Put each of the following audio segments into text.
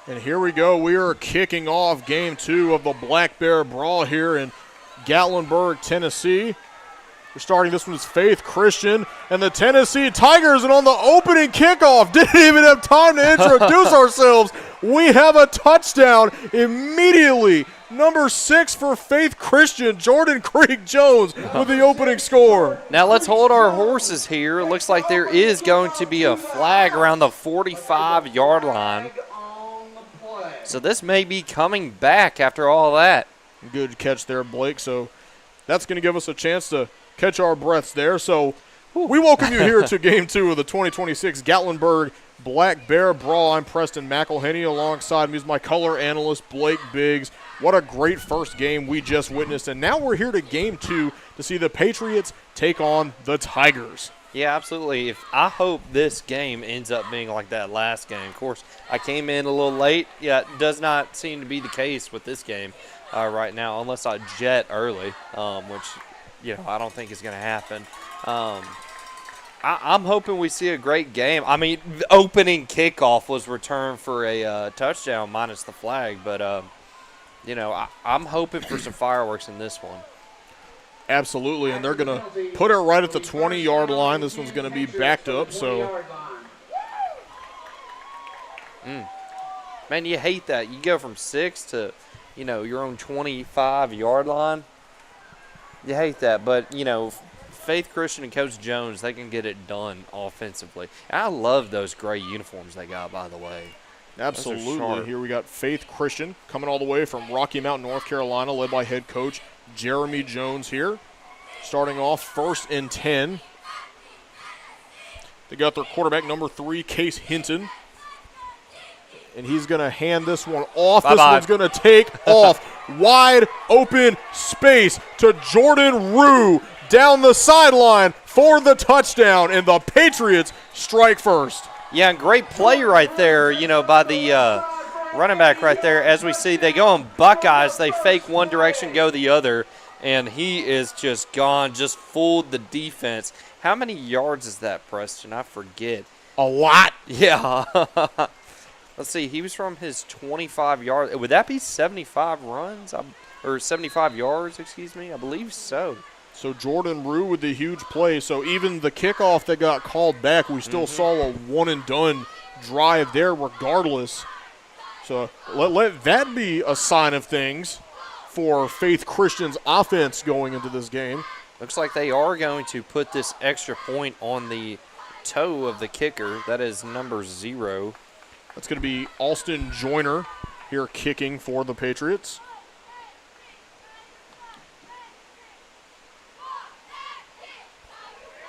And here we go. We are kicking off game 2 of the Black Bear Brawl here in Gatlinburg, Tennessee. We're starting this one as Faith Christian and the Tennessee Tigers. And on the opening kickoff, didn't even have time to introduce ourselves. We have a touchdown immediately. Number 6 for Faith Christian, Jordan Creek Jones with the opening score. Now let's hold our horses here. It looks like there is going to be a flag around the 45-yard line. So this may be coming back after all that. Good catch there, Blake. So that's going to give us a chance to catch our breaths there. So we welcome you here to Game 2 of the 2026 Gatlinburg Black Bear Brawl. I'm Preston McElhenney. Alongside me is my color analyst, Blake Biggs. What a great first game we just witnessed. And now we're here to Game 2 to see the Patriots take on the Tigers. Yeah, absolutely. I hope this game ends up being like that last game. Of course, I came in a little late. Yeah, it does not seem to be the case with this game right now, unless I jet early, which I don't think is going to happen. I'm hoping we see a great game. I mean, the opening kickoff was returned for a touchdown minus the flag, but I'm hoping for some fireworks in this one. Absolutely, and they're going to put it right at the 20-yard line. This one's going to be backed up. So, man, you hate that. You go from 6 to, your own 25-yard line. You hate that, but, Faith Christian and Coach Jones, they can get it done offensively. And I love those gray uniforms they got, by the way. Absolutely. Here we got Faith Christian coming all the way from Rocky Mount, North Carolina, led by head coach Jeremy Jones here. Starting off 1st and 10. They got their quarterback, number 3, Case Hinton. And he's going to hand this one off. This one's going to take off. Wide open space to Jordan Rue down the sideline for the touchdown. And the Patriots strike first. Yeah, great play right there, by the running back right there. As we see, they go on Buckeyes. They fake one direction, go the other, and he is just gone, just fooled the defense. How many yards is that, Preston? I forget. A lot. Yeah. Let's see. He was from his 25 yards. Would that be 75 runs? Or 75 yards, excuse me? I believe so. So Jordan Rue with the huge play. So even the kickoff that got called back, we still saw a one-and-done drive there regardless. So let that be a sign of things for Faith Christian's offense going into this game. Looks like they are going to put this extra point on the toe of the kicker. That is number 0. That's going to be Alston Joyner here kicking for the Patriots.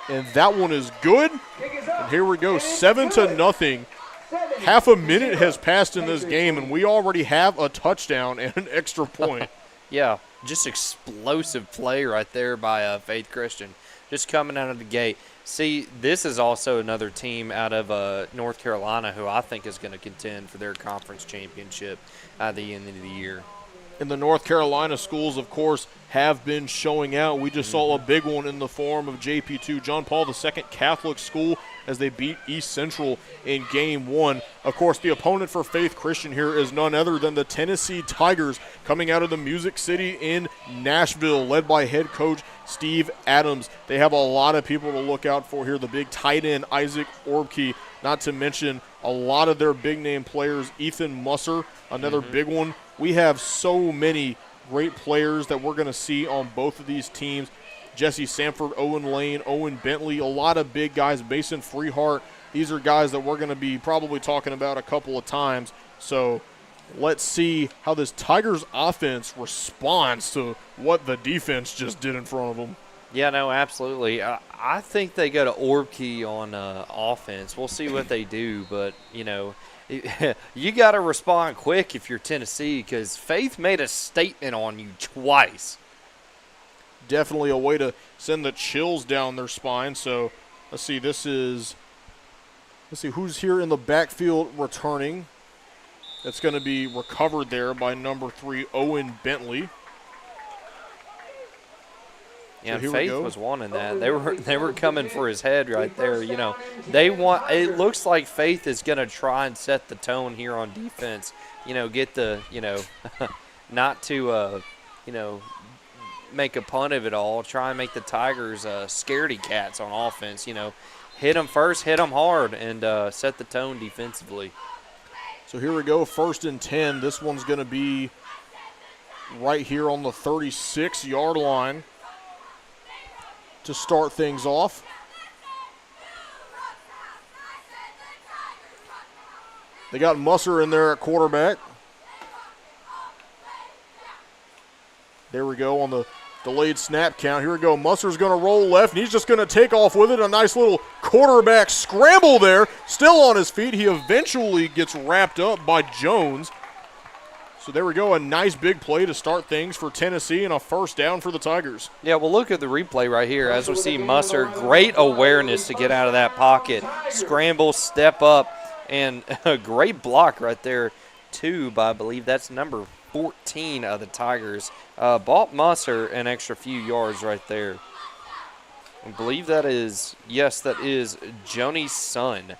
And that one is good. And here we go, 7-0. Half a minute has passed in this game, and we already have a touchdown and an extra point. Yeah, just explosive play right there by Faith Christian, just coming out of the gate. See, this is also another team out of North Carolina who I think is going to contend for their conference championship at the end of the year. And the North Carolina schools, of course, have been showing out. We just saw a big one in the form of JP2, John Paul II Catholic School, as they beat East Central in Game 1. Of course, the opponent for Faith Christian here is none other than the Tennessee Tigers, coming out of the Music City in Nashville, led by head coach Steve Adams. They have a lot of people to look out for here. The big tight end, Isaac Orbke, not to mention a lot of their big-name players. Ethan Musser, another big one. We have so many great players that we're going to see on both of these teams. Jesse Sanford, Owen Lane, Owen Bentley, a lot of big guys. Mason Freehart. These are guys that we're going to be probably talking about a couple of times. So let's see how this Tigers offense responds to what the defense just did in front of them. Yeah, no, absolutely. I think they go to Orbke on offense. We'll see what they do, but, you got to respond quick if you're Tennessee, because Faith made a statement on you twice. Definitely a way to send the chills down their spine. So let's see, let's see who's here in the backfield returning. That's going to be recovered there by number 3, Owen Bentley. Yeah, and Faith was wanting that. They were coming for his head right there. You know, it looks like Faith is going to try and set the tone here on defense. You know, get the, not to, make a punt of it all. Try and make the Tigers scaredy cats on offense. You know, hit them first, hit them hard, and set the tone defensively. So here we go, 1st and 10. This one's going to be right here on the 36-yard line to start things off. They got Musser in there at quarterback. There we go on the delayed snap count. Here we go. Musser's going to roll left, and he's just going to take off with it. A nice little quarterback scramble there. Still on his feet. He eventually gets wrapped up by Jones. So there we go. A nice big play to start things for Tennessee and a 1st down for the Tigers. Yeah, well, look at the replay right here. As we see Musser, great awareness to get out of that pocket. Scramble, step up, and a great block right there, too, by I believe that's number 14 of the Tigers. Bought Musser an extra few yards right there. I believe that is Joni's son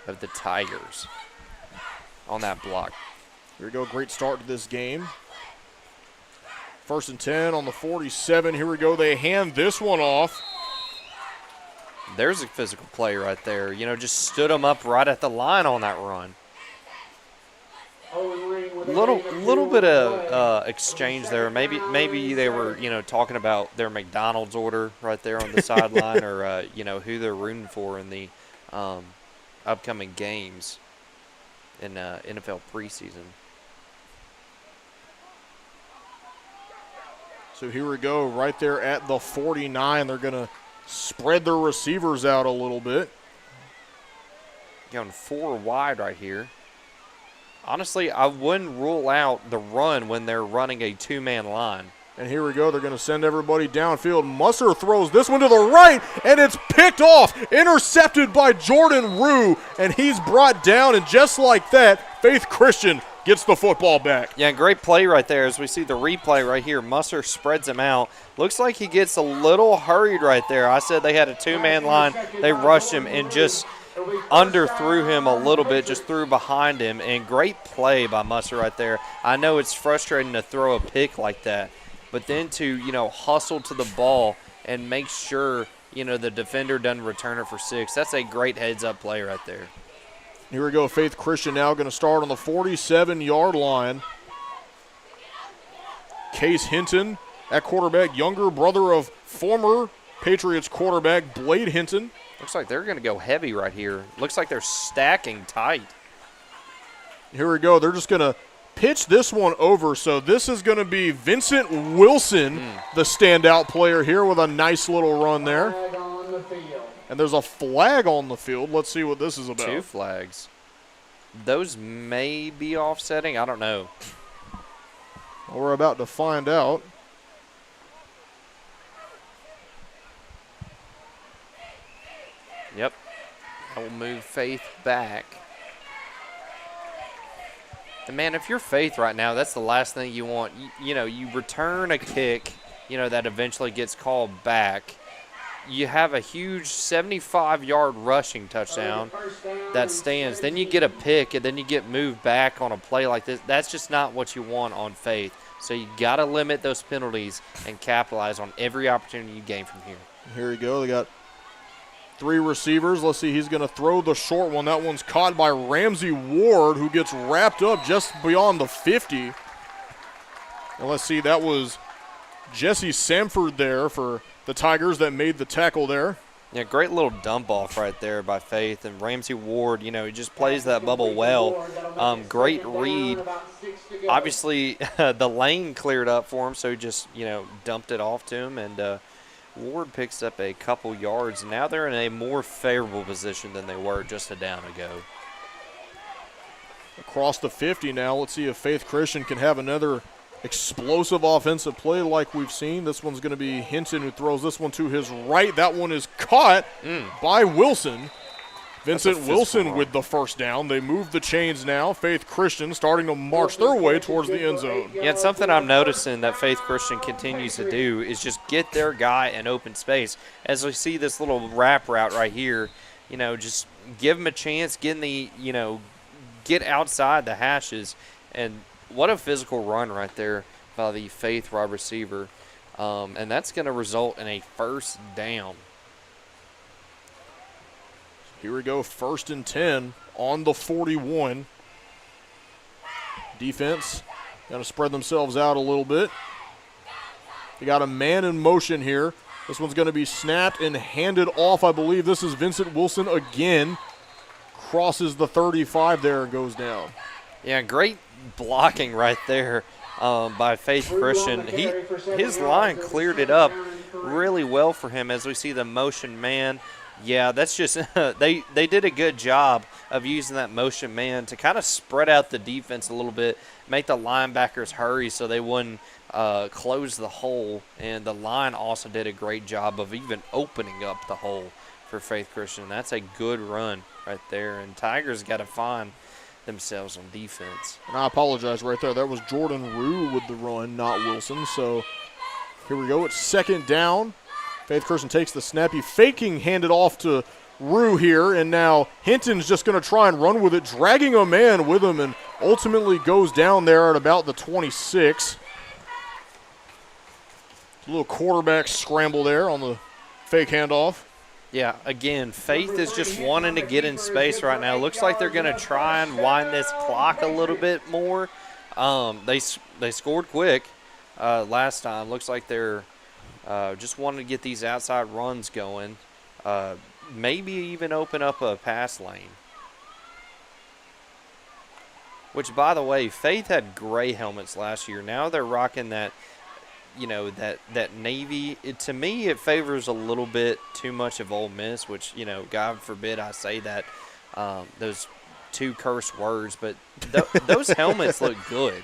of the Tigers on that block. Here we go, great start to this game. 1st and 10 on the 47. Here we go, they hand this one off. There's a physical play right there. You know, just stood him up right at the line on that run. Little bit of exchange there. Maybe they were, talking about their McDonald's order right there on the sideline, or who they're rooting for in the upcoming games in NFL preseason. So here we go, right there at the 49. They're going to spread their receivers out a little bit. Going 4 wide right here. Honestly, I wouldn't rule out the run when they're running a 2-man line. And here we go. They're going to send everybody downfield. Musser throws this one to the right, and it's picked off, intercepted by Jordan Rue, and he's brought down. And just like that, Faith Christian gets the football back. Yeah, great play right there. As we see the replay right here, Musser spreads him out. Looks like he gets a little hurried right there. I said they had a 2-man line. They rushed him and just underthrew him a little bit, just threw behind him, and great play by Musser right there. I know it's frustrating to throw a pick like that, but then to, hustle to the ball and make sure, the defender doesn't return it for 6. That's a great heads-up play right there. Here we go, Faith Christian now going to start on the 47-yard line. Case Hinton at quarterback, younger brother of former Patriots quarterback Blade Hinton. Looks like they're going to go heavy right here. Looks like they're stacking tight. Here we go. They're just going to pitch this one over. So this is going to be Vincent Wilson, the standout player here, with a nice little run there. And there's a flag on the field. Let's see what this is about. 2 flags. Those may be offsetting. I don't know. Well, we're about to find out. Yep. I will move Faith back. And, man, if you're Faith right now, that's the last thing you want. You return a kick, that eventually gets called back. You have a huge 75-yard rushing touchdown that stands. Then you get a pick, and then you get moved back on a play like this. That's just not what you want on Faith. So you got to limit those penalties and capitalize on every opportunity you gain from here. Here we go. They got 3 receivers. Let's see. He's going to throw the short one. That one's caught by Ramsey Ward, who gets wrapped up just beyond the 50. And let's see. That was Jesse Samford there for the Tigers that made the tackle there. Yeah, great little dump off right there by Faith. And Ramsey Ward, he just plays that bubble well. Great read. Obviously, the lane cleared up for him, so he just, dumped it off to him. And Ward picks up a couple yards. Now they're in a more favorable position than they were just a down ago. Across the 50 now. Let's see if Faith Christian can have another explosive offensive play like we've seen. This one's going to be Hinton, who throws this one to his right. That one is caught by Wilson. Vincent Wilson with the first down. They move the chains now. Faith Christian starting to march their way towards the end zone. Yeah, and something I'm noticing that Faith Christian continues to do is just get their guy in open space. As we see this little wrap route right here, just give him a chance, get outside the hashes. And what a physical run right there by the Faith wide receiver. And that's going to result in a first down. Here we go, 1st and 10 on the 41. Defense got to spread themselves out a little bit. They got a man in motion here. This one's going to be snapped and handed off. I believe this is Vincent Wilson again. Crosses the 35 there and goes down. Yeah, great blocking right there by Faith Christian. His line cleared it up really well for him as we see the motion man. Yeah, that's just they did a good job of using that motion man to kind of spread out the defense a little bit, make the linebackers hurry so they wouldn't close the hole. And the line also did a great job of even opening up the hole for Faith Christian. That's a good run right there. And Tigers got to find themselves on defense. And I apologize right there. That was Jordan Rue with the run, not Wilson. So here we go. It's 2nd down. Faith Christian takes the snap. He faking handed off to Rue here, and now Hinton's just going to try and run with it, dragging a man with him, and ultimately goes down there at about the 26. A little quarterback scramble there on the fake handoff. Yeah, again, Faith is just wanting to get in space right now. Looks like they're going to try and wind this clock a little bit more. They scored quick last time. Looks like they're just wanting to get these outside runs going. Maybe even open up a pass lane. Which, by the way, Faith had gray helmets last year. Now they're rocking that, that navy. To me, it favors a little bit too much of Ole Miss, which, God forbid I say that, those 2 curse words. But those helmets look good.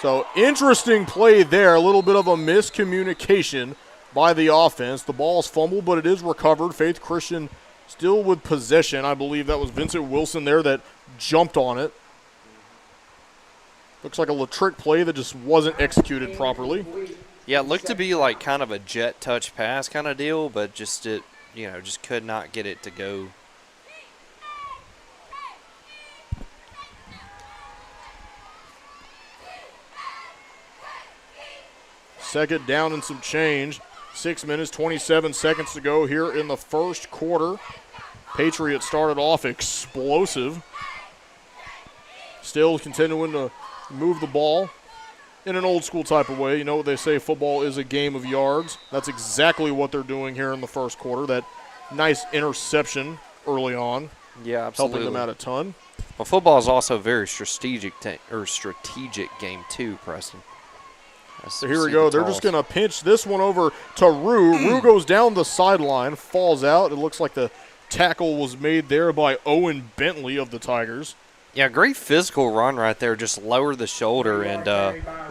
So, interesting play there. A little bit of a miscommunication by the offense. The ball's fumbled, but it is recovered. Faith Christian still with possession. I believe that was Vincent Wilson there that jumped on it. Looks like a trick play that just wasn't executed properly. Yeah, it looked to be like kind of a jet touch pass kind of deal, but just could not get it to go. Second down and some change. 6 minutes, 27 seconds to go here in the first quarter. Patriots started off explosive. Still continuing to move the ball in an old school type of way. You know what they say, football is a game of yards. That's exactly what they're doing here in the first quarter. That nice interception early on. Yeah, absolutely. Helping them out a ton. Well, football is also a very strategic game too, Preston. So here we go. They're just going to pinch this one over to Rue. Rue goes down the sideline, falls out. It looks like the tackle was made there by Owen Bentley of the Tigers. Yeah, great physical run right there. Just lower the shoulder, and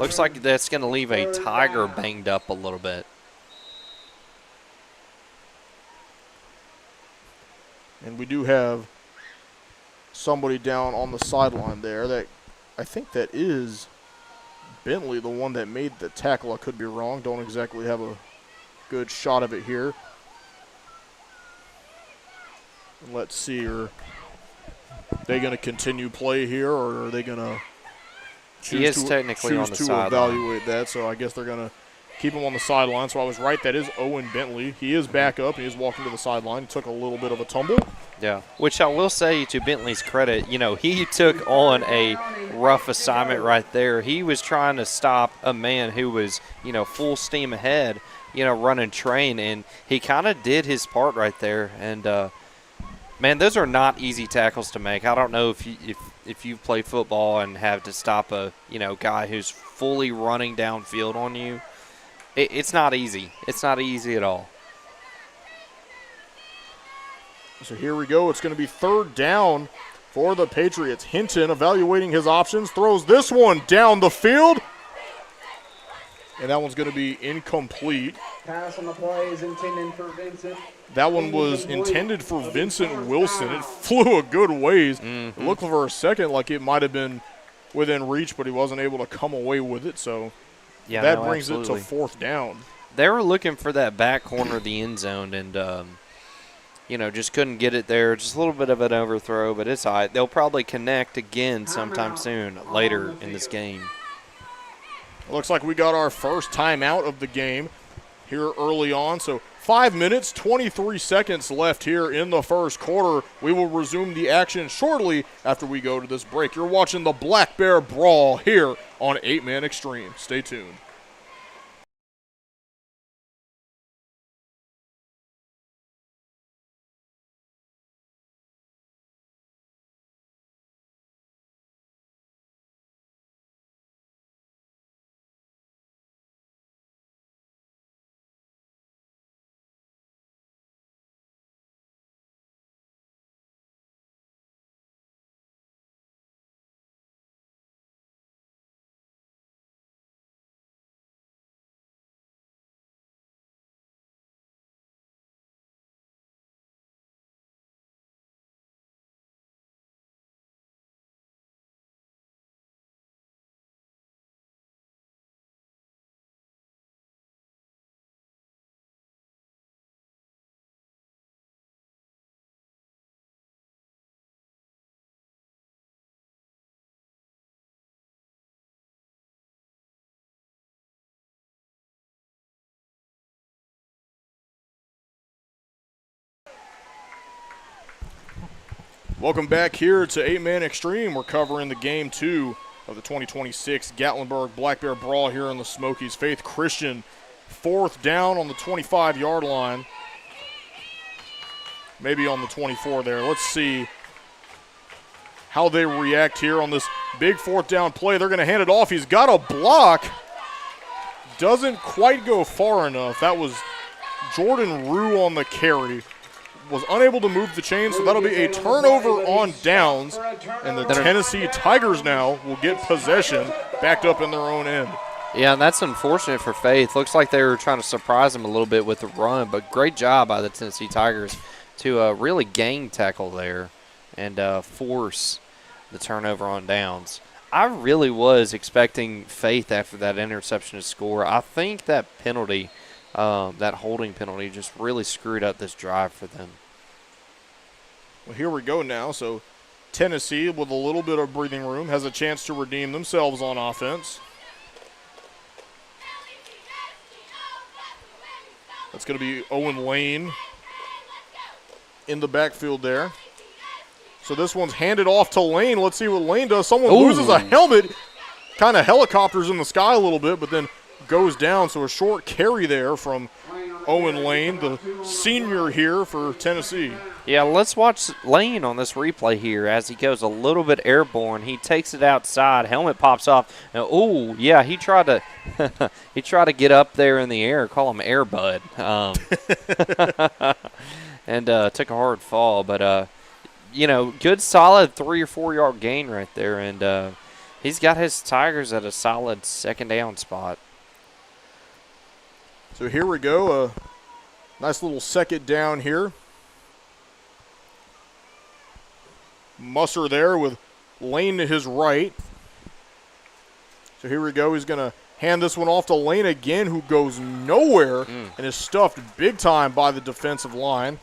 looks like that's going to leave a Tiger banged up a little bit. And we do have somebody down on the sideline there. That I think that is Bentley, the one that made the tackle. I could be wrong. Don't exactly have a good shot of it here. And let's see, are they going to continue play here, or are they going to choose to evaluate that? So I guess they're going to keep him on the sideline. So I was right. That is Owen Bentley. He is back up. He is walking to the sideline. He took a little bit of a tumble. Yeah, which I will say to Bentley's credit, he took on a rough assignment right there. He was trying to stop a man who was, full steam ahead, running train, and he kind of did his part right there. And, man, those are not easy tackles to make. I don't know if you've played football and have to stop a, guy who's fully running downfield on you. It's not easy. It's not easy at all. So here we go. It's going to be 3rd down for the Patriots. Hinton evaluating his options, throws this one down the field. And that one's going to be incomplete. Pass on the play is intended for Vincent. That one was intended for Vincent Wilson. It flew a good ways. It looked for a second like it might have been within reach, but he wasn't able to come away with it. So that brings it to 4th down. They were looking for that back corner of the end zone and, just couldn't get it there. Just a little bit of an overthrow, but it's all right. They'll probably connect again sometime soon later in this game. Looks like we got our first timeout of the game here early on. So 5 minutes, 23 seconds left here in the first quarter. We will resume the action shortly after we go to this break. You're watching the Black Bear Brawl here on 8-Man Extreme. Stay tuned. Welcome back here to 8-Man Extreme. We're covering the game 2 of the 2026 Gatlinburg Black Bear Brawl here in the Smokies. Faith Christian, 4th down on the 25-yard line. Maybe on the 24 there. Let's see how they react here on this big 4th down play. They're going to hand it off. He's got a block. Doesn't quite go far enough. That was Jordan Rue on the carry. Was unable to move the chain, so that'll be a turnover on downs, and the Tennessee Tigers now will get possession backed up in their own end. Yeah, and that's unfortunate for Faith. Looks like they were trying to surprise them a little bit with the run, but great job by the Tennessee Tigers to really gang tackle there and force the turnover on downs. I really was expecting Faith after that interception to score. I think that penalty, that holding penalty, just really screwed up this drive for them. Well, here we go now. So Tennessee, with a little bit of breathing room, has a chance to redeem themselves on offense. That's going to be Owen Lane in the backfield there. So this one's handed off to Lane. Let's see what Lane does. Someone loses a helmet, kind of helicopters in the sky a little bit, but then goes down. So a short carry there from Owen Lane, the senior here for Tennessee. Yeah, let's watch Lane on this replay here as he goes a little bit airborne. He takes it outside. Helmet pops off. Oh, yeah, he tried to he tried to get up there in the air, call him Air Bud, and took a hard fall. But, good solid 3 or 4 yard gain right there. And he's got his Tigers at a solid 2nd down spot. So here we go, a nice little 2nd down here. Musser there with Lane to his right. So here we go. He's going to hand this one off to Lane again, who goes nowhere and is stuffed big time by the defensive line.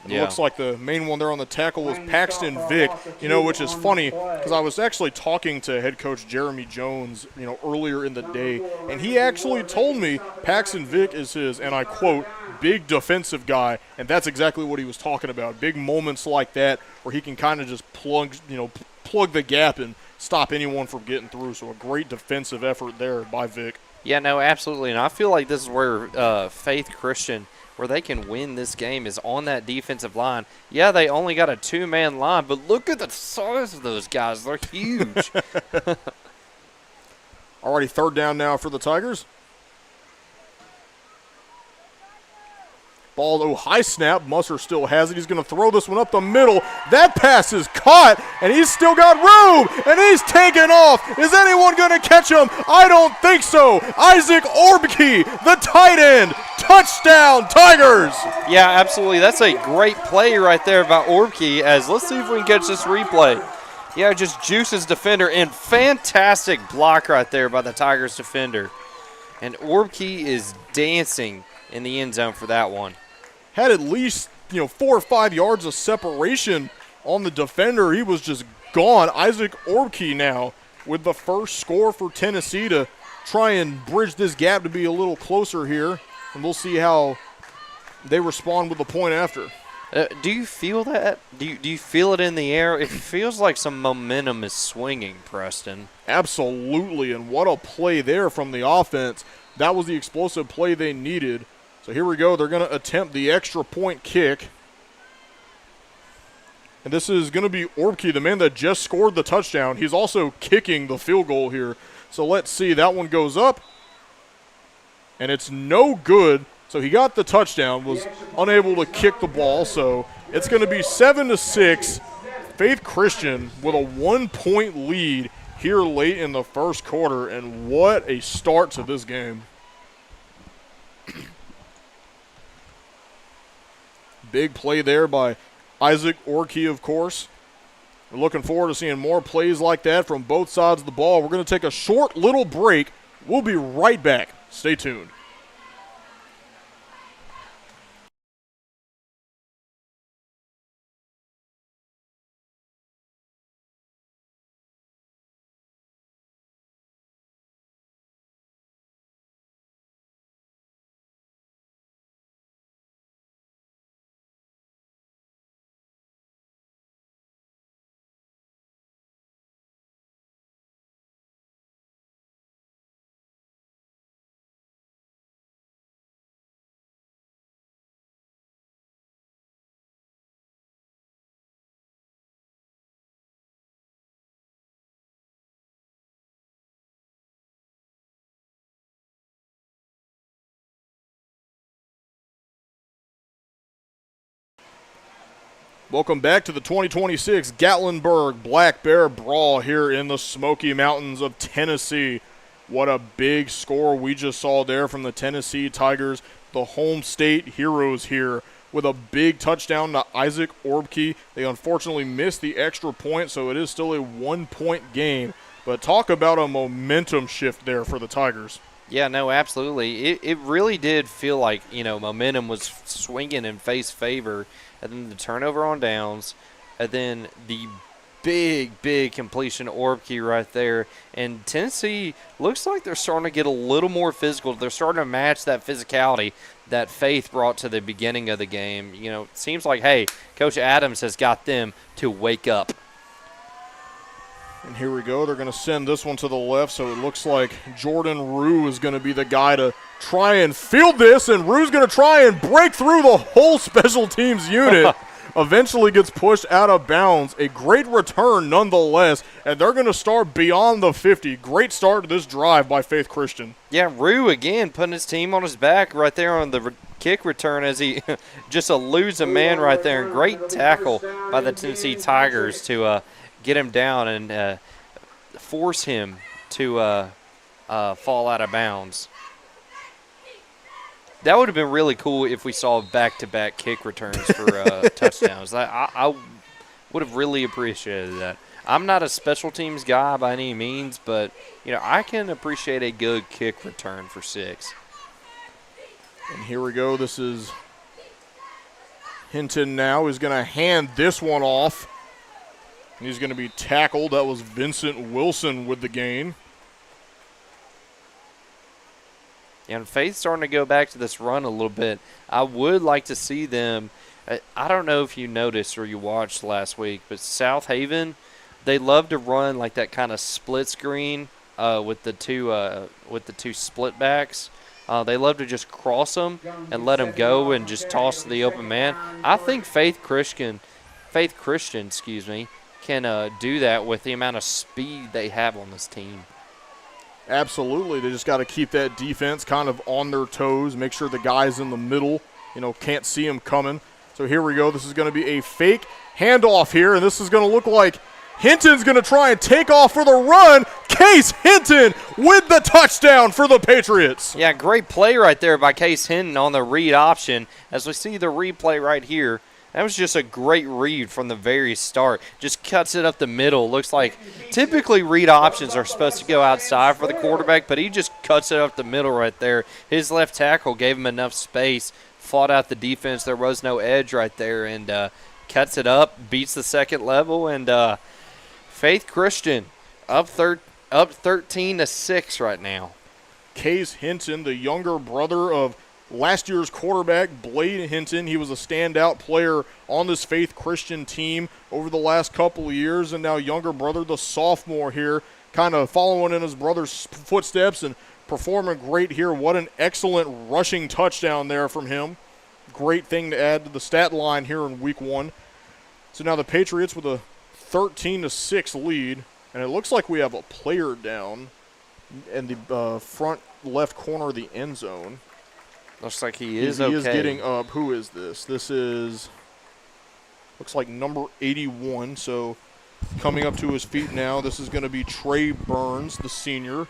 It looks like the main one there on the tackle was Paxton Vick, which is funny because I was actually talking to head coach Jeremy Jones, earlier in the day, and he actually told me Paxton Vick is his, and I quote, big defensive guy, and that's exactly what he was talking about. Big moments like that where he can kind of just plug the gap and stop anyone from getting through. So a great defensive effort there by Vick. Yeah, no, absolutely, and I feel like this is where Faith Christian, where they can win this game, is on that defensive line. Yeah, they only got a 2-man line, but look at the size of those guys. They're huge. Already 3rd down now for the Tigers. Ball, oh, high snap. Musser still has it. He's going to throw this one up the middle. That pass is caught, and he's still got room, and he's taken off. Is anyone going to catch him? I don't think so. Isaac Orbke, the tight end. Touchdown, Tigers. Yeah, absolutely. That's a great play right there by Orbke. As let's see if we can catch this replay. Yeah, just juices defender, and fantastic block right there by the Tigers defender. And Orbke is dancing in the end zone for that one. Had at least 4 or 5 yards of separation on the defender. He was just gone. Isaac Orbke now with the first score for Tennessee to try and bridge this gap to be a little closer here. And we'll see how they respond with the point after. Do you feel that? Do you feel it in the air? It feels like some momentum is swinging, Preston. Absolutely, and what a play there from the offense. That was the explosive play they needed. So here we go. They're going to attempt the extra point kick. And this is going to be Orbke, the man that just scored the touchdown. He's also kicking the field goal here. So let's see. That one goes up. And it's no good. So he got the touchdown, was unable to kick the ball. So it's going to be 7-6. Faith Christian with a 1-point lead here late in the first quarter. And what a start to this game. Big play there by Isaac Orbke, of course. We're looking forward to seeing more plays like that from both sides of the ball. We're going to take a short little break. We'll be right back. Stay tuned. Welcome back to the 2026 Gatlinburg Black Bear Brawl here in the Smoky Mountains of Tennessee. What a big score we just saw there from the Tennessee Tigers, the home state heroes here, with a big touchdown to Isaac Orbke. They unfortunately missed the extra point, so it is still a 1-point game. But talk about a momentum shift there for the Tigers. Yeah, no, absolutely. It really did feel like, momentum was swinging in Faith's favor. And then the turnover on downs, and then the big completion of Orbke right there. And Tennessee looks like they're starting to get a little more physical. They're starting to match that physicality that Faith brought to the beginning of the game. It seems like, hey, Coach Adams has got them to wake up. And here we go. They're going to send this one to the left, so it looks like Jordan Rue is going to be the guy to try and field this, and Rue's going to try and break through the whole special teams unit. Eventually gets pushed out of bounds. A great return nonetheless, and they're going to start beyond the 50. Great start to this drive by Faith Christian. Yeah, Rue again putting his team on his back right there on the kick return as he just eludes a man right there. And great tackle by the Tennessee Tigers to get him down and force him to fall out of bounds. That would have been really cool if we saw back-to-back kick returns for touchdowns. I would have really appreciated that. I'm not a special teams guy by any means, but I can appreciate a good kick return for 6. And here we go. This is Hinton now. He's going to hand this one off. And he's going to be tackled. That was Vincent Wilson with the gain. And Faith's starting to go back to this run a little bit. I would like to see them. I don't know if you noticed or you watched last week, but South Haven, they love to run like that kind of split screen with the two split backs. They love to just cross them and let them go and just toss to the open man. I think Faith Christian, can do that with the amount of speed they have on this team. Absolutely. They just got to keep that defense kind of on their toes, make sure the guys in the middle can't see him coming. So here we go. This is going to be a fake handoff here, and this is going to look like Hinton's going to try and take off for the run. Case Hinton with the touchdown for the Patriots. Yeah, great play right there by Case Hinton on the read option. As we see the replay right here, that was just a great read from the very start. Just cuts it up the middle. Looks like typically read options are supposed to go outside for the quarterback, but he just cuts it up the middle right there. His left tackle gave him enough space, fought out the defense. There was no edge right there, and cuts it up, beats the second level, and Faith Christian up 13-6 right now. Case Hinton, the younger brother of last year's quarterback, Blade Hinton. He was a standout player on this Faith Christian team over the last couple of years, and now younger brother, the sophomore here, kind of following in his brother's footsteps and performing great here. What an excellent rushing touchdown there from him. Great thing to add to the stat line here in week 1. So now the Patriots with a 13-6 lead, and it looks like we have a player down in the front left corner of the end zone. Looks like he is He is getting up. Who is this? This is, looks like number 81. So coming up to his feet now, this is going to be Trey Burns, the senior.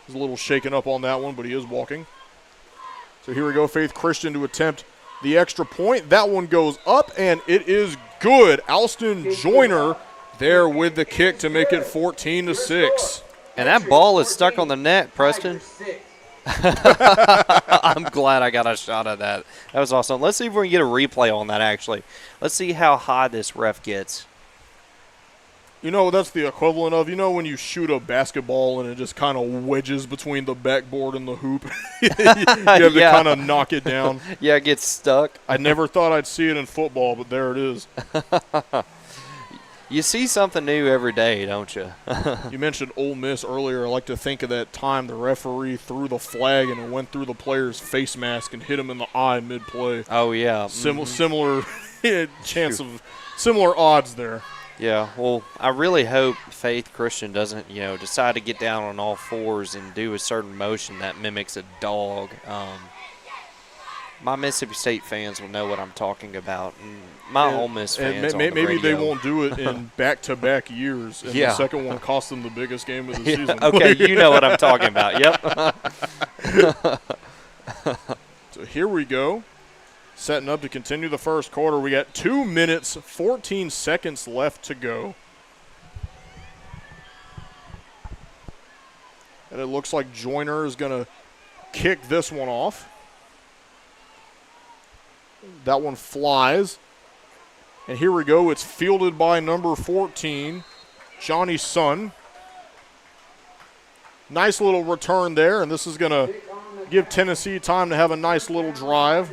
He's a little shaken up on that one, but he is walking. So here we go, Faith Christian to attempt the extra point. That one goes up, and it is good. Alston Joyner there with the kick to make it 14-6. And that ball is stuck on the net, Preston. I'm glad I got a shot at that. That was awesome. Let's see if we can get a replay on that, actually. Let's see how high this ref gets. That's the equivalent of, when you shoot a basketball and it just kind of wedges between the backboard and the hoop. you have to kind of knock it down. Yeah, it gets stuck. I never thought I'd see it in football, but there it is. You see something new every day, don't you? You mentioned Ole Miss earlier. I like to think of that time the referee threw the flag and it went through the player's face mask and hit him in the eye mid-play. Oh, yeah. Similar chance of similar odds there. Yeah, well, I really hope Faith Christian doesn't, decide to get down on all fours and do a certain motion that mimics a dog. My Mississippi State fans will know what I'm talking about. And my Ole Miss fans maybe they won't do it in back-to-back years. And the second one cost them the biggest game of the season. Okay, you know what I'm talking about. Yep. So here we go. Setting up to continue the first quarter. We got 2 minutes, 14 seconds left to go. And it looks like Joyner is going to kick this one off. That one flies. And here we go. It's fielded by number 14, Johnny Sun. Nice little return there, and this is going to give Tennessee time to have a nice little drive.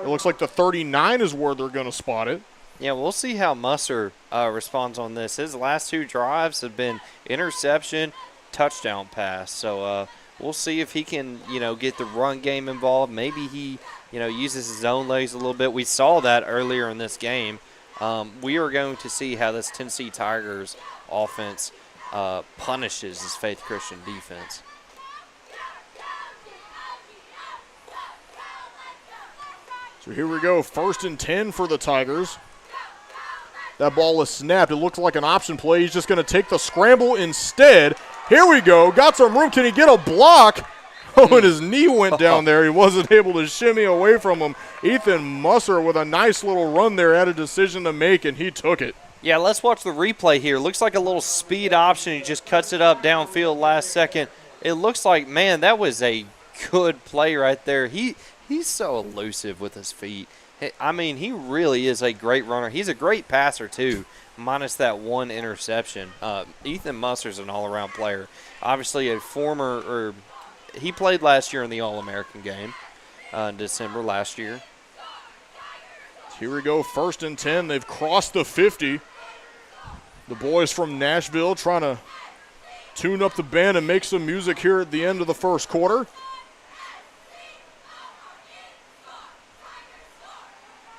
It looks like the 39 is where they're going to spot it. Yeah, we'll see how Musser responds on this. His last 2 drives have been interception, touchdown pass. So we'll see if he can, get the run game involved. Maybe he, uses his own legs a little bit. We saw that earlier in this game. We are going to see how this Tennessee Tigers offense punishes this Faith Christian defense. So here we go, 1st and 10 for the Tigers. That ball is snapped. It looks like an option play. He's just going to take the scramble instead. Here we go. Got some room. Can he get a block? Oh, and his knee went down there. He wasn't able to shimmy away from him. Ethan Musser with a nice little run there had a decision to make, and he took it. Yeah, let's watch the replay here. Looks like a little speed option. He just cuts it up downfield last second. It looks like, man, that was a good play right there. He's so elusive with his feet. I mean, he really is a great runner. He's a great passer, too, minus that one interception. Ethan Musser's an all-around player. Obviously he played last year in the All-American game in December last year. Here we go, 1st and 10. They've crossed the 50. The boys from Nashville trying to tune up the band and make some music here at the end of the first quarter.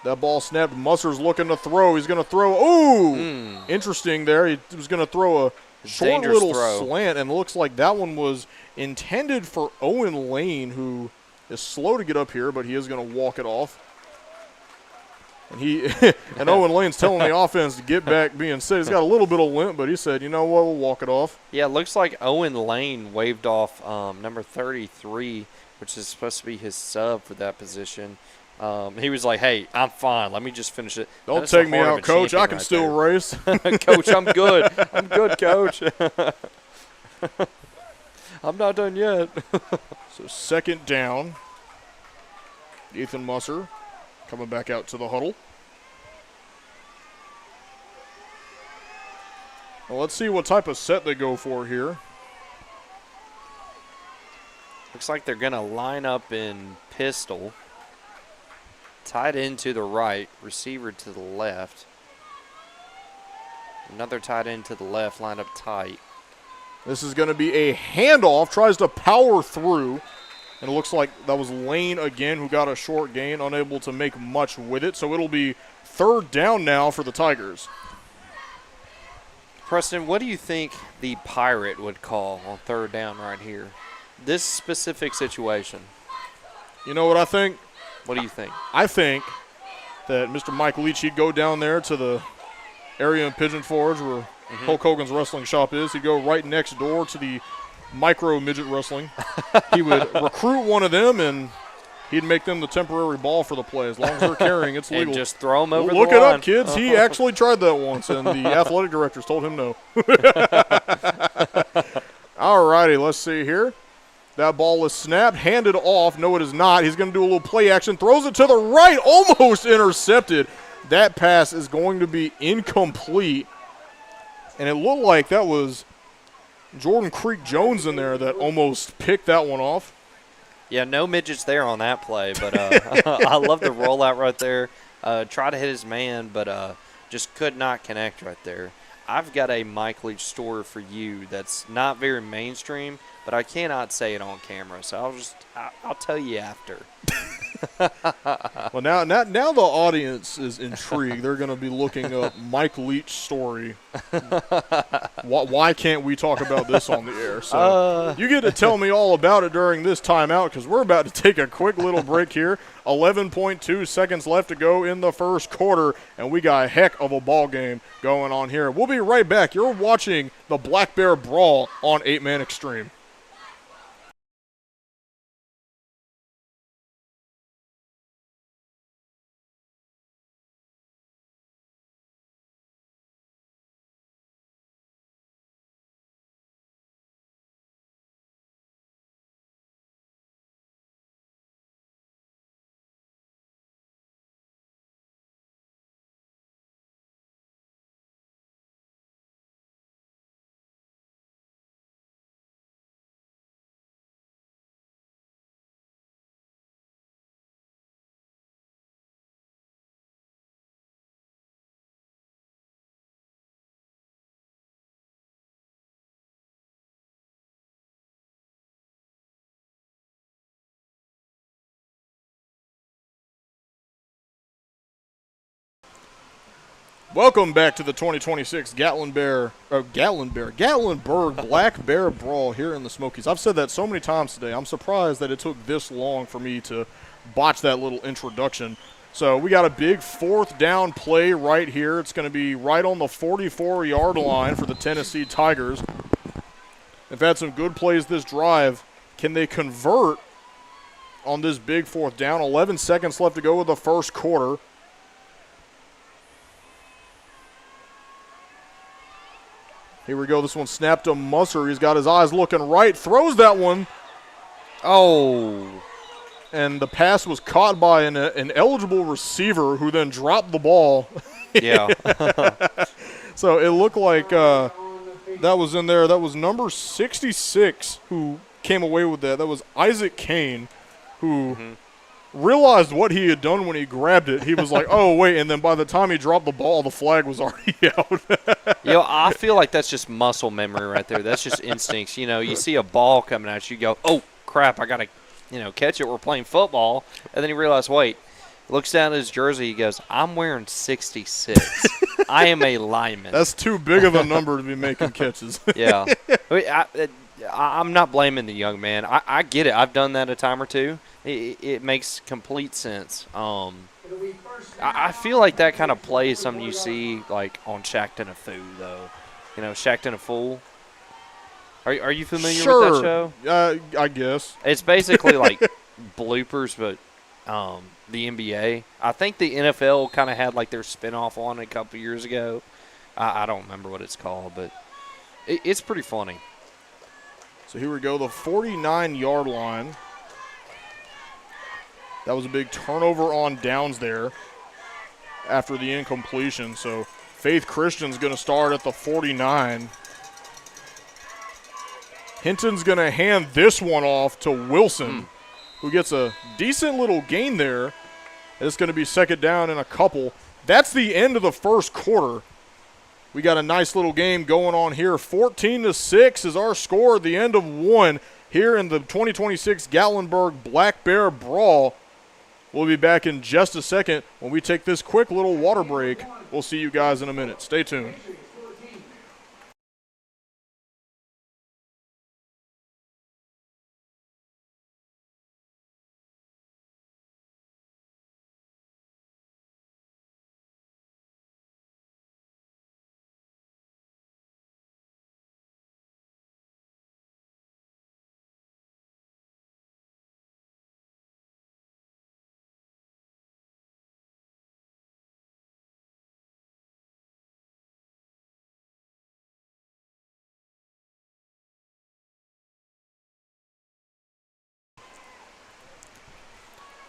That ball snapped. Musser's looking to throw. He's going to throw. Ooh! Interesting there. He was going to throw a short little slant, and it looks like that one was intended for Owen Lane, who is slow to get up here, but he is going to walk it off. And and Owen Lane's telling the offense to get back being set. He's got a little bit of limp, but he said, you know what, we'll walk it off. Yeah, it looks like Owen Lane waved off number 33, which is supposed to be his sub for that position. He was like, hey, I'm fine. Let me just finish it. Don't take me out, Coach. I can still race. Coach, I'm good. I'm good, Coach. I'm not done yet. So second down. Ethan Musser coming back out to the huddle. Well, let's see what type of set they go for here. Looks like they're going to line up in pistol. Tight end to the right, receiver to the left. Another tight end to the left, lined up tight. This is going to be a handoff, tries to power through. And it looks like that was Lane again who got a short gain, unable to make much with it. So it'll be third down now for the Tigers. Preston, what do you think the Pirate would call on third down right here? This specific situation. You know what I think? What do you think? I think that Mr. Mike Leach, he'd go down there to the area in Pigeon Forge where Hulk Hogan's wrestling shop is. He'd go right next door to the micro midget wrestling. He would recruit one of them, and he'd make them the temporary ball for the play. As long as they're carrying, it's legal. And just throw them over Look the it line. up, kids. He actually tried that once, and the athletic directors told him no. All righty, let's see here. That ball is snapped, handed off. No, it is not. He's going to do a little play action. Throws it to the right, almost intercepted. That pass is going to be incomplete. And it looked like that was Jordan Creek Jones in there that almost picked that one off. Yeah, no midgets there on that play, but I love the rollout right there. Try to hit his man, but just could not connect right there. I've got a Mike Leach story for you that's not very mainstream, but I cannot say it on camera, so I'll tell you after. Well, now the audience is intrigued. They're going to be looking up Mike Leach story. Why can't we talk about this on the air? So you get to tell me all about it during this timeout because we're about to take a quick little break here. 11.2 seconds left to go in the first quarter, and we got a heck of a ball game going on here. We'll be right back. You're watching the Black Bear Brawl on 8-Man Extreme. Welcome back to the 2026 Gatlinburg Black Bear Brawl here in the Smokies. I've said that so many times today. I'm surprised that it took this long for me to botch that little introduction. So we got a big fourth down play right here. It's going to be right on the 44-yard line for the Tennessee Tigers. They've had some good plays this drive. Can they convert on this big fourth down? 11 seconds left to go with the first quarter. Here we go. This one snapped to Musser. He's got his eyes looking right. Throws that one. Oh. And the pass was caught by an eligible receiver who then dropped the ball. Yeah. So it looked like that was in there. That was number 66 who came away with that. That was Isaac Kane who realized what he had done when he grabbed it. He was like, oh, wait. And then by the time he dropped the ball, the flag was already out. I feel like that's just muscle memory right there. That's just instincts. You see a ball coming at you, go, oh, crap, I got to, catch it. We're playing football. And then he realized, wait, looks down at his jersey. He goes, I'm wearing 66. I am a lineman. That's too big of a number to be making catches. Yeah. I'm not blaming the young man. I get it. I've done that a time or two. It makes complete sense. I feel like that kind of play is something you see like on Shackton a Fool, though. Shackton a Fool. Are you familiar with that show? I guess. It's basically like bloopers, but the NBA. I think the NFL kind of had like their spinoff on it a couple years ago. I don't remember what it's called, but it's pretty funny. So here we go, the 49-yard line. That was a big turnover on downs there after the incompletion. So Faith Christian's going to start at the 49. Hinton's going to hand this one off to Wilson, who gets a decent little gain there. It's going to be second down and a couple. That's the end of the first quarter. We got a nice little game going on here. 14-6 is our score at the end of one here in the 2026 Gatlinburg Black Bear Brawl. We'll be back in just a second when we take this quick little water break. We'll see you guys in a minute. Stay tuned.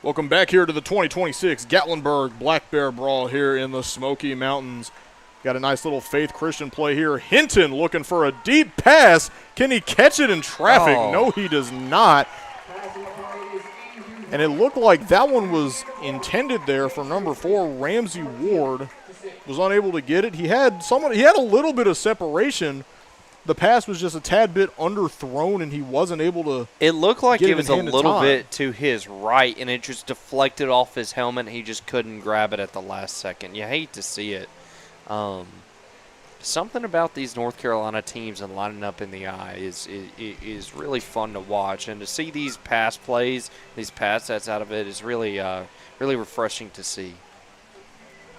Welcome back here to the 2026 Gatlinburg Black Bear Brawl here in the Smoky Mountains. Got a nice little Faith Christian play here. Hinton looking for a deep pass. Can he catch it in traffic? Oh. No, he does not. And it looked like that one was intended there for number 4, Ramsey Ward. Was unable to get it. He had a little bit of separation. The pass was just a tad bit underthrown, and he wasn't able to. It looked like get it was in a hand in little time. bit to his right, and it just deflected off his helmet. He just couldn't grab it at the last second. You hate to see it. Something about these North Carolina teams and lining up in the eye is really fun to watch, and to see these pass plays, these pass sets out of it is really really refreshing to see.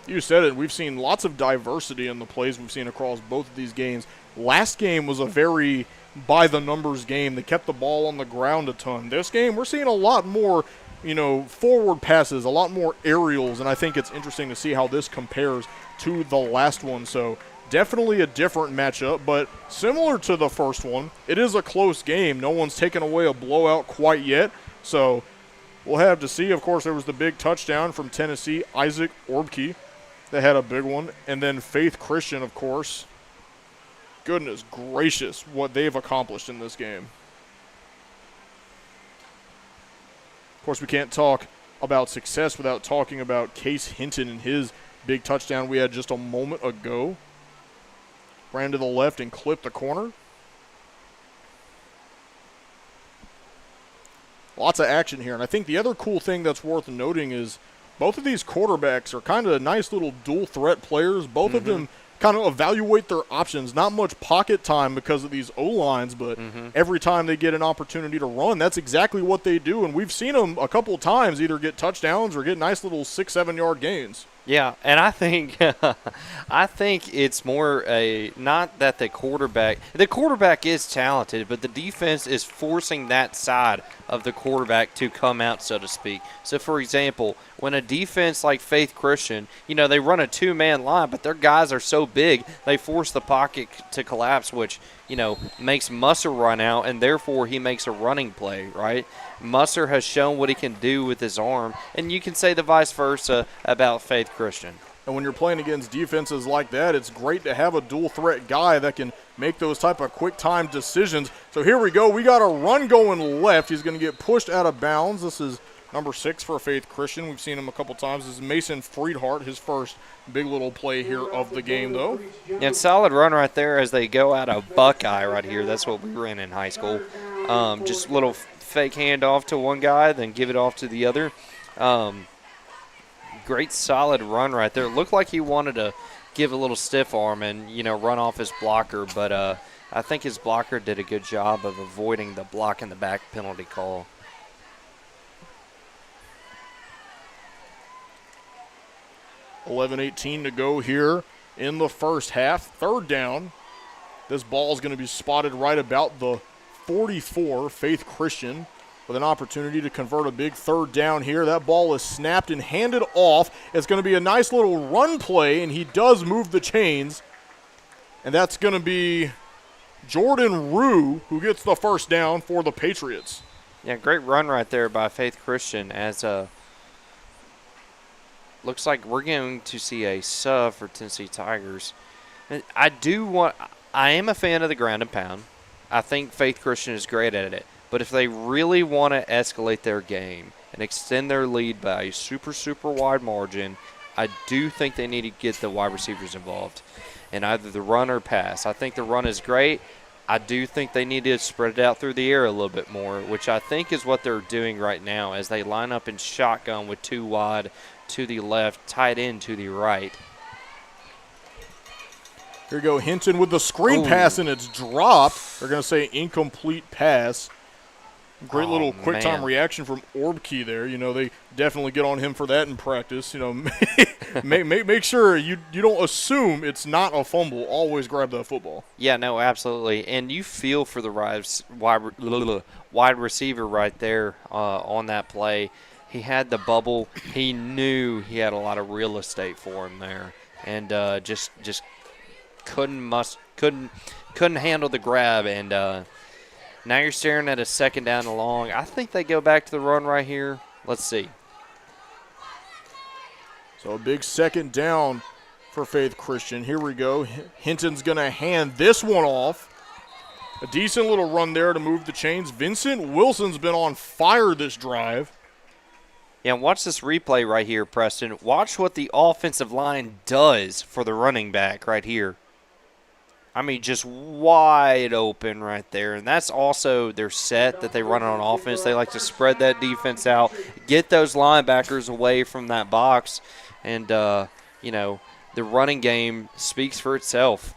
You said it. We've seen lots of diversity in the plays we've seen across both of these games. Last game was a very by-the-numbers game. They kept the ball on the ground a ton. This game, we're seeing a lot more, forward passes, a lot more aerials, and I think it's interesting to see how this compares to the last one. So definitely a different matchup, but similar to the first one, it is a close game. No one's taken away a blowout quite yet, so we'll have to see. Of course, there was the big touchdown from Tennessee, Isaac Orbke. They had a big one, and then Faith Christian, of course. Goodness gracious, what they've accomplished in this game. Of course, we can't talk about success without talking about Case Hinton and his big touchdown we had just a moment ago. Ran to the left and clipped the corner. Lots of action here, and I think the other cool thing that's worth noting is both of these quarterbacks are kind of nice little dual threat players. Both of them kind of evaluate their options. Not much pocket time because of these O-lines, but every time they get an opportunity to run, that's exactly what they do. And we've seen them a couple of times either get touchdowns or get nice little 6-7 yard gains. Yeah, and I think it's more not that the quarterback is talented, but the defense is forcing that side of the quarterback to come out, so to speak. So, for example, when a defense like Faith Christian, they run a two-man line, but their guys are so big, they force the pocket to collapse, which, makes Musser run out, and therefore he makes a running play, right? Musser has shown what he can do with his arm, and you can say the vice versa about Faith Christian. And when you're playing against defenses like that, it's great to have a dual-threat guy that can make those type of quick-time decisions. So here we go. We got a run going left. He's going to get pushed out of bounds. This is number 6 for Faith Christian. We've seen him a couple times. This is Mason Friedhart, his first big little play here of the game, though. And solid run right there as they go out of Buckeye right here. That's what we ran in high school. Just a little fake handoff to one guy, then give it off to the other. Great solid run right there. It looked like he wanted to give a little stiff arm and, run off his blocker, but I think his blocker did a good job of avoiding the block in the back penalty call. $11:18 to go here in the first half. 3rd down. This ball is going to be spotted right about the 44, Faith Christian, with an opportunity to convert a big 3rd down here. That ball is snapped and handed off. It's going to be a nice little run play, and he does move the chains. And that's going to be Jordan Rue who gets the 1st down for the Patriots. Yeah, great run right there by Faith Christian as looks like we're going to see a sub for Tennessee Tigers. And I am a fan of the ground and pound. I think Faith Christian is great at it. But if they really want to escalate their game and extend their lead by a super, super wide margin, I do think they need to get the wide receivers involved in either the run or pass. I think the run is great. I do think they need to spread it out through the air a little bit more, which I think is what they're doing right now as they line up in shotgun with 2 wide to the left, tight end to the right. Here we go, Hinton with the screen pass, and it's dropped. They're going to say incomplete pass. Great little quick time reaction from Orbkey there. You know, they definitely get on him for that in practice. You know, make sure you don't assume it's not a fumble. Always grab that football. Yeah, no, absolutely. And you feel for the wide receiver right there on that play. He had the bubble. He knew he had a lot of real estate for him there, and just couldn't handle the grab. And now you're staring at a 2nd down and long. I think they go back to the run right here. Let's see. So a big 2nd down for Faith Christian. Here we go. Hinton's going to hand this one off. A decent little run there to move the chains. Vincent Wilson's been on fire this drive. Yeah, watch this replay right here, Preston. Watch what the offensive line does for the running back right here. I mean, just wide open right there. And that's also their set that they run on offense. They like to spread that defense out, get those linebackers away from that box. And, you know, the running game speaks for itself.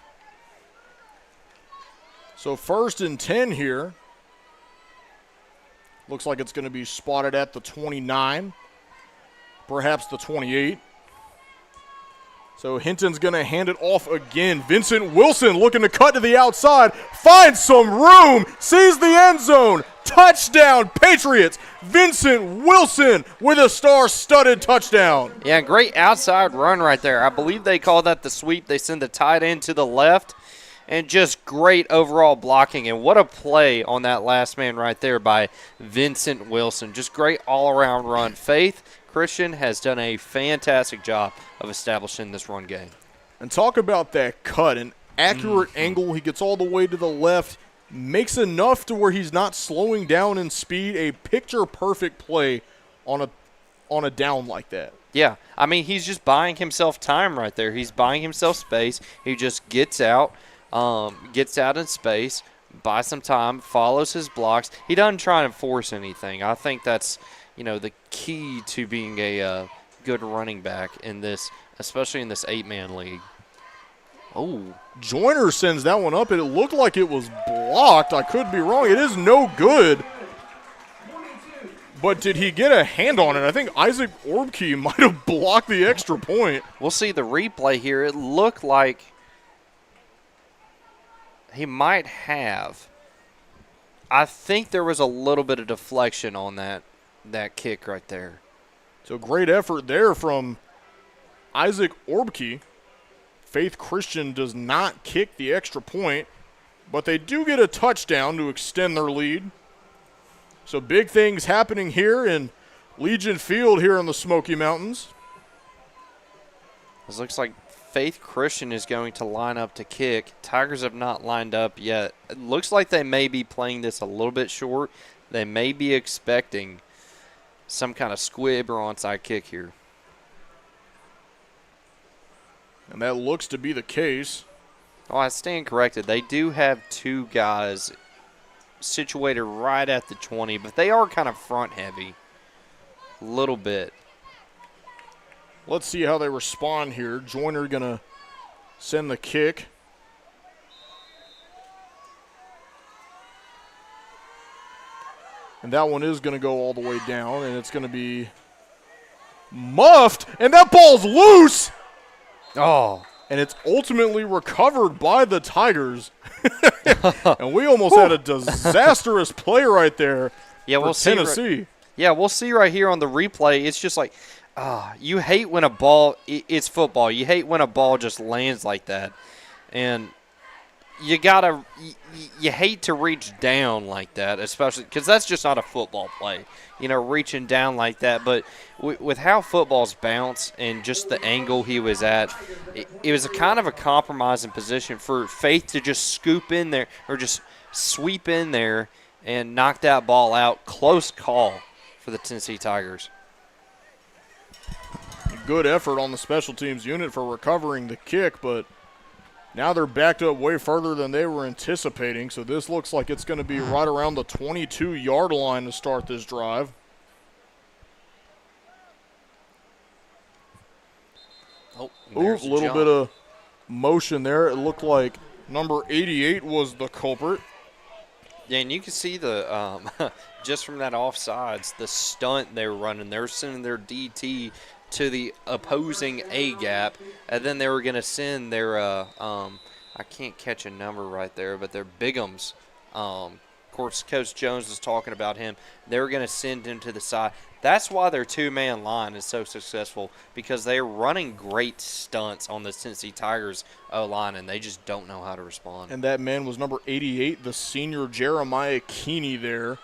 So 1st and 10 here. Looks like it's going to be spotted at the 29, perhaps the 28. So Hinton's going to hand it off again. Vincent Wilson looking to cut to the outside, finds some room, sees the end zone. Touchdown, Patriots. Vincent Wilson with a star-studded touchdown. Yeah, great outside run right there. I believe they call that the sweep. They send the tight end to the left, and just great overall blocking. And what a play on that last man right there by Vincent Wilson. Just great all-around run. Faith Christian has done a fantastic job of establishing this run game. And talk about that cut, an accurate angle. He gets all the way to the left, makes enough to where he's not slowing down in speed. A picture-perfect play on a down like that. Yeah, I mean, he's just buying himself time right there. He's buying himself space. He just gets out in space, buys some time, follows his blocks. He doesn't try and force anything. I think that's, you know, the key to being a good running back in this, especially in this 8-man league. Oh, Joyner sends that one up, and it looked like it was blocked. I could be wrong. It is no good. But did he get a hand on it? I think Isaac Orbkey might have blocked the extra point. We'll see the replay here. It looked like he might have. I think there was a little bit of deflection on that kick right there. So great effort there from Isaac Orbkey. Faith Christian does not kick the extra point, but they do get a touchdown to extend their lead. So big things happening here in Legion Field here in the Smoky Mountains. This looks like Faith Christian is going to line up to kick. Tigers have not lined up yet. It looks like they may be playing this a little bit short. They may be expecting some kind of squib or onside kick here. And that looks to be the case. Oh, I stand corrected. They do have 2 guys situated right at the 20, but they are kind of front heavy. A little bit. Let's see how they respond here. Joyner going to send the kick. And that one is going to go all the way down, and it's going to be muffed, and that ball's loose. Oh. And it's ultimately recovered by the Tigers. And we almost had a disastrous play right there for Tennessee. We'll see right here on the replay. It's just like, you hate when a ball – it's football. You hate when a ball just lands like that. And you hate to reach down like that, especially because that's just not a football play, reaching down like that. But with how footballs bounce and just the angle he was at, it was a kind of a compromising position for Faith to just scoop in there or just sweep in there and knock that ball out. Close call for the Tennessee Tigers. Good effort on the special teams unit for recovering the kick, but now they're backed up way further than they were anticipating, so this looks like it's going to be right around the 22-yard line to start this drive. Oh, a little bit of motion there. It looked like number 88 was the culprit. Yeah, and you can see the just from that offsides, the stunt they were running. They were sending their DT to the opposing A gap, and then they were going to send their I can't catch a number right there, but their Bigums. Of course, Coach Jones was talking about him. They were going to send him to the side. That's why their two-man line is so successful, because they're running great stunts on the Tennessee Tigers O-line, and they just don't know how to respond. And that man was number 88, the senior Jeremiah Keeney there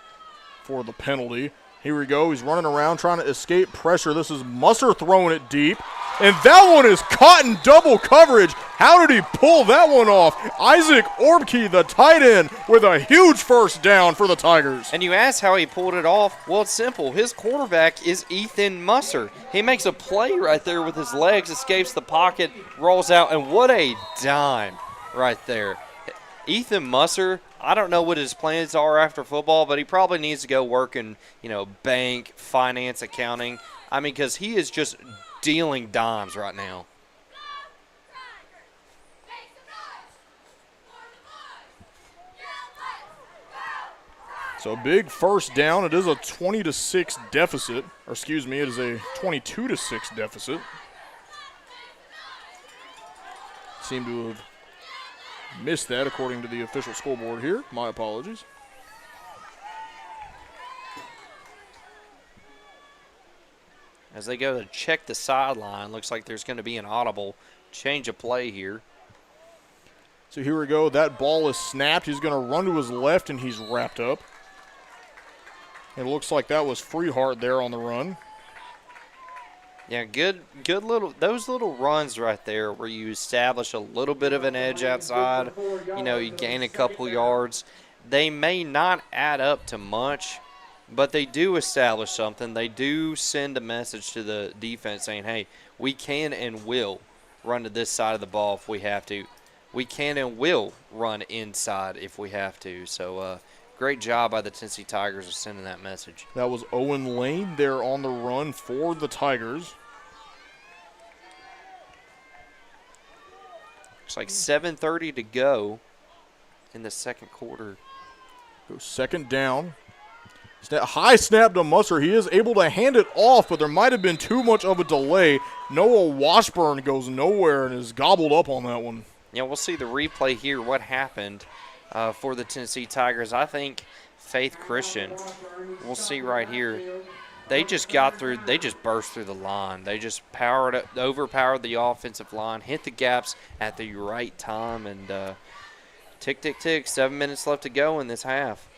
for the penalty. Here we go. He's running around trying to escape pressure. This is Musser throwing it deep. And that one is caught in double coverage. How did he pull that one off? Isaac Orbke, the tight end, with a huge first down for the Tigers. And you ask how he pulled it off. Well, it's simple. His quarterback is Ethan Musser. He makes a play right there with his legs, escapes the pocket, rolls out, and what a dime right there. Ethan Musser, I don't know what his plans are after football, but he probably needs to go work in, bank, finance, accounting. I mean, because he is just dealing dimes right now. So big first down. It is a 20-6 deficit. Or excuse me, it is a 22-6 deficit. Seem to have missed that according to the official scoreboard here. My apologies. As they go to check the sideline, looks like there's going to be an audible change of play here. So here we go. That ball is snapped. He's going to run to his left, and he's wrapped up. It looks like that was Freehart there on the run. Yeah, good little – those little runs right there where you establish a little bit of an edge outside, you gain a couple yards. They may not add up to much, but they do establish something. They do send a message to the defense saying, hey, we can and will run to this side of the ball if we have to. We can and will run inside if we have to. So, great job by the Tennessee Tigers of sending that message. That was Owen Lane there on the run for the Tigers. Looks like 7:30 to go in the second quarter. Goes second down. High snap to Musser. He is able to hand it off, but there might have been too much of a delay. Noah Washburn goes nowhere and is gobbled up on that one. Yeah, we'll see the replay here, what happened for the Tennessee Tigers. I think Faith Christian, we'll see right here, they just got through, they just burst through the line. They just overpowered the offensive line, hit the gaps at the right time, and tick, tick, tick, 7 minutes left to go in this half.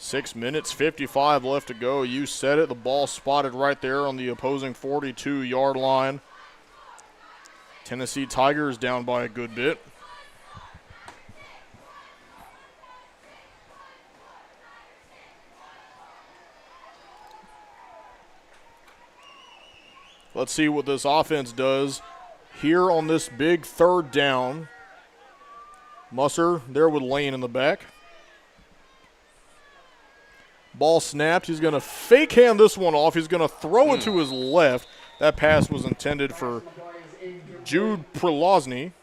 6 minutes, 55 left to go. You said it. The ball spotted right there on the opposing 42-yard line. Tennessee Tigers down by a good bit. Let's see what this offense does here on this big third down. Musser there with Lane in the back. Ball snapped. He's going to fake hand this one off. He's going to throw it to his left. That pass was intended for Jude Prelozny.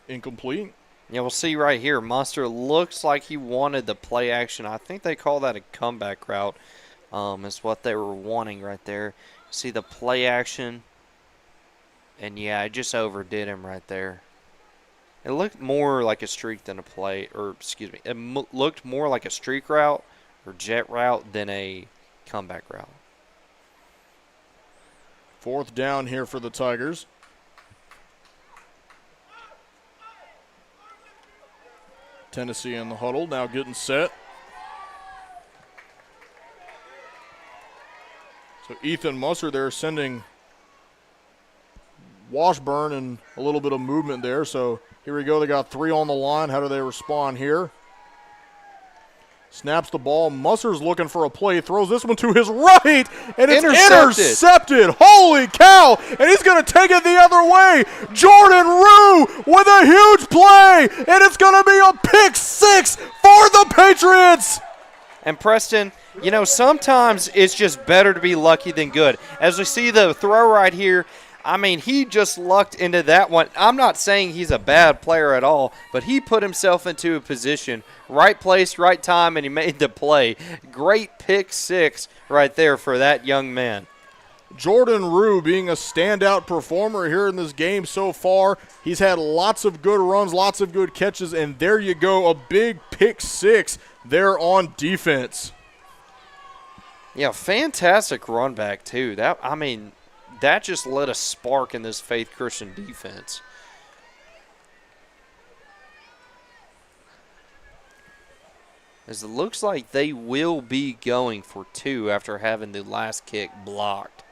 Incomplete. Yeah, we'll see right here. Munster looks like he wanted the play action. I think they call that a comeback route is what they were wanting right there. See the play action. And, yeah, I just overdid him right there. It looked more like a streak than a play, or excuse me, it looked more like a streak route or jet route than a comeback route. 4th down here for the Tigers. Tennessee in the huddle, now getting set. So Ethan Musser there sending Washburn and a little bit of movement there. So here we go. They got 3 on the line. How do they respond here? Snaps the ball. Musser's looking for a play. Throws this one to his right, and it's intercepted. Holy cow! And he's going to take it the other way. Jordan Rue with a huge play, and it's going to be a pick 6 for the Patriots. And Preston, you know, sometimes it's just better to be lucky than good. As we see the throw right here, I mean, he just lucked into that one. I'm not saying he's a bad player at all, but he put himself into a position, right place, right time, and he made the play. Great pick 6 right there for that young man. Jordan Rue being a standout performer here in this game so far. He's had lots of good runs, lots of good catches, and there you go, a big pick 6 there on defense. Yeah, fantastic run back, too. That just lit a spark in this Faith Christian defense. As it looks like they will be going for 2 after having the last kick blocked.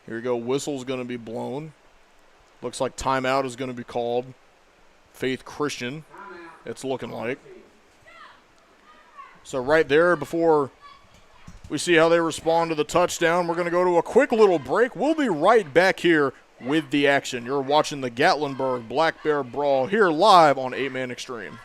Here we go. Whistle's going to be blown. Looks like timeout is going to be called. Faith Christian, it's looking like. So right there, before we see how they respond to the touchdown, we're going to go to a quick little break. We'll be right back here with the action. You're watching the Gatlinburg Black Bear Brawl here live on 8-Man Extreme.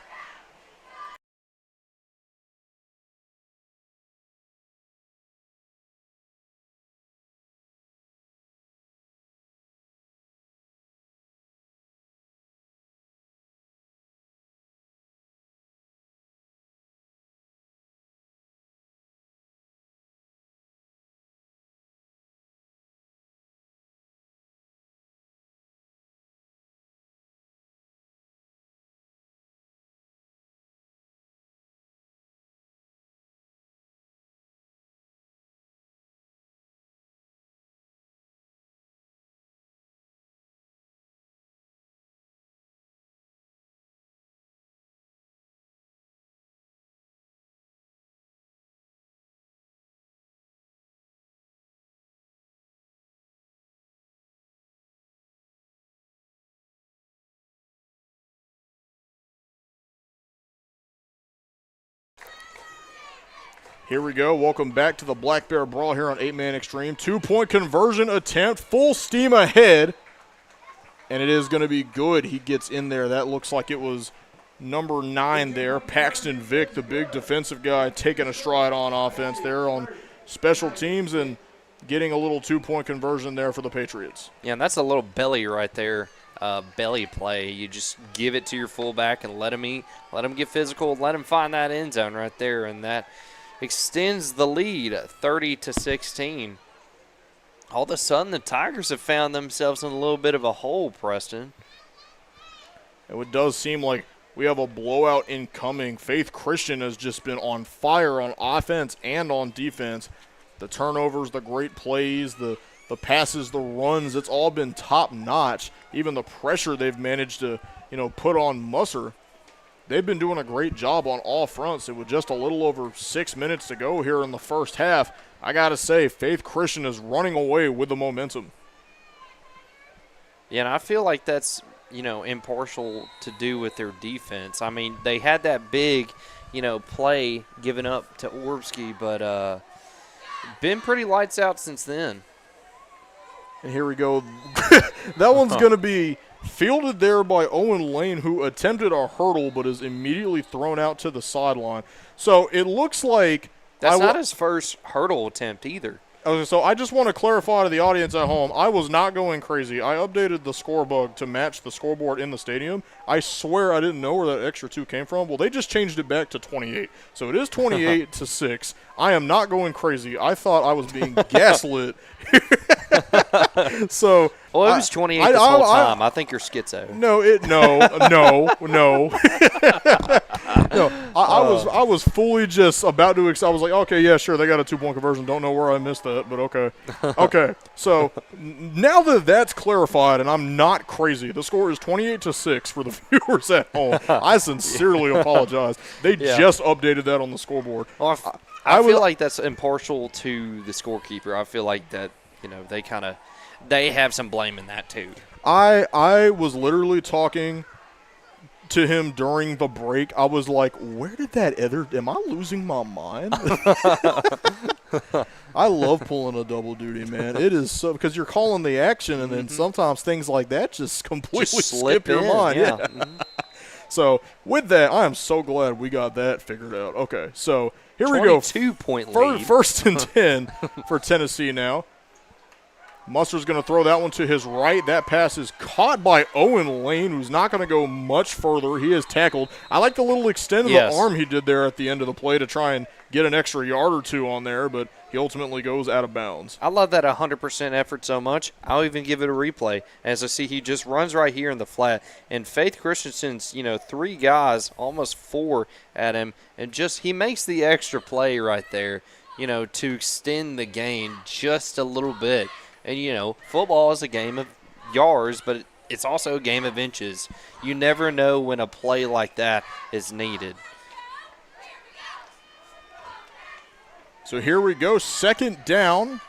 Here we go. Welcome back to the Black Bear Brawl here on 8-Man Extreme. 2-point conversion attempt, full steam ahead. And it is going to be good. He gets in there. That looks like it was number 9 there. Paxton Vick, the big defensive guy, taking a stride on offense there on special teams and getting a little 2-point conversion there for the Patriots. Yeah, and that's a little belly right there. Belly play. You just give it to your fullback and let him eat, let him get physical, let him find that end zone right there, and that extends the lead 30-16. All of a sudden, the Tigers have found themselves in a little bit of a hole, Preston. It does seem like we have a blowout incoming. Faith Christian has just been on fire on offense and on defense. The turnovers, the great plays, the passes, the runs, it's all been top-notch. Even the pressure they've managed to, put on Musser. They've been doing a great job on all fronts. And with just a little over 6 minutes to go here in the first half, I got to say, Faith Christian is running away with the momentum. Yeah, and I feel like that's, impartial to do with their defense. I mean, they had that big, play given up to Orbsky, but been pretty lights out since then. And here we go. That one's going to be fielded there by Owen Lane, who attempted a hurdle but is immediately thrown out to the sideline. So it looks like that's not his first hurdle attempt either. Okay, so I just want to clarify to the audience at home, I was not going crazy. I updated the score bug to match the scoreboard in the stadium. I swear I didn't know where that extra 2 came from. Well, they just changed it back to 28. So it is 28 to 6. I am not going crazy. I thought I was being gaslit. So Well, it was 28 this whole time. I think you're schizo. No. I was fully just about to. I was like, okay, yeah, sure, they got a 2-point conversion. Don't know where I missed that, but okay. Okay, so now that that's clarified, and I'm not crazy, the score is 28 to 6 for the viewers at home. I sincerely apologize. They just updated that on the scoreboard. Well, I feel like that's impartial to the scorekeeper. I feel like that they have some blame in that too. I was literally talking to him during the break. I was like, where did that am I losing my mind? I love pulling a double duty, man. It is so, because you're calling the action, and then sometimes things like that just completely skip your mind. Yeah. Mm-hmm. So with that, I am so glad we got that figured out. Okay, so here we go. 22-point lead. First and 10 for Tennessee now. Muster's going to throw that one to his right. That pass is caught by Owen Lane, who's not going to go much further. He is tackled. I like the little extend of the arm he did there at the end of the play to try and get an extra yard or 2 on there, but he ultimately goes out of bounds. I love that 100% effort so much. I'll even give it a replay. As I see, he just runs right here in the flat. And Faith Christensen's, 3 guys, almost 4 at him, and just he makes the extra play right there, to extend the gain just a little bit. And, football is a game of yards, but it's also a game of inches. You never know when a play like that is needed. So here we go, 2nd down.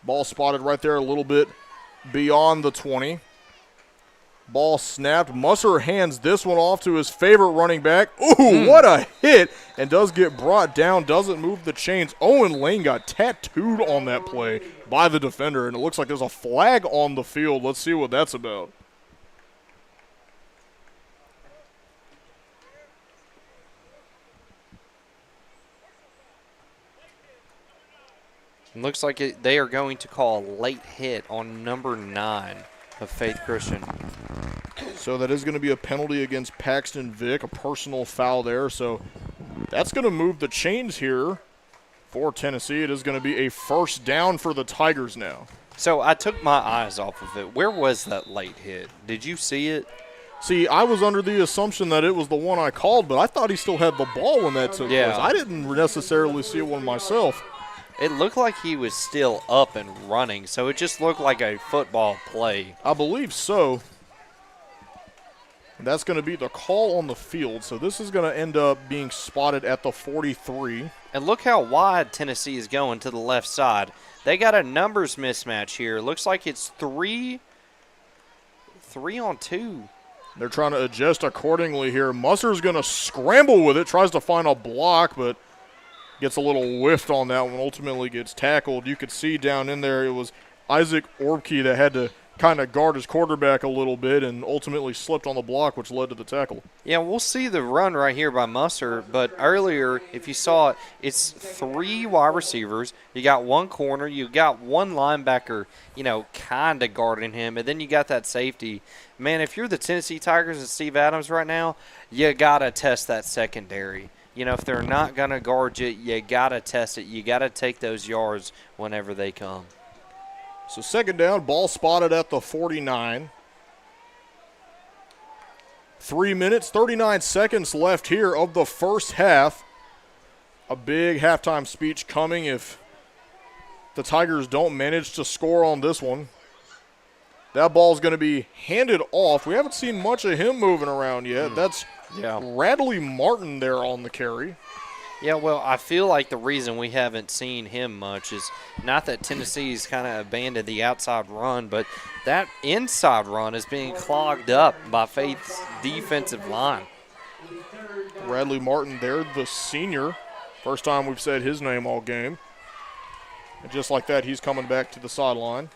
Ball spotted right there a little bit beyond the 20. Ball snapped. Musser hands this one off to his favorite running back. Ooh, what a hit. And does get brought down. Doesn't move the chains. Owen Lane got tattooed on that play by the defender. And it looks like there's a flag on the field. Let's see what that's about. It looks like they are going to call a late hit on number 9 of Faith Christian. So that is going to be a penalty against Paxton Vick, a personal foul there. So that's going to move the chains here for Tennessee. It is going to be a 1st down for the Tigers now. So I took my eyes off of it. Where was that late hit? Did you see it? See, I was under the assumption that it was the one I called, but I thought he still had the ball when that took place. I didn't necessarily see one myself. It looked like he was still up and running, so it just looked like a football play. I believe so. That's going to be the call on the field, so this is going to end up being spotted at the 43. And look how wide Tennessee is going to the left side. They got a numbers mismatch here. Looks like it's 3 on 2. They're trying to adjust accordingly here. Musser's going to scramble with it, tries to find a block, but gets a little whiffed on that one, ultimately gets tackled. You could see down in there it was Isaac Orbke that had to kind of guard his quarterback a little bit and ultimately slipped on the block, which led to the tackle. Yeah, we'll see the run right here by Musser, but earlier, if you saw it, it's 3 wide receivers. You got 1 corner. You got 1 linebacker, kind of guarding him, and then you got that safety. Man, if you're the Tennessee Tigers and Steve Adams right now, you got to test that secondary. If they're not going to guard you, you got to test it. You got to take those yards whenever they come. So 2nd down, ball spotted at the 49. 3 minutes, 39 seconds left here of the first half. A big halftime speech coming if the Tigers don't manage to score on this one. That ball's going to be handed off. We haven't seen much of him moving around yet. That's Radley Martin there on the carry. Yeah, well, I feel like the reason we haven't seen him much is not that Tennessee's kind of abandoned the outside run, but that inside run is being clogged up by Faith's defensive line. Radley Martin there, the senior. First time we've said his name all game. And just like that, he's coming back to the sideline.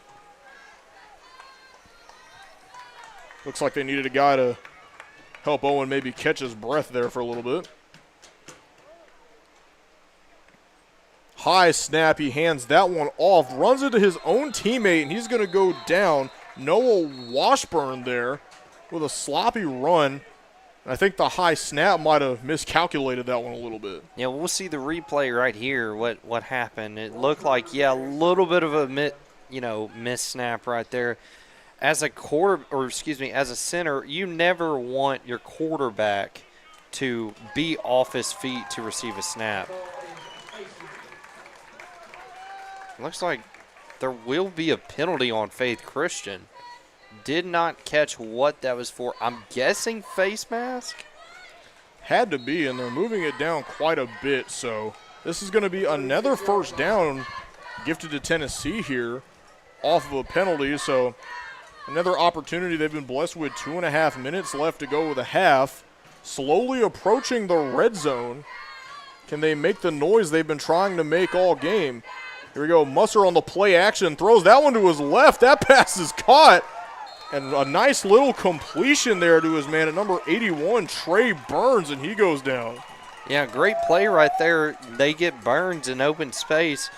Looks like they needed a guy to help Owen maybe catch his breath there for a little bit. High snap, he hands that one off, runs into his own teammate, and he's going to go down. Noah Washburn there with a sloppy run. I think the high snap might have miscalculated that one a little bit. Yeah, we'll see the replay right here. What happened? It looked like a little bit of a miss snap right there. As a center, you never want your quarterback to be off his feet to receive a snap. Looks like there will be a penalty on Faith Christian. Did not catch what that was for. I'm guessing face mask? Had to be, and they're moving it down quite a bit. So this is going to be another first down gifted to Tennessee here off of a penalty. So another opportunity. They've been blessed with 2.5 minutes left to go with a half. Slowly approaching the red zone. Can they make the noise they've been trying to make all game? Here we go. Musser on the play action. Throws that one to his left. That pass is caught. And a nice little completion there to his man at number 81, Trey Burns, and he goes down. Yeah, great play right there. They get Burns in open space.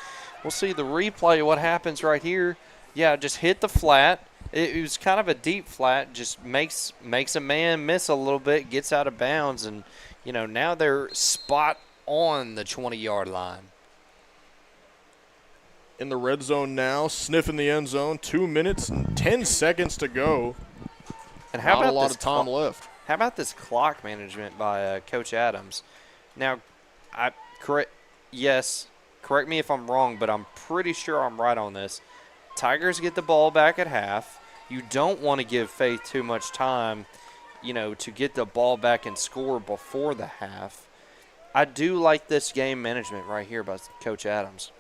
We'll see the replay, what happens right here. Yeah, just hit the flat. It was kind of a deep flat, just makes a man miss a little bit, gets out of bounds, and, now they're spot on the 20-yard line. In the red zone now, sniffing the end zone. 2 minutes and 10 seconds to go. And how Not about a lot of time left. How about this clock management by Coach Adams? Now, correct me if I'm wrong, but I'm pretty sure I'm right on this. Tigers get the ball back at half. You don't want to give Faith too much time, to get the ball back and score before the half. I do like this game management right here by Coach Adams.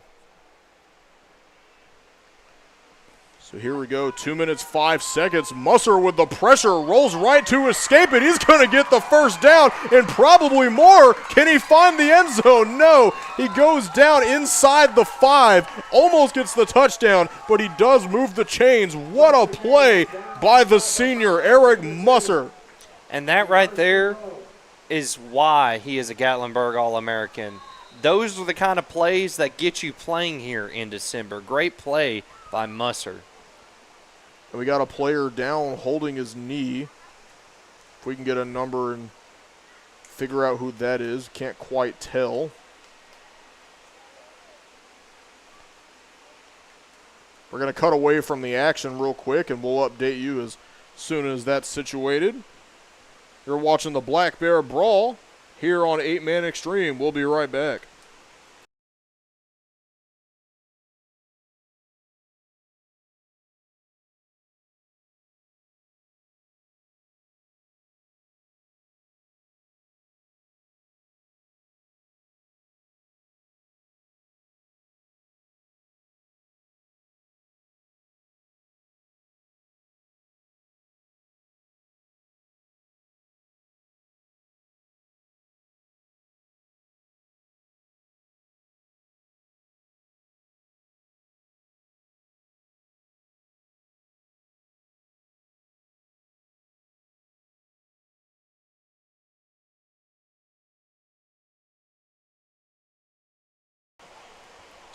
So here we go, 2 minutes, 5 seconds. Musser with the pressure, rolls right to escape it. He's going to get the first down and probably more. Can he find the end zone? No. He goes down inside the 5, almost gets the touchdown, but he does move the chains. What a play by the senior, Eric Musser. And that right there is why he is a Gatlinburg All-American. Those are the kind of plays that get you playing here in December. Great play by Musser. And we got a player down holding his knee. If we can get a number and figure out who that is, can't quite tell. We're going to cut away from the action real quick, and we'll update you as soon as that's situated. You're watching the Black Bear Brawl here on 8-Man Extreme. We'll be right back.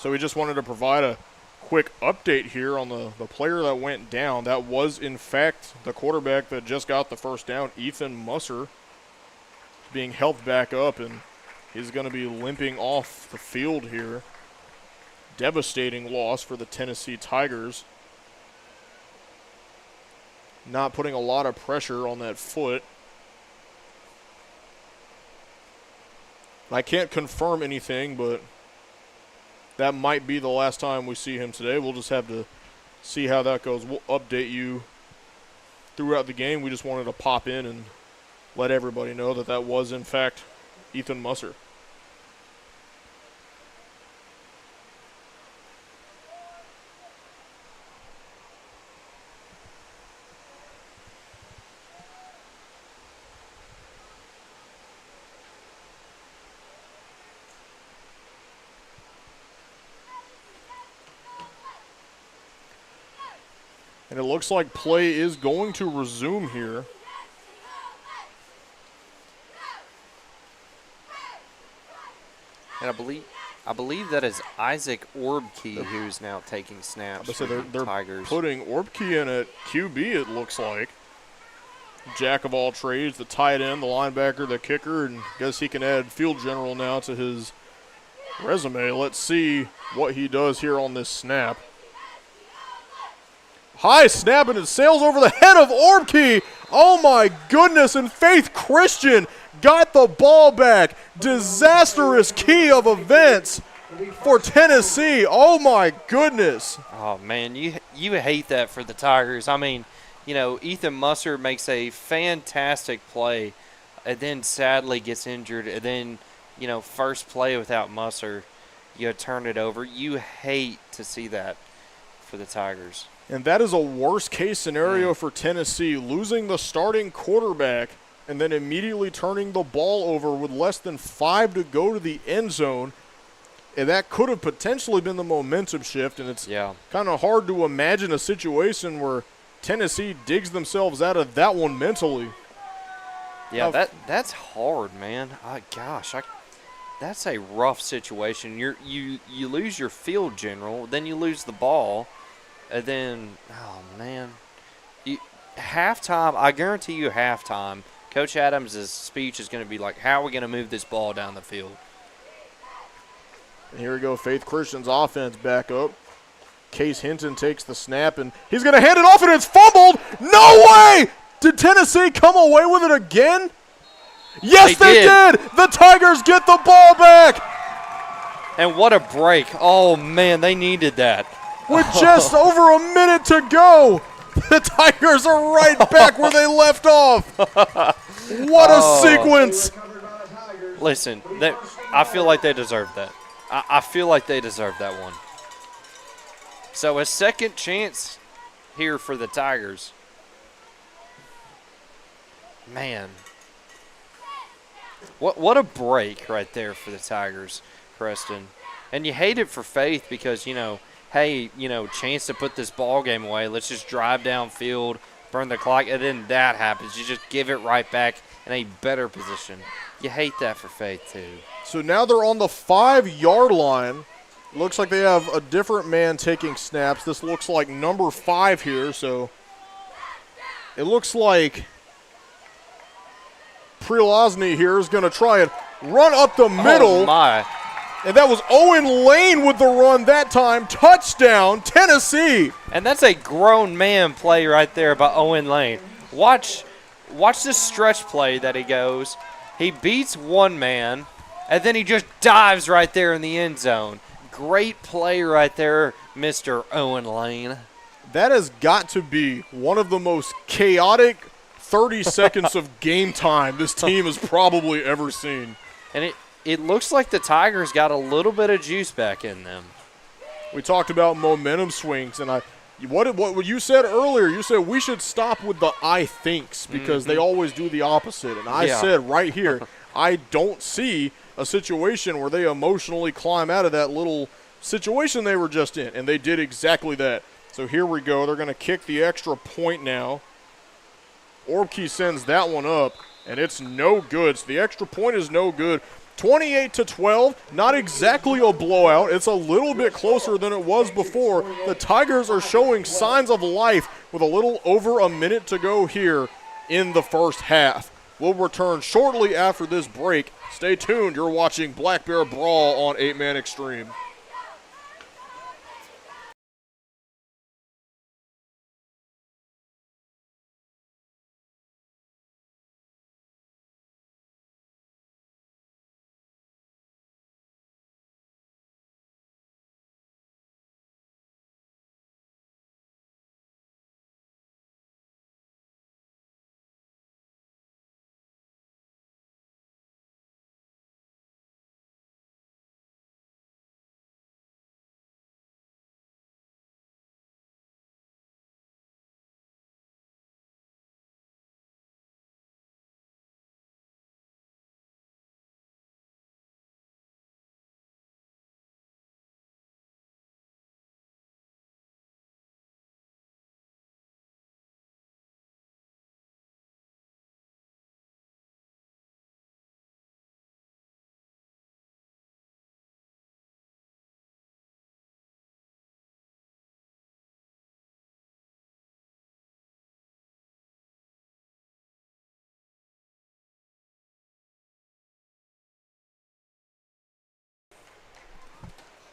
So we just wanted to provide a quick update here on the player that went down. That was, in fact, the quarterback that just got the first down, Ethan Musser, being helped back up, and he's going to be limping off the field here. Devastating loss for the Tennessee Tigers. Not putting a lot of pressure on that foot. I can't confirm anything, but that might be the last time we see him today. We'll just have to see how that goes. We'll update you throughout the game. We just wanted to pop in and let everybody know that that was, in fact, Ethan Musser. And it looks like play is going to resume here. And I I believe that is Isaac Orbkey who's now taking snaps So for the they're Tigers. putting Orbkey in at QB, it looks like. Jack of all trades, the tight end, the linebacker, the kicker, and guess he can add field general now to his resume. Let's see what he does here on this snap. High snap, and it sails over the head of Orbkey. Oh my goodness, and Faith Christian got the ball back. Disastrous key of events for Tennessee. Oh my goodness. Oh man, you hate that for the Tigers. I mean, you know, Ethan Musser makes a fantastic play and then sadly gets injured, and then, you know, first play without Musser, you turn it over. You hate to see that for the Tigers. And that is a worst-case scenario for Tennessee, losing the starting quarterback and then immediately turning the ball over with less than 5 to go to the end zone. And that could have potentially been the momentum shift, and it's kind of hard to imagine a situation where Tennessee digs themselves out of that one mentally. Yeah, that's hard, man. That's a rough situation. You lose your field general, then you lose the ball, and then halftime. I guarantee you, halftime, Coach Adams' speech is going to be like, "How are we going to move this ball down the field?" And here we go, Faith Christian's offense back up. Case Hinton takes the snap, and he's going to hand it off, and it's fumbled. No way! Did Tennessee come away with it again? Yes, they did! The Tigers get the ball back! And what a break. Oh, man, they needed that. With just over a minute to go, the Tigers are right back where they left off. What a sequence. Listen, I feel like they deserve that. I feel like they deserve that one. So a second chance here for the Tigers. Man. What a break right there for the Tigers, Preston. And you hate it for Faith because, you know, hey, you know, chance to put this ball game away. Let's just drive downfield, burn the clock, and then that happens. You just give it right back in a better position. You hate that for Faith, too. So now they're on the 5-yard line. Looks like they have a different man taking snaps. This looks like number 5 here, so it looks like Prelazny here is going to try and run up the middle. Oh, my. And that was Owen Lane with the run that time. Touchdown, Tennessee. And that's a grown man play right there by Owen Lane. Watch this stretch play that he goes. He beats one man, and then he just dives right there in the end zone. Great play right there, Mr. Owen Lane. That has got to be one of the most chaotic 30 seconds of game time this team has probably ever seen. And it looks like the Tigers got a little bit of juice back in them. We talked about momentum swings, and what you said earlier, you said we should stop with the I thinks because they always do the opposite. And I said right here, I don't see a situation where they emotionally climb out of that little situation they were just in, and they did exactly that. So here we go. They're going to kick the extra point now. Orbkey sends that one up, and it's no good. So the extra point is no good. 28-12, not exactly a blowout. It's a little bit closer than it was before. The Tigers are showing signs of life with a little over a minute to go here in the first half. We'll return shortly after this break. Stay tuned. You're watching Black Bear Brawl on 8-Man Extreme.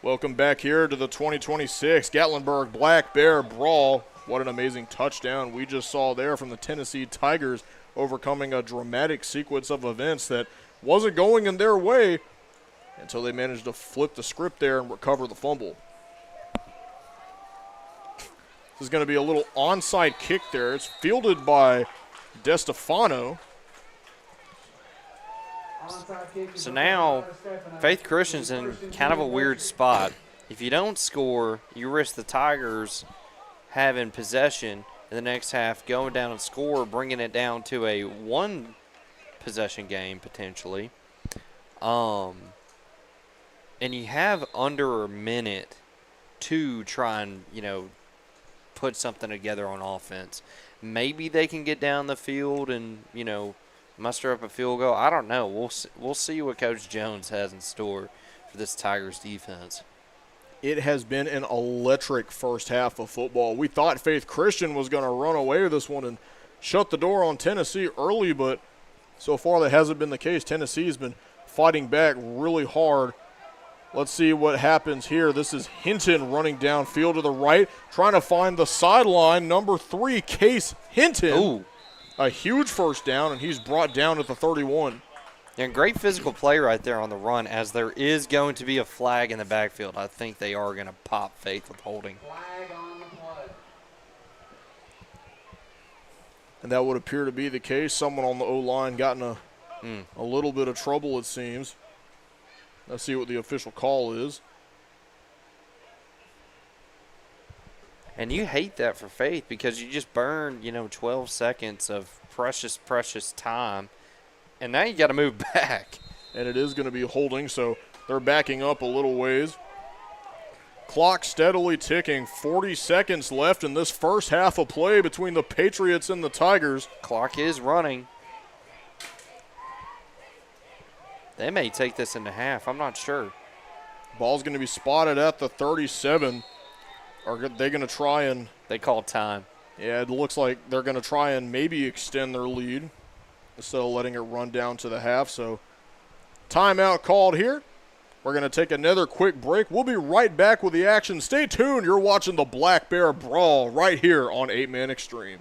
Welcome back here to the 2026 Gatlinburg Black Bear Brawl. What an amazing touchdown we just saw there from the Tennessee Tigers, overcoming a dramatic sequence of events that wasn't going in their way until they managed to flip the script there and recover the fumble. This is going to be a little onside kick there. It's fielded by DeStefano. So now Faith Christian's in kind of a weird spot. If you don't score, you risk the Tigers having possession in the next half, going down and score, bringing it down to a one-possession game potentially. And you have under a minute to try and, put something together on offense. Maybe they can get down the field and, muster up a field goal. I don't know. We'll see what Coach Jones has in store for this Tigers defense. It has been an electric first half of football. We thought Faith Christian was going to run away with this one and shut the door on Tennessee early, but so far that hasn't been the case. Tennessee's been fighting back really hard. Let's see what happens here. This is Hinton running downfield to the right, trying to find the sideline. Number 3, Case Hinton. Ooh. A huge first down, and he's brought down at the 31. Yeah, great physical play right there on the run, as there is going to be a flag in the backfield. I think they are going to pop Faith with holding. Flag on the play. And that would appear to be the case. Someone on the O-line got in a little bit of trouble, it seems. Let's see what the official call is. And you hate that for Faith because you just burned, 12 seconds of precious, precious time. And now you got to move back. And it is going to be holding, so they're backing up a little ways. Clock steadily ticking. 40 seconds left in this first half of play between the Patriots and the Tigers. Clock is running. They may take this into half. I'm not sure. Ball's going to be spotted at the 37. Are they going to try and... They call time. Yeah, it looks like they're going to try and maybe extend their lead instead of letting it run down to the half. So timeout called here. We're going to take another quick break. We'll be right back with the action. Stay tuned. You're watching the Black Bear Brawl right here on 8-Man Extreme.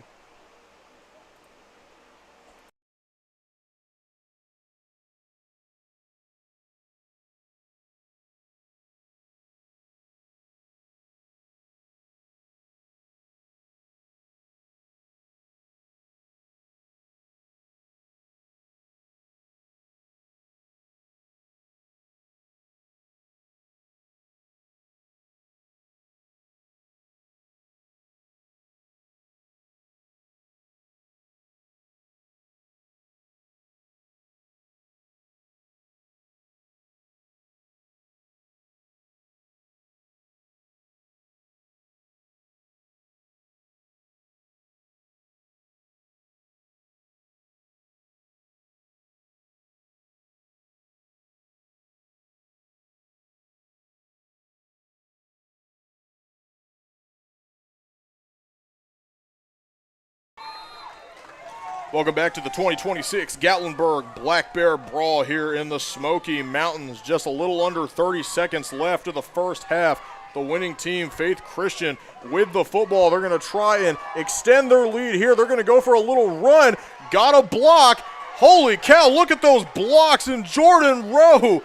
Welcome back to the 2026 Gatlinburg Black Bear Brawl here in the Smoky Mountains. Just a little under 30 seconds left of the first half. The winning team, Faith Christian, with the football. They're going to try and extend their lead here. They're going to go for a little run. Got a block. Holy cow, look at those blocks. And Jordan Rue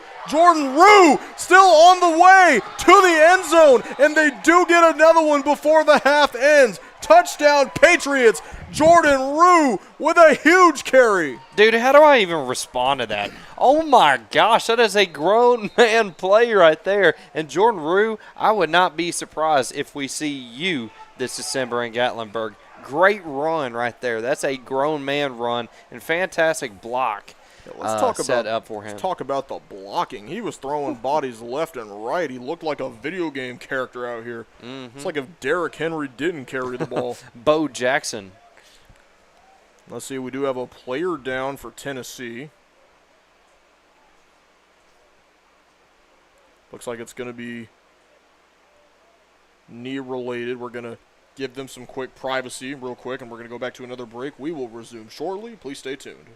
still on the way to the end zone. And they do get another one before the half ends. Touchdown, Patriots. Jordan Rue with a huge carry. Dude, how do I even respond to that? Oh, my gosh, that is a grown man play right there. And Jordan Rue, I would not be surprised if we see you this December in Gatlinburg. Great run right there. That's a grown man run and fantastic block. Set up for him. Let's talk about the blocking. He was throwing bodies left and right. He looked like a video game character out here. It's like if Derrick Henry didn't carry the ball. Bo Jackson. Let's see. We do have a player down for Tennessee. Looks like it's going to be knee-related. We're going to give them some quick privacy real quick, and we're going to go back to another break. We will resume shortly. Please stay tuned.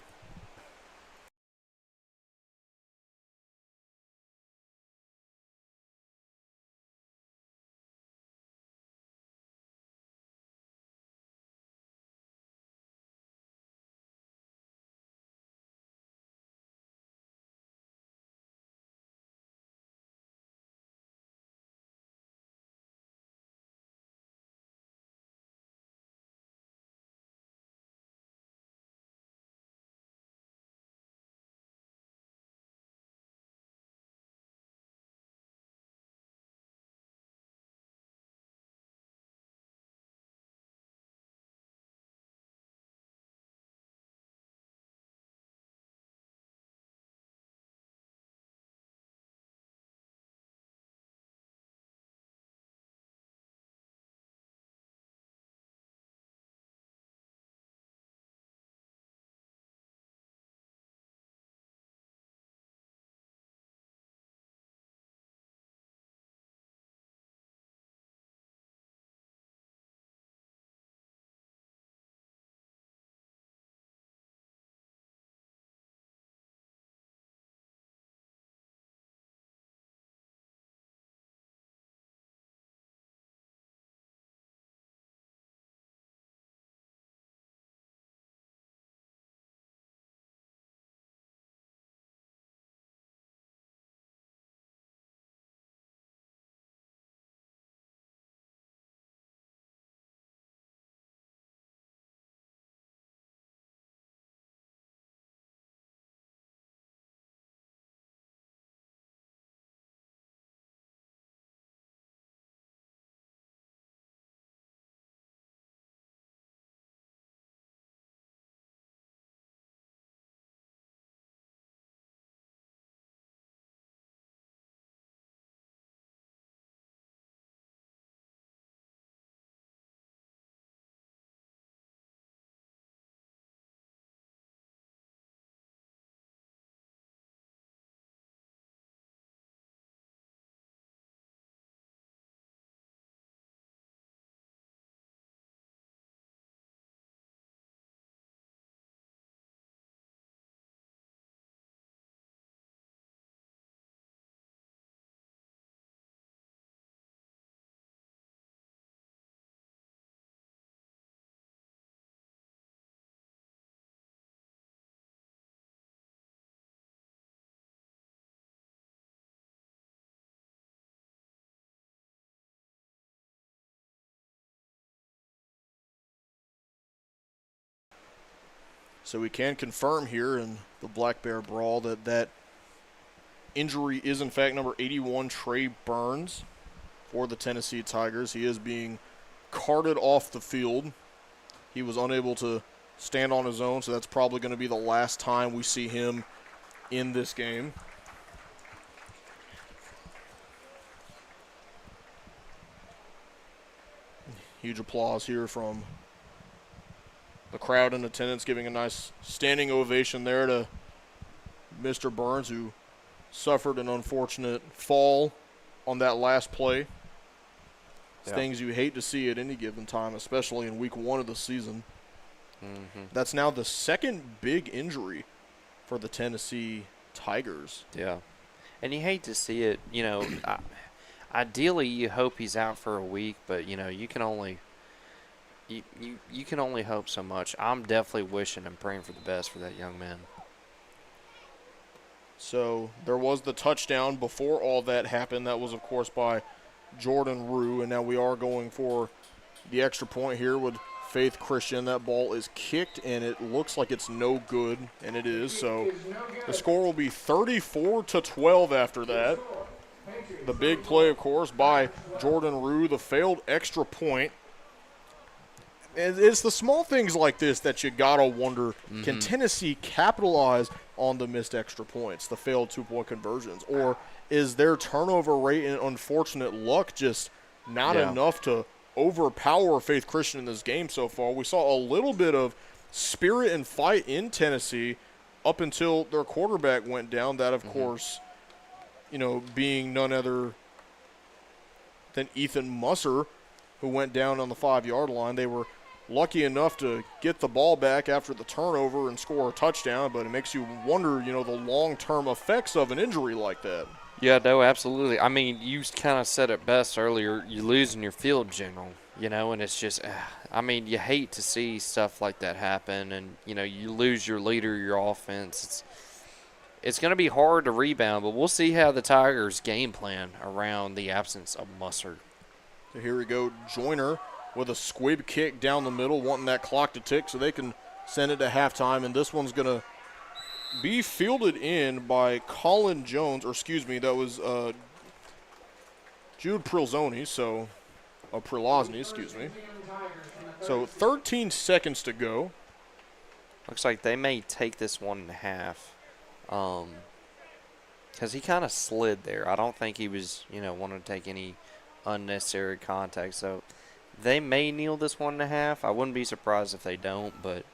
So we can confirm here in the Black Bear Brawl that injury is in fact number 81, Trey Burns, for the Tennessee Tigers. He is being carted off the field. He was unable to stand on his own, so that's probably going to be the last time we see him in this game. Huge applause here from the crowd in attendance, giving a nice standing ovation there to Mr. Burns, who suffered an unfortunate fall on that last play. It's things you hate to see at any given time, especially in week 1 of the season. That's now the second big injury for the Tennessee Tigers. Yeah. And you hate to see it, ideally you hope he's out for a week, but you can only you can only hope so much. I'm definitely wishing and praying for the best for that young man. So there was the touchdown before all that happened. That was, of course, by Jordan Rue, and now we are going for the extra point here with Faith Christian. That ball is kicked, and it looks like it's no good, and it is. So the score will be 34-12 after that. The big play, of course, by Jordan Rue, the failed extra point. It's the small things like this that you got to wonder, can Tennessee capitalize on the missed extra points, the failed two-point conversions? Or is their turnover rate and unfortunate luck just not enough to overpower Faith Christian in this game so far? We saw a little bit of spirit and fight in Tennessee up until their quarterback went down. That, of course, being none other than Ethan Musser, who went down on the 5-yard line. They were lucky enough to get the ball back after the turnover and score a touchdown, but it makes you wonder, the long-term effects of an injury like that. Yeah, no, absolutely. I mean, you kind of said it best earlier. You lose in your field general, and it's just, you hate to see stuff like that happen, and, you lose your leader, your offense. It's going to be hard to rebound, but we'll see how the Tigers game plan around the absence of Musser. So here we go, Joyner with a squib kick down the middle, wanting that clock to tick so they can send it to halftime. And this one's going to be fielded in by Colin Jones, that was Jude Prilozny, So 13 seconds to go. Looks like they may take this 1.5. Because he kind of slid there. I don't think he was, wanting to take any unnecessary contact. So they may kneel this 1.5. I wouldn't be surprised if they don't, but.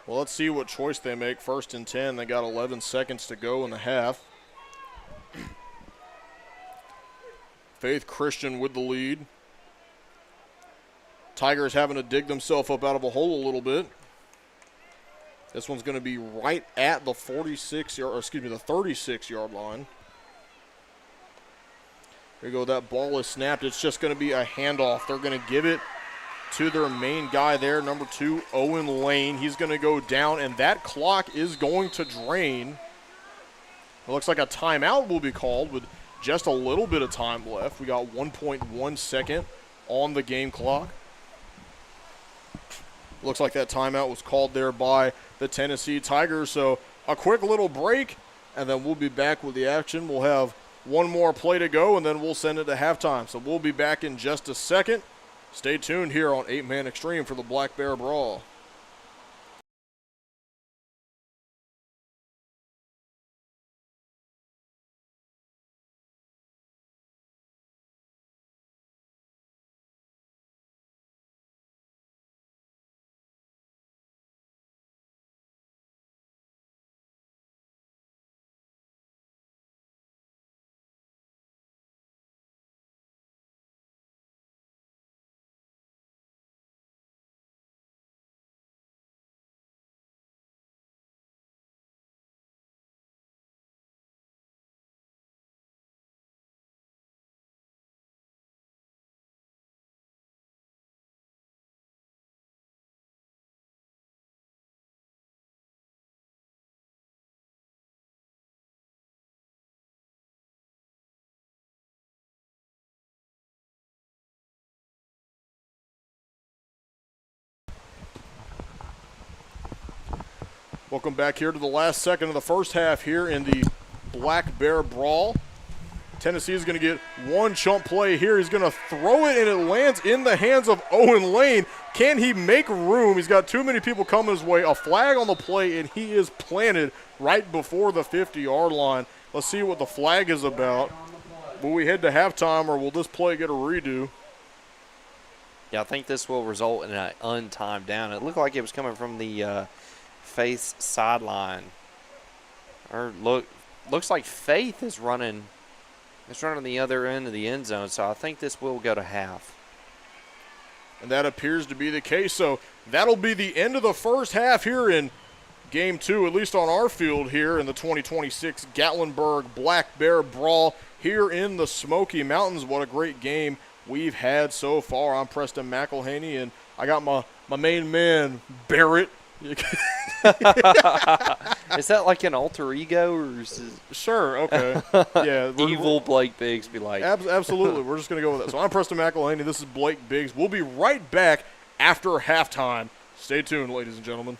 Well, let's see what choice they make. 1st and 10. They got 11 seconds to go in the half. Faith Christian with the lead. Tigers having to dig themselves up out of a hole a little bit. This one's going to be right at the 36-yard line. There you go. That ball is snapped. It's just going to be a handoff. They're going to give it to their main guy there, number 2, Owen Lane. He's going to go down, and that clock is going to drain. It looks like a timeout will be called with just a little bit of time left. We got 1.1 second on the game clock. Looks like that timeout was called there by the Tennessee Tigers. So a quick little break, and then we'll be back with the action. We'll have one more play to go, and then we'll send it to halftime. So we'll be back in just a second. Stay tuned here on 8-Man Extreme for the Black Bear Brawl. Welcome back here to the last second of the first half here in the Black Bear Brawl. Tennessee is going to get one chump play here. He's going to throw it, and it lands in the hands of Owen Lane. Can he make room? He's got too many people coming his way. A flag on the play, and he is planted right before the 50-yard line. Let's see what the flag is about. Will we head to halftime, or will this play get a redo? Yeah, I think this will result in an untimed down. It looked like it was coming from the Faith's sideline. Or looks like Faith is running. It's running the other end of the end zone, so I think this will go to half. And that appears to be the case. So that'll be the end of the first half here in Game 2, at least on our field here in the 2026 Gatlinburg Black Bear Brawl here in the Smoky Mountains. What a great game we've had so far. I'm Preston McElhaney, and I got my main man, Barrett. Is that like an alter ego? Or is it Sure, okay. Yeah, evil Blake Biggs be like? Absolutely. We're just going to go with that. So I'm Preston McElhaney. This is Blake Biggs. We'll be right back after halftime. Stay tuned, ladies and gentlemen.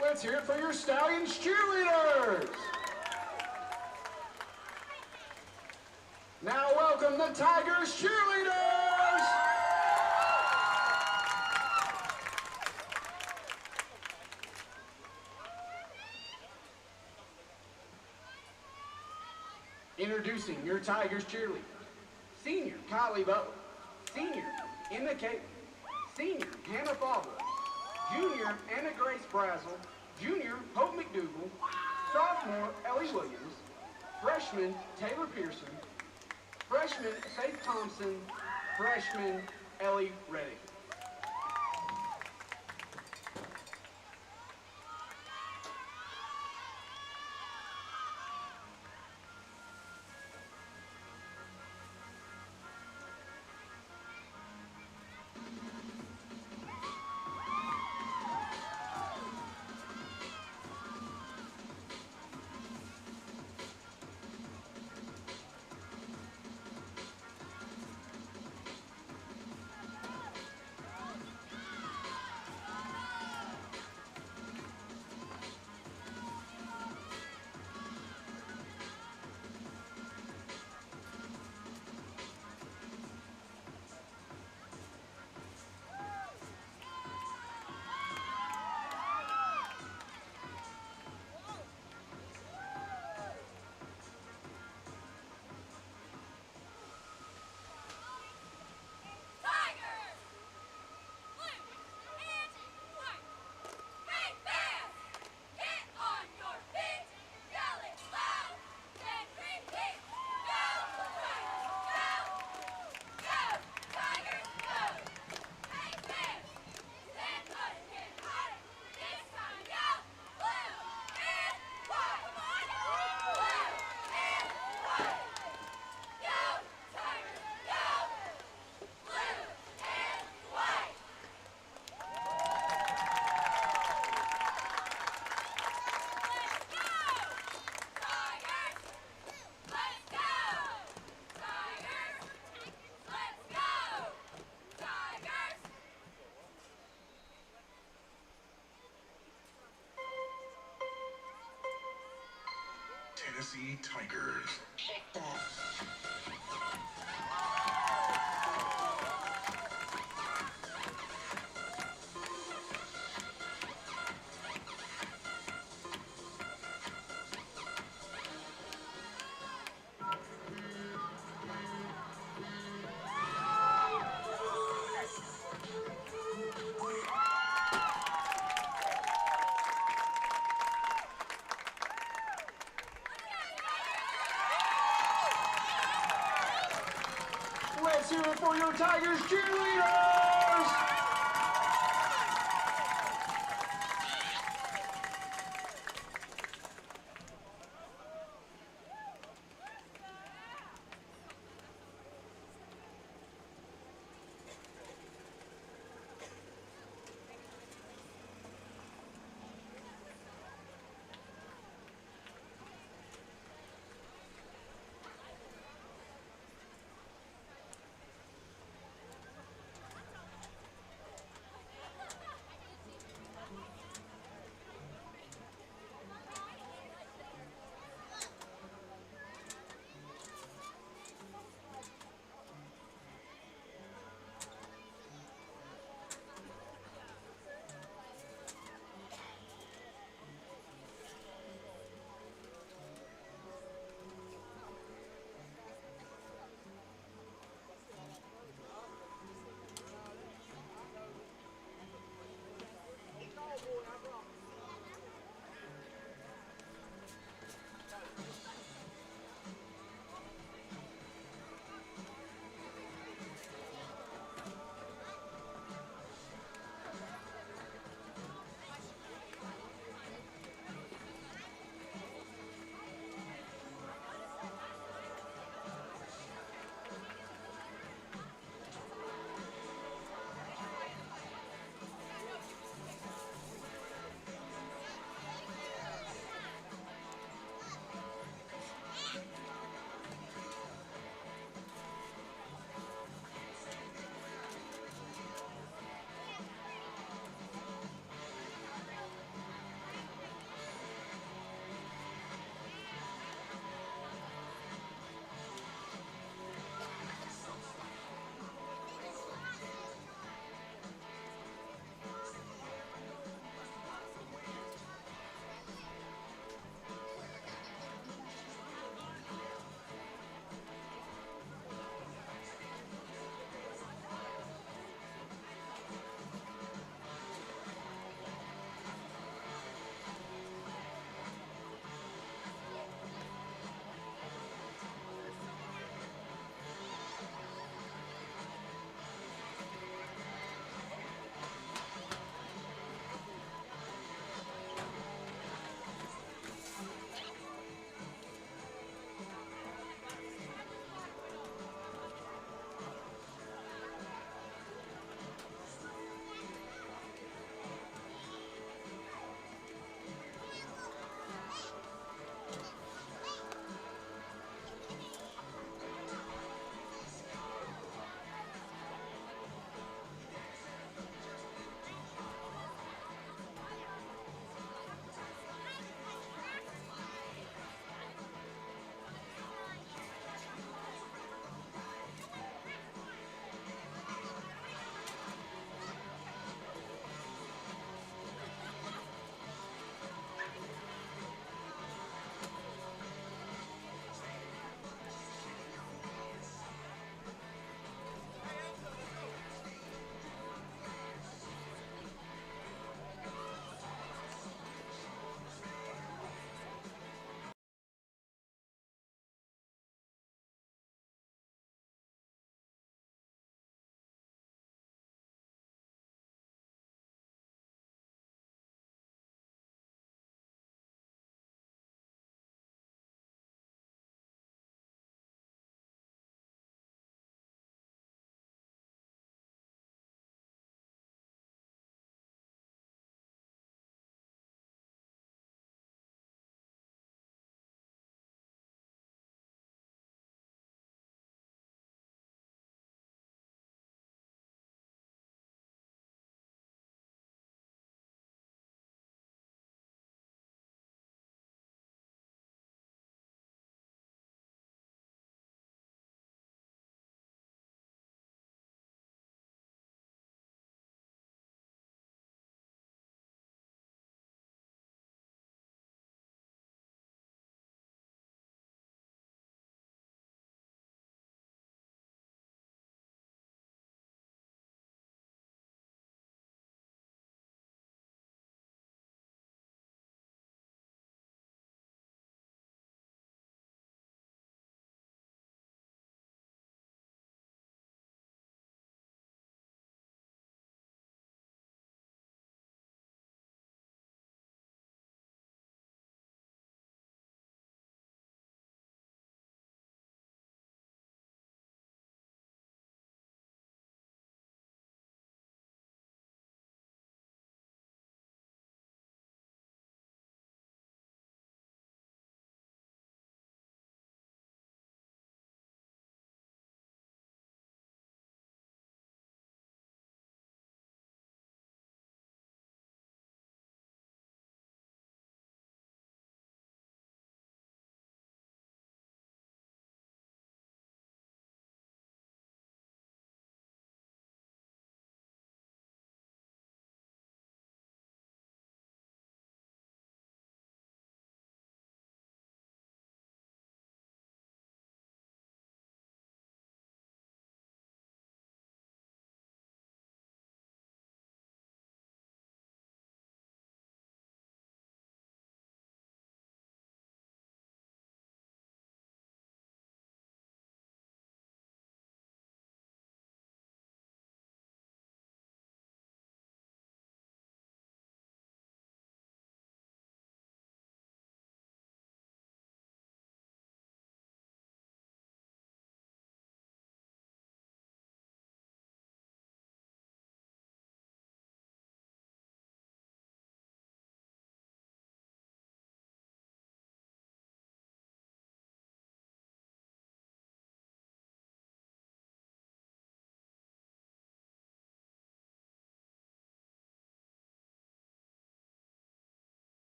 Let's hear it for your Stallions cheerleaders. Now welcome the Tigers cheerleaders. Introducing your Tigers cheerleaders. Senior Kylie Butler. Senior Emma Caitlin. Senior Hannah Fowler. Junior Anna Grace Brazel. Junior Hope McDougal. Sophomore Ellie Williams. Freshman Taylor Pearson. Freshman Faith Thompson. Freshman Ellie Reddick. Tennessee Tigers. Let's hear it for your Tigers cheerleaders!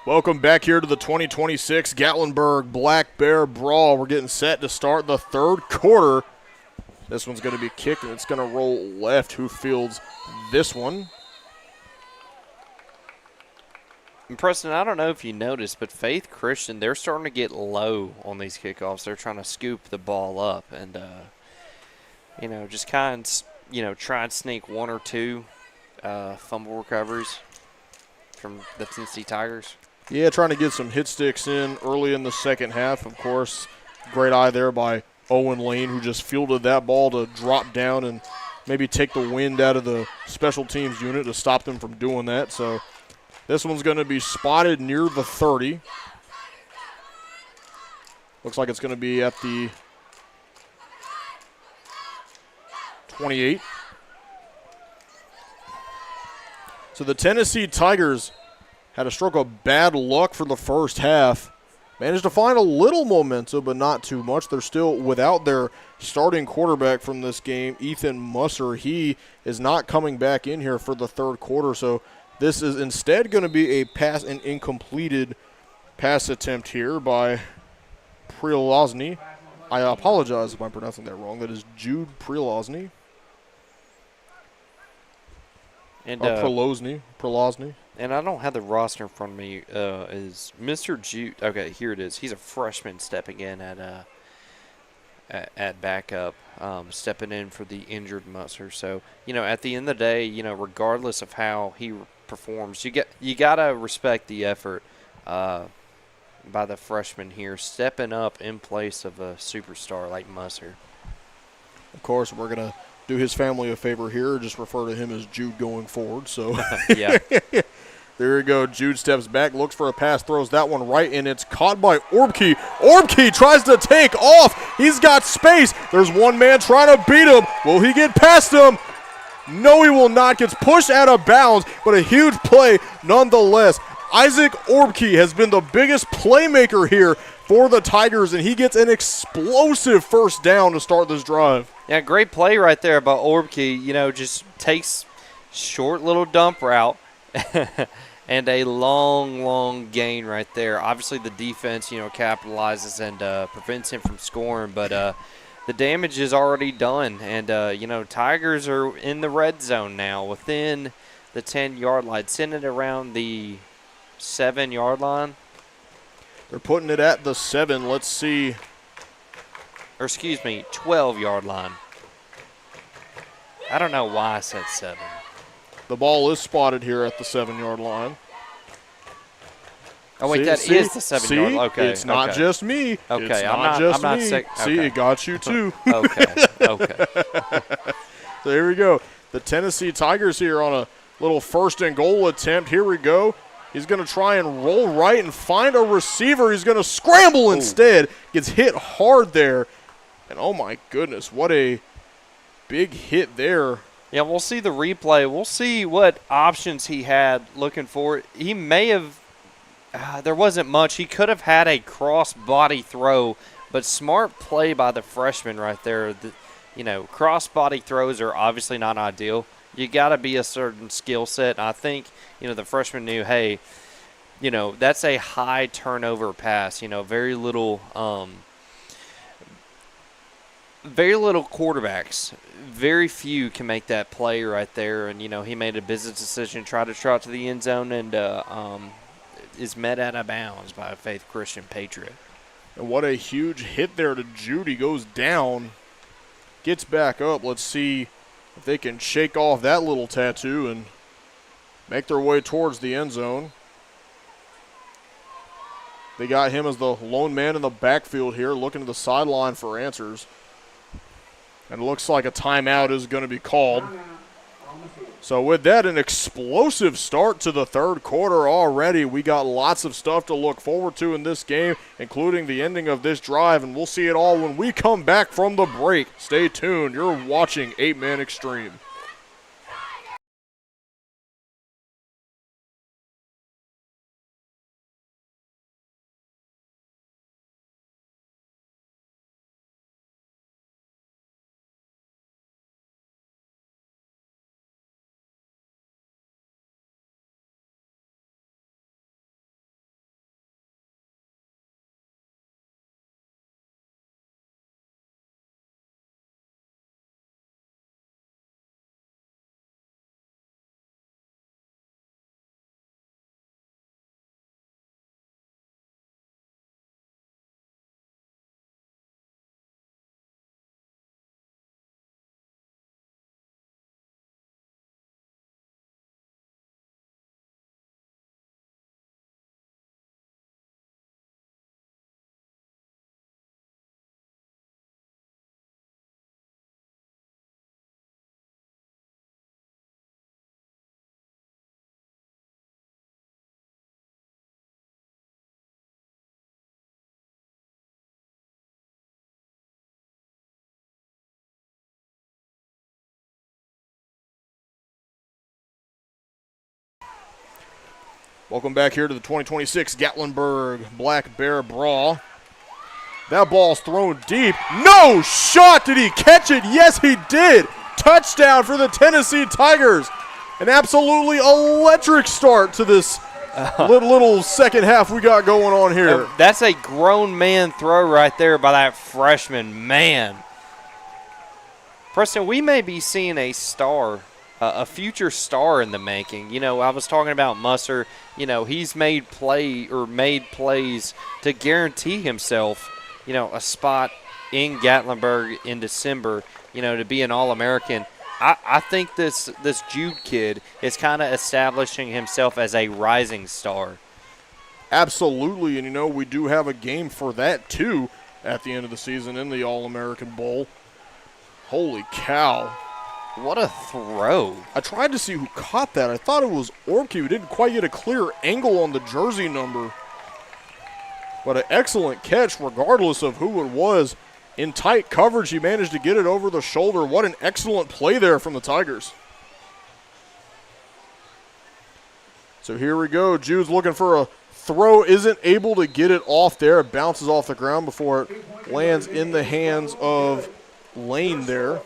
Welcome back here to the 2026 Gatlinburg Black Bear Brawl. We're getting set to start the third quarter. This one's going to be kicked, and it's going to roll left. Who fields this one? And Preston, I don't know if you noticed, but Faith Christian, they're starting to get low on these kickoffs. They're trying to scoop the ball up and, just kind of, try and sneak one or two fumble recoveries from the Tennessee Tigers. Yeah, trying to get some hit sticks in early in the second half. Of course, great eye there by Owen Lane, who just fielded that ball to drop down and maybe take the wind out of the special teams unit to stop them from doing that. So this one's going to be spotted near the 30. Looks like it's going to be at the 28. So the Tennessee Tigers had a stroke of bad luck for the first half. Managed to find a little momentum, but not too much. They're still without their starting quarterback from this game, Ethan Musser. He is not coming back in here for the third quarter, so this is instead going to be an incompleted pass attempt here by Prelozny. I apologize if I'm pronouncing that wrong. That is Jude Prelozny. And Prelozny. And I don't have the roster in front of me. Is Mr. Jude? Okay, here it is. He's a freshman stepping in at backup, stepping in for the injured Musser. So at the end of the day, regardless of how he performs, you gotta respect the effort by the freshman here, stepping up in place of a superstar like Musser. Of course, we're gonna do his family a favor here, just refer to him as Jude going forward. So yeah. There we go. Jude steps back, looks for a pass, throws that one right, and it's caught by Orbke. Orbke tries to take off. He's got space. There's one man trying to beat him. Will he get past him? No, he will not. Gets pushed out of bounds, but a huge play nonetheless. Isaac Orbke has been the biggest playmaker here for the Tigers, and he gets an explosive first down to start this drive. Yeah, great play right there by Orbke. Just takes short little dump route. And a long gain right there. Obviously, the defense, capitalizes and prevents him from scoring. But the damage is already done. And, Tigers are in the red zone now within the 10-yard line, sending it around the 7-yard line. They're putting it at the 7. Let's see. Or, 12-yard line. I don't know why I said 7. The ball is spotted here at the 7-yard line. Oh, wait, that is the 7-yard line. Okay. It's not just me. Okay, it's not just me. See, okay. it got you too. Okay. So here we go. The Tennessee Tigers here on a little first and goal attempt. Here we go. He's going to try and roll right and find a receiver. He's going to scramble instead. Gets hit hard there. And oh my goodness, what a big hit there. Yeah, we'll see the replay. We'll see what options he had looking for it. He may have there wasn't much. He could have had a cross-body throw, but smart play by the freshman right there. Cross-body throws are obviously not ideal. You got to be a certain skill set. And I think, the freshman knew, hey, that's a high turnover pass. Very little quarterbacks. Very few can make that play right there. And, he made a business decision, tried to trot to the end zone, and is met out of bounds by a Faith Christian Patriot. And what a huge hit there to Judy. Goes down, gets back up. Let's see if they can shake off that little tattoo and make their way towards the end zone. They got him as the lone man in the backfield here, looking to the sideline for answers. And it looks like a timeout is going to be called. So with that, an explosive start to the third quarter already. We got lots of stuff to look forward to in this game, including the ending of this drive, and we'll see it all when we come back from the break. Stay tuned. You're watching 8-Man Extreme. Welcome back here to the 2026 Gatlinburg Black Bear Brawl. That ball's thrown deep. No shot! Did he catch it? Yes, he did. Touchdown for the Tennessee Tigers. An absolutely electric start to this little second half we got going on here. That's a grown man throw right there by that freshman. Man. Preston, we may be seeing a star, a future star in the making. You know, I was talking about Musser. You know, he's made plays to guarantee himself, you know, a spot in Gatlinburg in December, you know, to be an All-American. I think this Jude kid is kind of establishing himself as a rising star. Absolutely, and you know, we do have a game for that too at the end of the season in the All-American Bowl. Holy cow. What a throw. I tried to see who caught that. I thought it was Ormke, who didn't quite get a clear angle on the jersey number. But an excellent catch regardless of who it was. In tight coverage, he managed to get it over the shoulder. What an excellent play there from the Tigers. So here we go. Jude's looking for a throw. Isn't able to get it off there. It bounces off the ground before it lands in the hands of Lane there.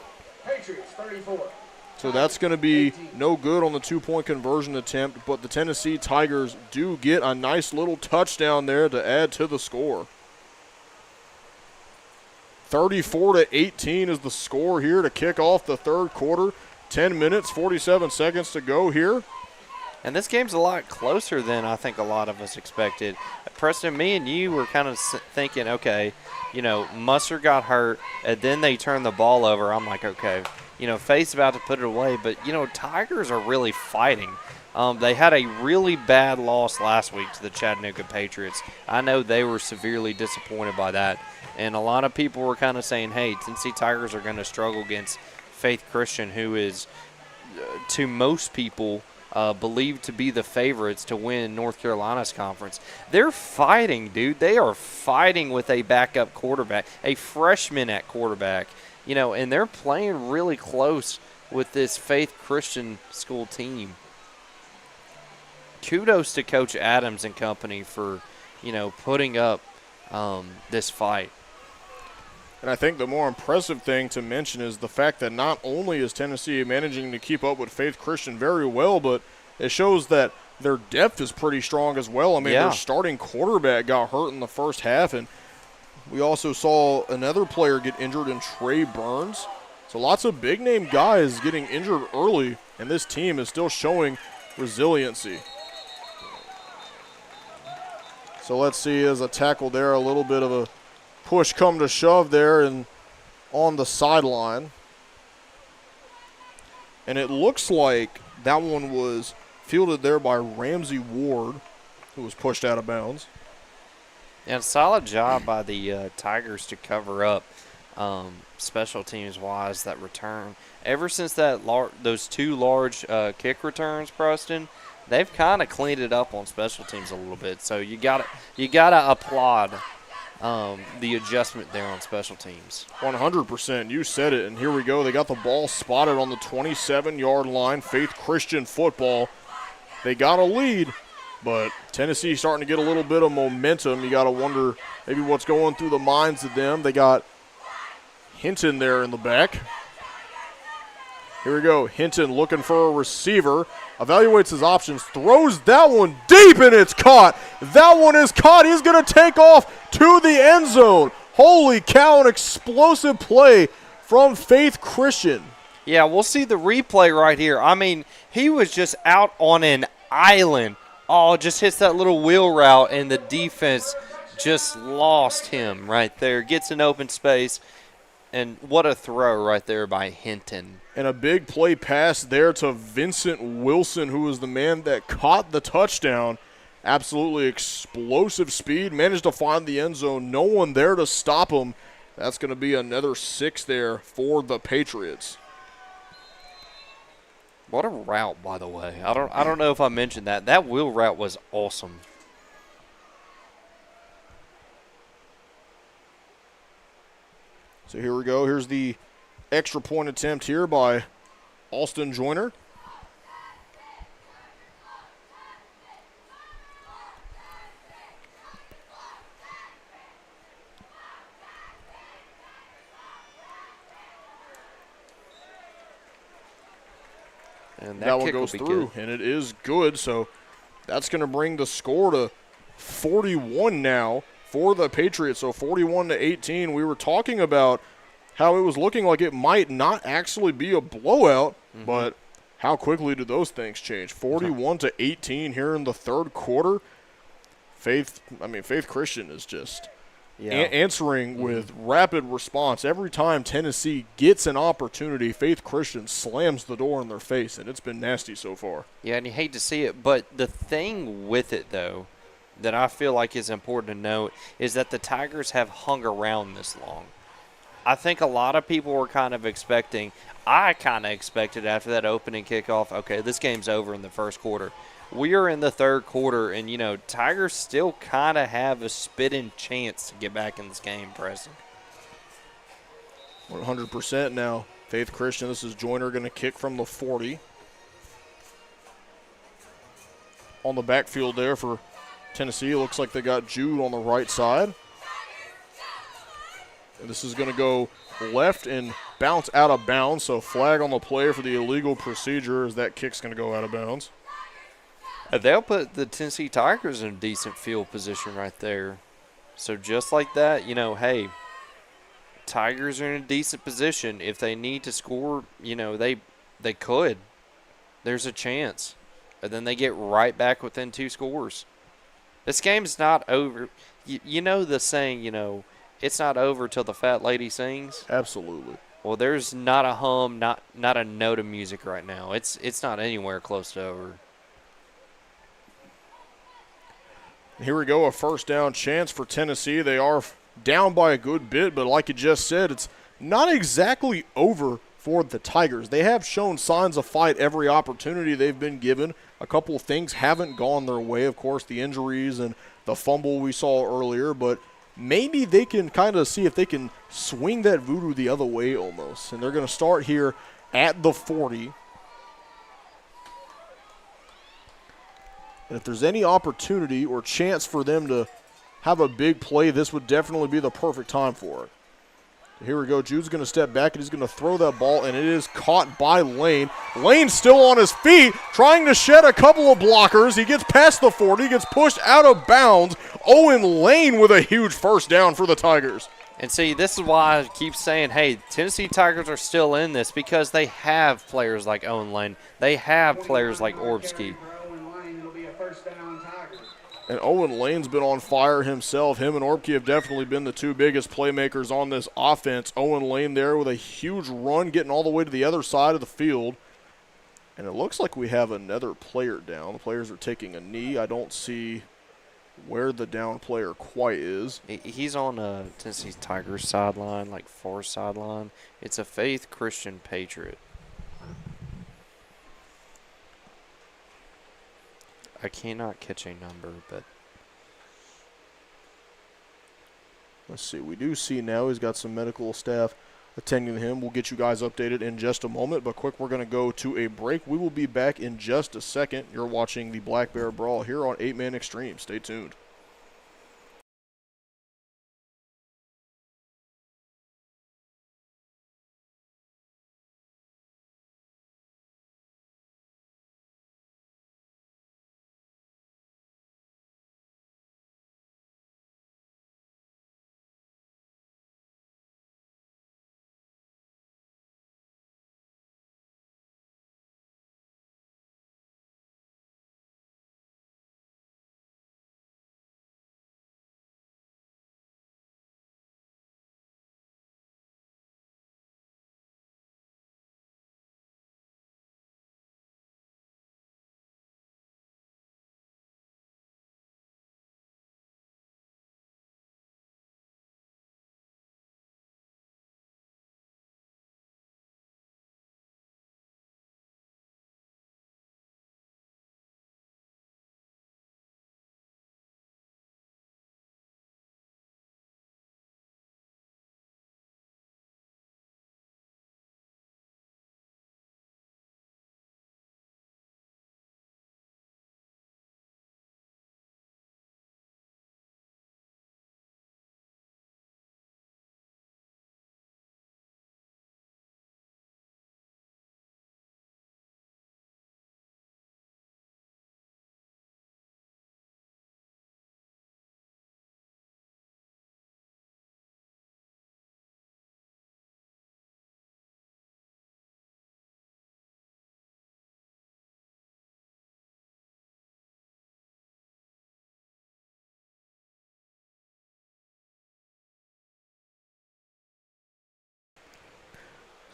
Patriots 34. So that's going to be no good on the two-point conversion attempt, but the Tennessee Tigers do get a nice little touchdown there to add to the score. 34-18 is the score here to kick off the third quarter. 10 minutes, 47 seconds to go here. And this game's a lot closer than I think a lot of us expected. Preston, me and you were kind of thinking, okay, you know, Musser got hurt, and then they turned the ball over. I'm like, okay, you know, Faith's about to put it away. But, you know, Tigers are really fighting. They had a really bad loss last week to the Chattanooga Patriots. I know they were severely disappointed by that. And a lot of people were kind of saying, hey, Tennessee Tigers are going to struggle against Faith Christian, who is, to most people, believed to be the favorites to win North Carolina's conference. They're fighting, dude. They are fighting with a backup quarterback, a freshman at quarterback, you know, and they're playing really close with this Faith Christian school team. Kudos to Coach Adams and company for, you know, putting up this fight. And I think the more impressive thing to mention is the fact that not only is Tennessee managing to keep up with Faith Christian very well, but it shows that their depth is pretty strong as well. I mean, their starting quarterback got hurt in the first half, and we also saw another player get injured in Trey Burns. So lots of big-name guys getting injured early, and this team is still showing resiliency. So let's see, as a tackle there, a little bit of a push come to shove there and on the sideline. And it looks like that one was fielded there by Ramsey Ward, who was pushed out of bounds. And solid job by the Tigers to cover up special teams-wise that return. Ever since those two large kick returns, Preston, they've kind of cleaned it up on special teams a little bit. So you gotta applaud the adjustment there on special teams. 100%. You said it, and here we go. They got the ball spotted on the 27-yard line. Faith Christian football. They got a lead, but Tennessee starting to get a little bit of momentum. You got to wonder maybe what's going through the minds of them. They got Hinton there in the back. Here we go. Hinton looking for a receiver. Evaluates his options. Throws that one deep, and it's caught. That one is caught. He's going to take off to the end zone. Holy cow, an explosive play from Faith Christian. Yeah, we'll see the replay right here. I mean, he was just out on an island. Oh, just hits that little wheel route, and the defense just lost him right there. Gets an open space. And what a throw right there by Hinton. And a big play pass there to Vincent Wilson, who was the man that caught the touchdown. Absolutely explosive speed. Managed to find the end zone. No one there to stop him. That's going to be another 6 there for the Patriots. What a route, by the way. I don't know if I mentioned that. That wheel route was awesome. So here we go. Here's the extra point attempt here by Alston Joyner. And that one kick will goes be through, good. and it is good. So that's going to bring the score to 41 now for the Patriots. So 41-18. We were talking about how it was looking like it might not actually be a blowout, but how quickly do those things change? 41-18 here in the third quarter. Faith Christian is just answering with rapid response. Every time Tennessee gets an opportunity, Faith Christian slams the door in their face, and it's been nasty so far. Yeah, and you hate to see it, but the thing with it, though, that I feel like is important to note is that the Tigers have hung around this long. I think a lot of people were kind of expecting, I kind of expected after that opening kickoff, okay, this game's over in the first quarter. We are in the third quarter, and, Tigers still kind of have a spitting chance to get back in this game, Preston. 100% now. Faith Christian, this is Joyner going to kick from the 40. On the backfield there for Tennessee, it looks like they got Jude on the right side. And this is going to go left and bounce out of bounds, so flag on the play for the illegal procedure as that kick's going to go out of bounds. They'll put the Tennessee Tigers in a decent field position right there. So just like that, hey, Tigers are in a decent position. If they need to score, they could. There's a chance. And then they get right back within 2 scores. This game's not over. You know the saying, it's not over till the fat lady sings? Absolutely. Well, there's not a hum, not a note of music right now. It's not anywhere close to over. Here we go, a first down chance for Tennessee. They are down by a good bit, but like you just said, it's not exactly over for the Tigers. They have shown signs of fight every opportunity they've been given. A couple of things haven't gone their way, of course, the injuries and the fumble we saw earlier, but maybe they can kind of see if they can swing that voodoo the other way almost. And they're going to start here at the 40. And if there's any opportunity or chance for them to have a big play, this would definitely be the perfect time for it. Here we go. Jude's going to step back, and he's going to throw that ball, and it is caught by Lane. Lane's still on his feet, trying to shed a couple of blockers. He gets past the 40, gets pushed out of bounds. Owen Lane with a huge first down for the Tigers. And see, this is why I keep saying, hey, Tennessee Tigers are still in this because they have players like Owen Lane. They have players like Orbsky. And Owen Lane's been on fire himself. Him and Orbke have definitely been the 2 biggest playmakers on this offense. Owen Lane there with a huge run, getting all the way to the other side of the field. And it looks like we have another player down. The players are taking a knee. I don't see where the down player quite is. He's on Tennessee Tigers sideline, like far sideline. It's a Faith Christian Patriot. I cannot catch a number, but let's see. We do see now he's got some medical staff attending him. We'll get you guys updated in just a moment, but quick, we're going to go to a break. We will be back in just a second. You're watching the Black Bear Brawl here on 8-Man Extreme. Stay tuned.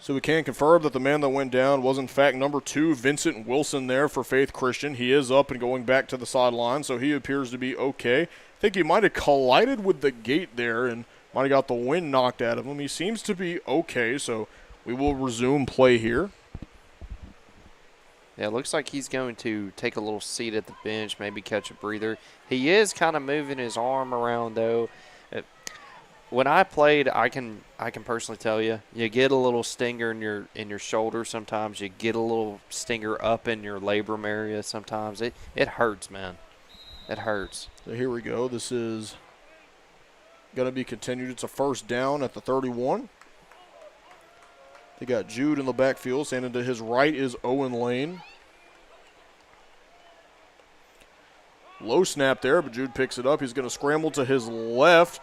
So we can confirm that the man that went down was, in fact, number 2, Vincent Wilson there for Faith Christian. He is up and going back to the sideline, so he appears to be okay. I think he might have collided with the gate there and might have got the wind knocked out of him. He seems to be okay, so we will resume play here. Yeah, it looks like he's going to take a little seat at the bench, maybe catch a breather. He is kind of moving his arm around, though. When I played, I can personally tell you, you get a little stinger in your shoulder sometimes. You get a little stinger up in your labrum area sometimes. It hurts, man. It hurts. So here we go. This is going to be continued. It's a first down at the 31. They got Jude in the backfield. Standing to his right is Owen Lane. Low snap there, but Jude picks it up. He's going to scramble to his left.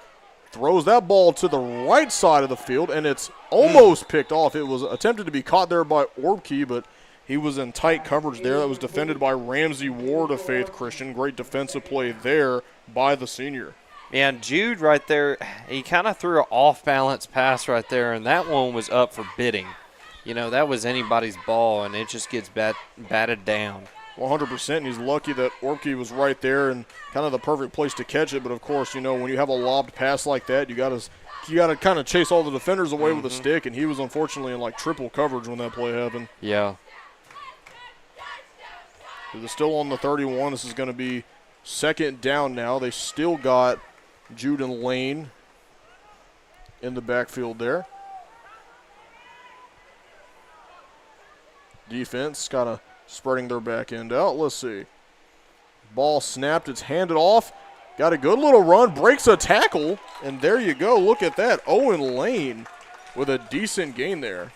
Throws that ball to the right side of the field, and it's almost picked off. It was attempted to be caught there by Orbke, but he was in tight coverage there. That was defended by Ramsey Ward of Faith Christian. Great defensive play there by the senior. And Jude right there, he kind of threw an off-balance pass right there, and that one was up for bidding. You know, that was anybody's ball, and it just gets batted down. 100%, and he's lucky that Orbke was right there and kind of the perfect place to catch it. But, of course, you know, when you have a lobbed pass like that, you got to kind of chase all the defenders away with a stick, and he was unfortunately in, like, triple coverage when that play happened. Yeah. They're still on the 31. This is going to be second down now. They still got Jude and Lane in the backfield there. Defense kind of spreading their back end out. Let's see. Ball snapped. It's handed off. Got a good little run. Breaks a tackle. And there you go. Look at that. Owen Lane with a decent gain there.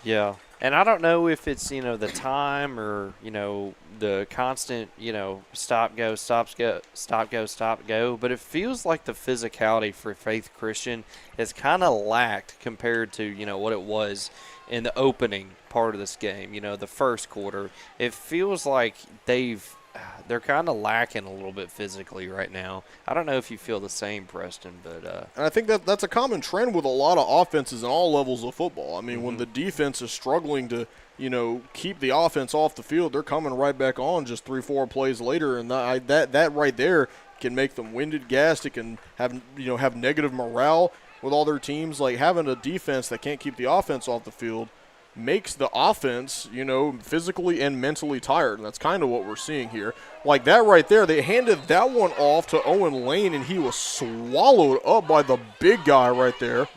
Yeah. And I don't know if it's, you know, the time or, you know, the constant, you know, stop, go, stop, go. But it feels like the physicality for Faith Christian has kind of lacked compared to, you know, what it was in the opening part of this game, you know, the first quarter. It feels like they're kind of lacking a little bit physically right now. I don't know if you feel the same, Preston, but and I think that's a common trend with a lot of offenses in all levels of football. I mean, when the defense is struggling to, you know, keep the offense off the field, they're coming right back on just 3-4 plays later, and that right there can make them winded, gassed. It can have negative morale with all their teams. Like, having a defense that can't keep the offense off the field makes the offense, you know, physically and mentally tired. And that's kind of what we're seeing here. Like that right there, they handed that one off to Owen Lane, and he was swallowed up by the big guy right there.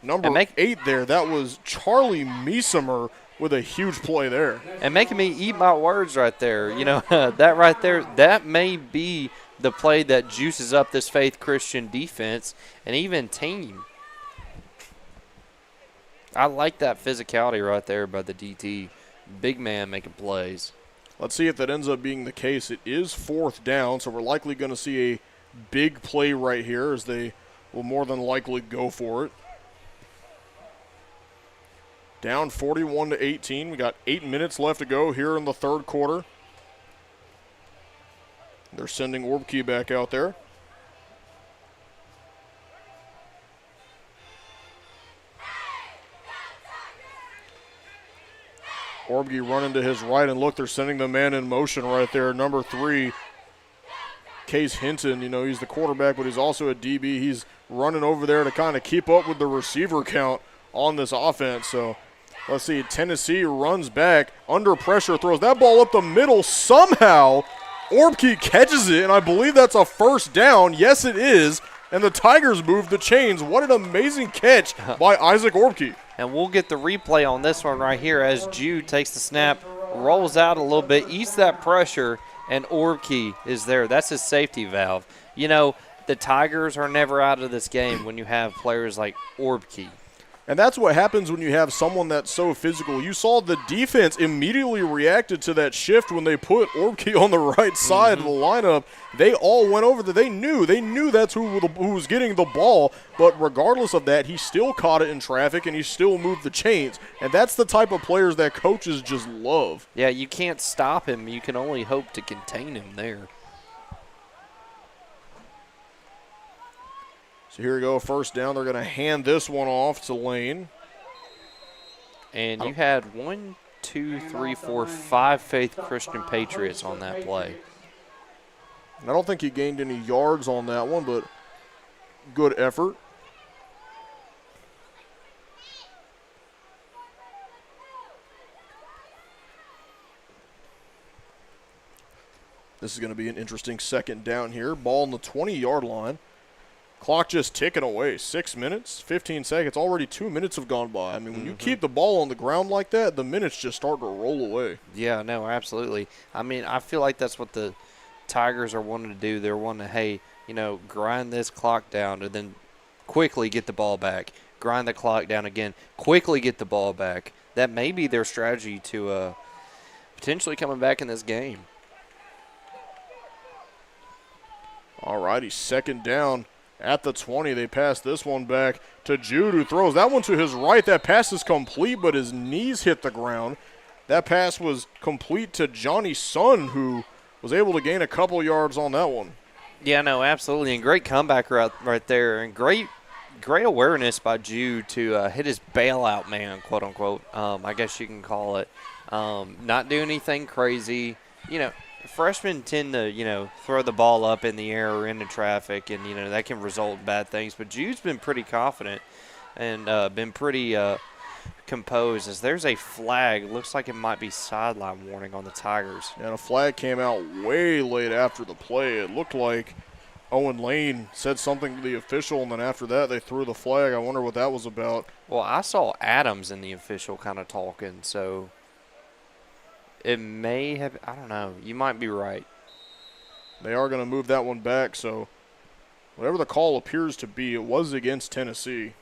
Number 8 there, that was Charlie Meesemer with a huge play there. And making me eat my words right there. You know, that right there, that may be the play that juices up this Faith Christian defense and even team. I like that physicality right there by the DT. Big man making plays. Let's see if that ends up being the case. It is fourth down, so we're likely going to see a big play right here as they will more than likely go for it. Down 41-18. We got 8 minutes left to go here in the third quarter. They're sending Orbke back out there. Orbke running to his right, and look, they're sending the man in motion right there. Number 3, Case Hinton. You know, he's the quarterback, but he's also a DB. He's running over there to kind of keep up with the receiver count on this offense. So let's see, Tennessee runs back, under pressure, throws that ball up the middle. Somehow, Orbke catches it, and I believe that's a first down. Yes, it is. And the Tigers move the chains. What an amazing catch by Isaac Orbke. And we'll get the replay on this one right here as Jude takes the snap, rolls out a little bit, eats that pressure, and Orbke is there. That's his safety valve. You know, the Tigers are never out of this game when you have players like Orbke. And that's what happens when you have someone that's so physical. You saw the defense immediately reacted to that shift when they put Orbke on the right side of the lineup. They all went over there. They knew that's who was getting the ball. But regardless of that, he still caught it in traffic, and he still moved the chains. And that's the type of players that coaches just love. Yeah, you can't stop him. You can only hope to contain him there. So here we go, first down. They're going to hand this one off to Lane. And you had 1, 2, 3, 4, 5 Faith Christian Patriots on that play. I don't think he gained any yards on that one, but good effort. This is going to be an interesting second down here. Ball on the 20-yard line. Clock just ticking away. 6 minutes, 15 seconds. Already 2 minutes have gone by. I mean, when you keep the ball on the ground like that, the minutes just start to roll away. Yeah, no, absolutely. I mean, I feel like that's what the Tigers are wanting to do. They're wanting to, hey, grind this clock down and then quickly get the ball back. Grind the clock down again. Quickly get the ball back. That may be their strategy to potentially coming back in this game. All righty, second down at the 20. They pass this one back to Jude, who throws that one to his right. That pass is complete, but his knees hit the ground. That pass was complete to Johnny Sun, who was able to gain a couple yards on that one. Yeah, no, absolutely. And great comeback right there. And great awareness by Jude to hit his bailout man, quote unquote. I guess you can call it. Not do anything crazy. Freshmen tend to, throw the ball up in the air or into traffic, and, that can result in bad things. But Jude's been pretty confident and been pretty composed as there's a flag. Looks like it might be sideline warning on the Tigers. And a flag came out way late after the play. It looked like Owen Lane said something to the official, and then after that they threw the flag. I wonder what that was about. Well, I saw Adams and the official kind of talking, so it may have, I don't know. You might be right. They are going to move that one back, so whatever the call appears to be, it was against Tennessee.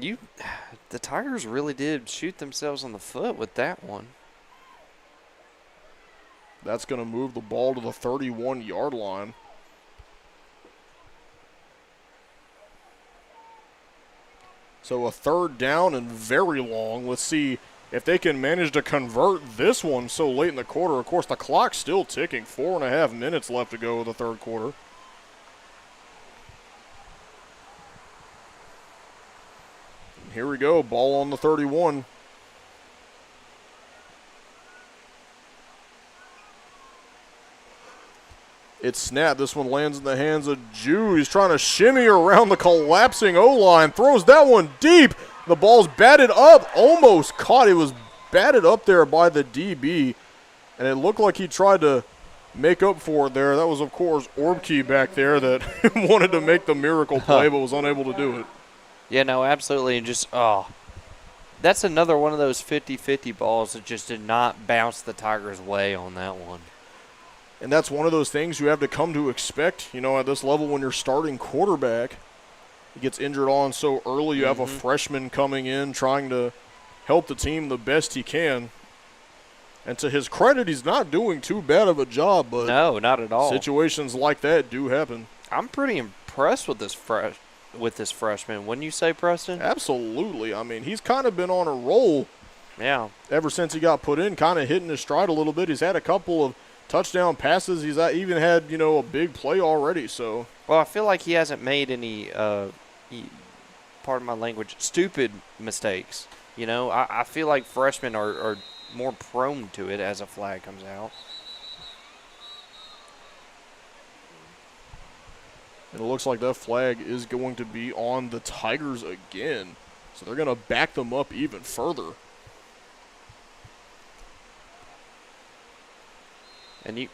The Tigers really did shoot themselves on the foot with that one. That's going to move the ball to the 31-yard line. So a third down and very long. Let's see if they can manage to convert this one so late in the quarter. Of course, the clock's still ticking. 4.5 minutes left to go in the third quarter. Here we go, ball on the 31. It's snapped. This one lands in the hands of Jude. He's trying to shimmy around the collapsing O-line. Throws that one deep. The ball's batted up. Almost caught. It was batted up there by the DB. And it looked like he tried to make up for it there. That was, of course, Orbkey back there that wanted to make the miracle play but was unable to do it. Yeah, no, absolutely. And just, that's another one of those 50-50 balls that just did not bounce the Tigers' way on that one. And that's one of those things you have to come to expect, at this level when you're starting quarterback. He gets injured on so early. You have a freshman coming in trying to help the team the best he can. And to his credit, he's not doing too bad of a job. But no, not at all. Situations like that do happen. I'm pretty impressed with this freshman. Wouldn't you say, Preston? Absolutely. I mean, he's kind of been on a roll. Yeah. Ever since he got put in, kind of hitting his stride a little bit. He's had a couple of touchdown passes. He's even had, a big play already. So. Well, I feel like he hasn't made any, pardon my language, stupid mistakes. I feel like freshmen are more prone to it as a flag comes out. And it looks like that flag is going to be on the Tigers again. So they're going to back them up even further. And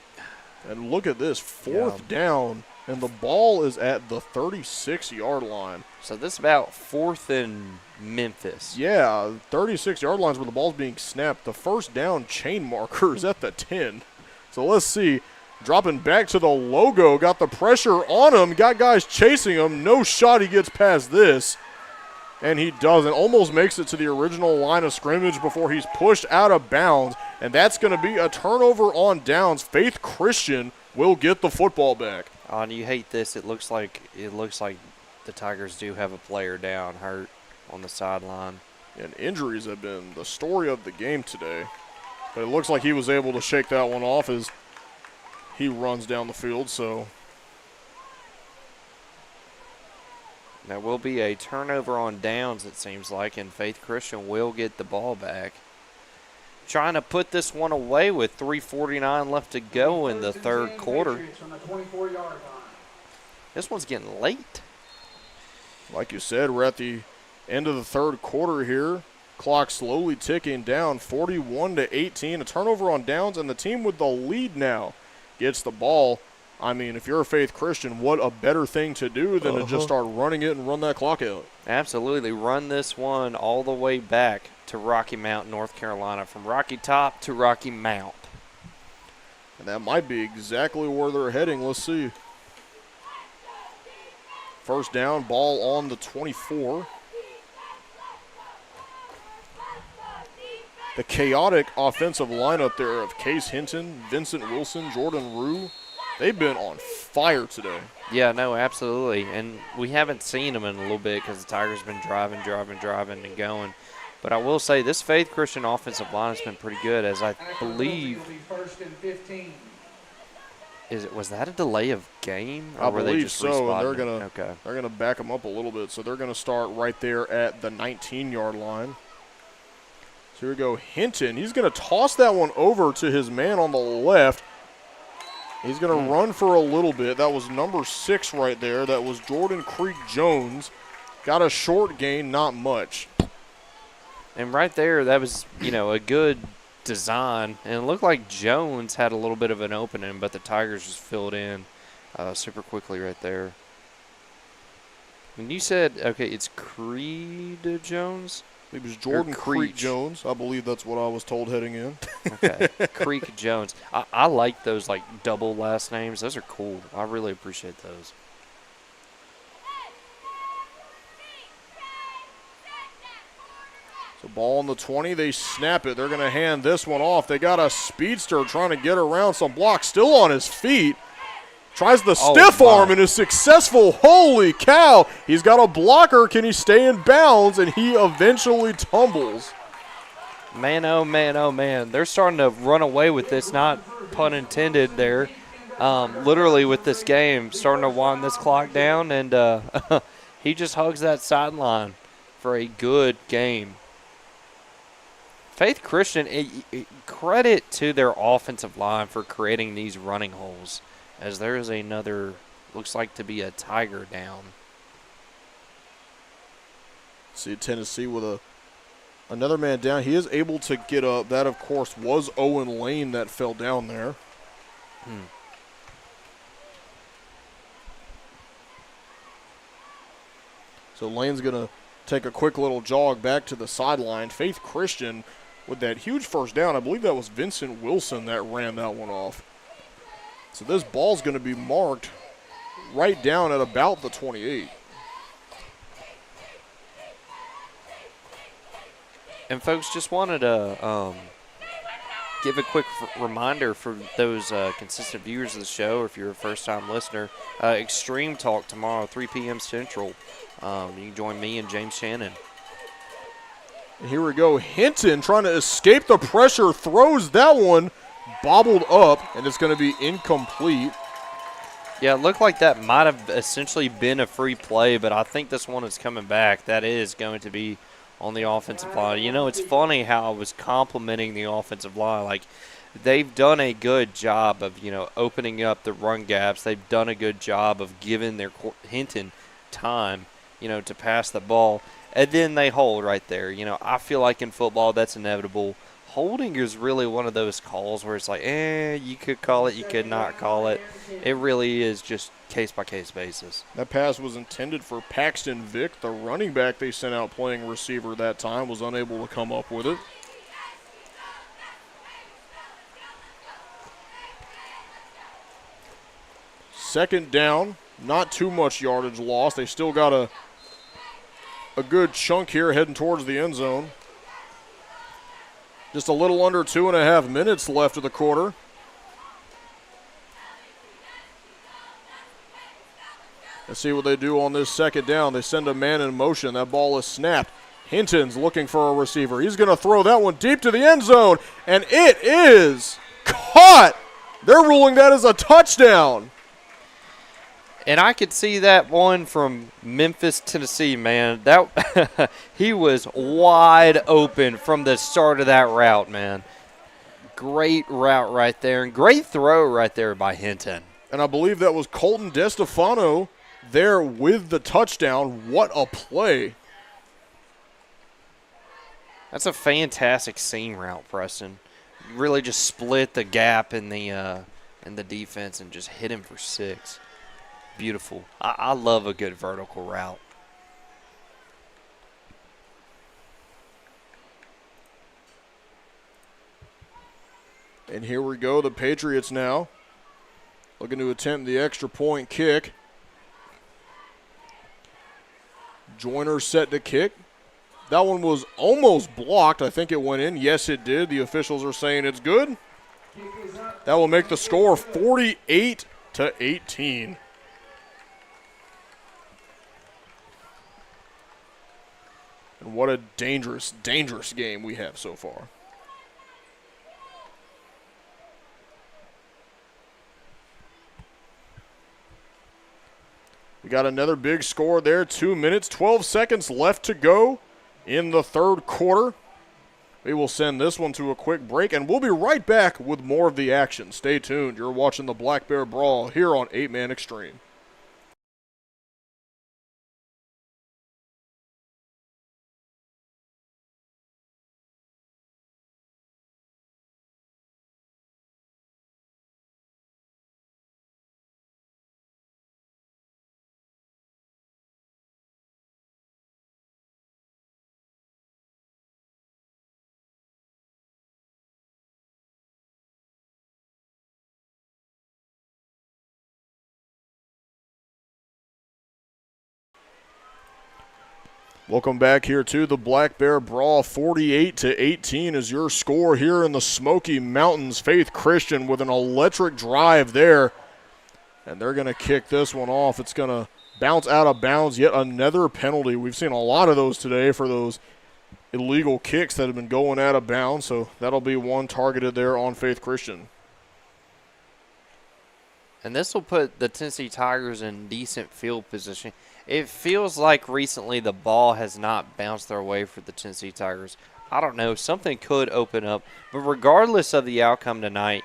look at this, fourth down, and the ball is at the 36-yard line. So this is about fourth in Memphis. Yeah, 36-yard lines where the ball's being snapped. The first down chain marker is at the 10. So let's see. Dropping back to the logo, got the pressure on him, got guys chasing him. No shot he gets past this. And he doesn't. Almost makes it to the original line of scrimmage before he's pushed out of bounds. And that's going to be a turnover on downs. Faith Christian will get the football back. Oh, and you hate this. It looks like the Tigers do have a player down, hurt on the sideline. And injuries have been the story of the game today. But it looks like he was able to shake that one off as he runs down the field. So There will be a turnover on downs, it seems like, and Faith Christian will get the ball back. Trying to put this one away with 3:49 left to go in the third quarter. This one's getting late. Like you said, we're at the end of the third quarter here. Clock slowly ticking down, 41-18. A turnover on downs, and the team with the lead now gets the ball. I mean, if you're a Faith Christian, what a better thing to do than to just start running it and run that clock out. Absolutely. Run this one all the way back to Rocky Mount, North Carolina, from Rocky Top to Rocky Mount. And that might be exactly where they're heading. Let's see. First down, ball on the 24. The chaotic offensive lineup there of Case Hinton, Vincent Wilson, Jordan Rue, they've been on fire today. Yeah, no, absolutely. And we haven't seen them in a little bit because the Tigers have been driving and going. But I will say this Faith Christian offensive line has been pretty good, as I believe. Was that a delay of game? Or I were believe they just so. And okay. They're gonna back them up a little bit. So they're gonna start right there at the 19-yard line. So here we go, Hinton. He's going to toss that one over to his man on the left. He's going to run for a little bit. That was number 6 right there. That was Jordan Creek Jones. Got a short gain, not much. And right there, that was, a good design. And it looked like Jones had a little bit of an opening, but the Tigers just filled in super quickly right there. When you said, okay, it's Creed Jones? It was Jordan Creek Jones. I believe that's what I was told heading in. Okay, Creek Jones. I like those, double last names. Those are cool. I really appreciate those. So ball on the 20. They snap it. They're going to hand this one off. They got a speedster trying to get around some blocks. Still on his feet. Tries the stiff arm and is successful. Holy cow. He's got a blocker. Can he stay in bounds? And he eventually tumbles. Man, oh, man, oh, man. They're starting to run away with this, not pun intended there. Literally with this game, starting to wind this clock down. And he just hugs that sideline for a good game. Faith Christian, credit to their offensive line for creating these running holes. As there is another, looks like to be a Tiger down. See Tennessee with another man down. He is able to get up. That, of course, was Owen Lane that fell down there. So Lane's going to take a quick little jog back to the sideline. Faith Christian with that huge first down. I believe that was Vincent Wilson that ran that one off. So this ball's going to be marked right down at about the 28. And folks, just wanted to give a quick reminder for those consistent viewers of the show, or if you're a first-time listener, Extreme Talk tomorrow, 3 p.m. Central. You can join me and James Shannon. And here we go. Hinton trying to escape the pressure, throws that one. Bobbled up, and it's going to be incomplete. Yeah, it looked like that might have essentially been a free play, but I think this one is coming back. That is going to be on the offensive line. It's funny how I was complimenting the offensive line. They've done a good job of, opening up the run gaps. They've done a good job of giving their Hinton time, to pass the ball. And then they hold right there. I feel like in football that's inevitable. Holding is really one of those calls where it's like, you could call it, you could not call it. It really is just case-by-case basis. That pass was intended for Paxton Vick. The running back they sent out playing receiver that time was unable to come up with it. Second down, not too much yardage lost. They still got a good chunk here heading towards the end zone. Just a little under 2.5 minutes left of the quarter. Let's see what they do on this second down. They send a man in motion. That ball is snapped. Hinton's looking for a receiver. He's going to throw that one deep to the end zone, and it is caught. They're ruling that as a touchdown. And I could see that one from Memphis, Tennessee, man. That he was wide open from the start of that route, man. Great route right there, and great throw right there by Hinton. And I believe that was Colton DeStefano there with the touchdown. What a play. That's a fantastic seam route, Preston. Really just split the gap in the defense and just hit him for 6. Beautiful. I love a good vertical route. And here we go, the Patriots now looking to attempt the extra point kick. Joyner set to kick. That one was almost blocked. I think it went in. Yes, it did. The officials are saying it's good. That will make the score 48-18. And what a dangerous, dangerous game we have so far. We got another big score there. 2 minutes, 12 seconds left to go in the third quarter. We will send this one to a quick break, and we'll be right back with more of the action. Stay tuned. You're watching the Black Bear Brawl here on 8-Man Extreme. Welcome back here to the Black Bear Brawl. 48-18 is your score here in the Smoky Mountains. Faith Christian with an electric drive there. And they're going to kick this one off. It's going to bounce out of bounds. Yet another penalty. We've seen a lot of those today for those illegal kicks that have been going out of bounds. So that'll be one targeted there on Faith Christian. And this will put the Tennessee Tigers in decent field position. It feels like recently the ball has not bounced their way for the Tennessee Tigers. I don't know. Something could open up. But regardless of the outcome tonight,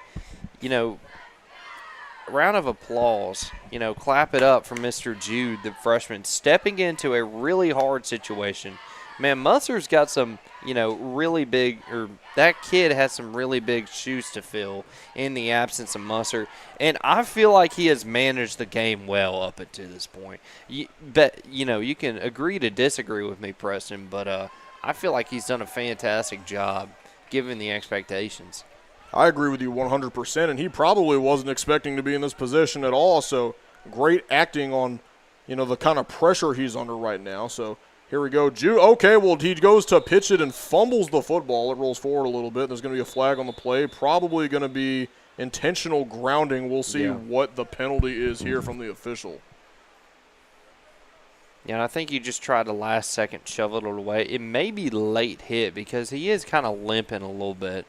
round of applause. Clap it up for Mr. Jude, the freshman, stepping into a really hard situation. Man, Musser's got some, really big, or that kid has some really big shoes to fill in the absence of Musser. And I feel like he has managed the game well up until this point. You can agree to disagree with me, Preston, but I feel like he's done a fantastic job given the expectations. I agree with you 100%, and he probably wasn't expecting to be in this position at all. So great acting on, the kind of pressure he's under right now. So here we go. Jude, okay, well, he goes to pitch it and fumbles the football. It rolls forward a little bit. There's going to be a flag on the play. Probably going to be intentional grounding. We'll see what the penalty is here from the official. Yeah, and I think you just tried to last second shovel it away. It may be late hit because he is kind of limping a little bit.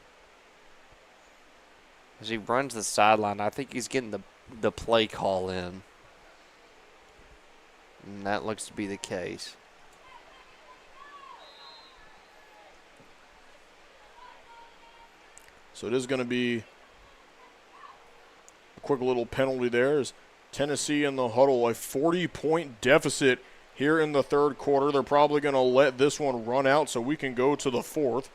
As he runs the sideline, I think he's getting the play call in. And that looks to be the case. So it is going to be a quick little penalty there as Tennessee in the huddle, a 40-point deficit here in the third quarter. They're probably going to let this one run out so we can go to the fourth.